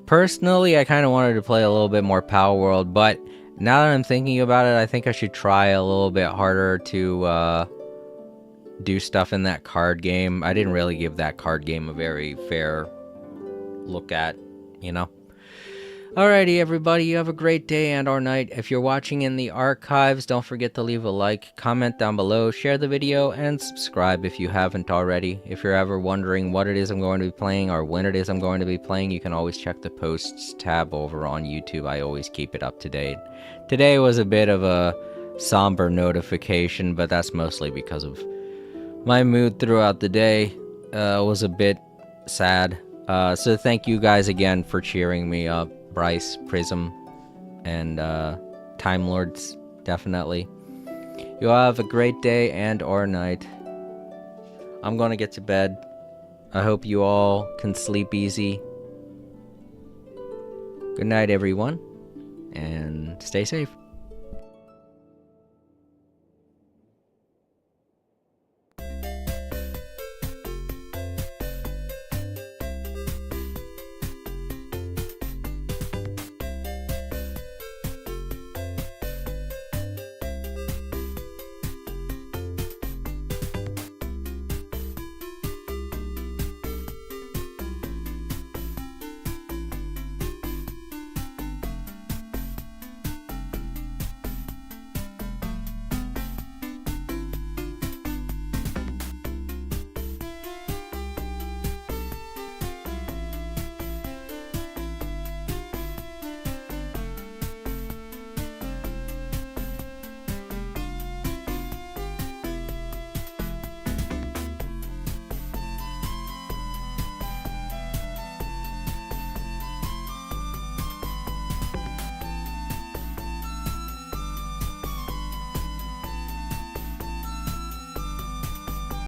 Personally, I kind of wanted to play a little bit more Power World. But now that I'm thinking about it, I think I should try a little bit harder to do stuff in that card game. I didn't really give that card game a very fair look at, you know. Alrighty, everybody, you have a great day and or night. If you're watching in the archives, don't forget to leave a like, comment down below, share the video, and subscribe if you haven't already. If you're ever wondering what it is I'm going to be playing or when it is I'm going to be playing, you can always check the posts tab over on YouTube. I always keep it up to date. Today was a bit of a somber notification, but that's mostly because of my mood throughout the day. Was a bit sad. So thank you guys again for cheering me up. Bryce, Prism, and Time Lords, definitely. You all have a great day and or night. I'm gonna get to bed. I hope you all can sleep easy. Good night, everyone, and stay safe.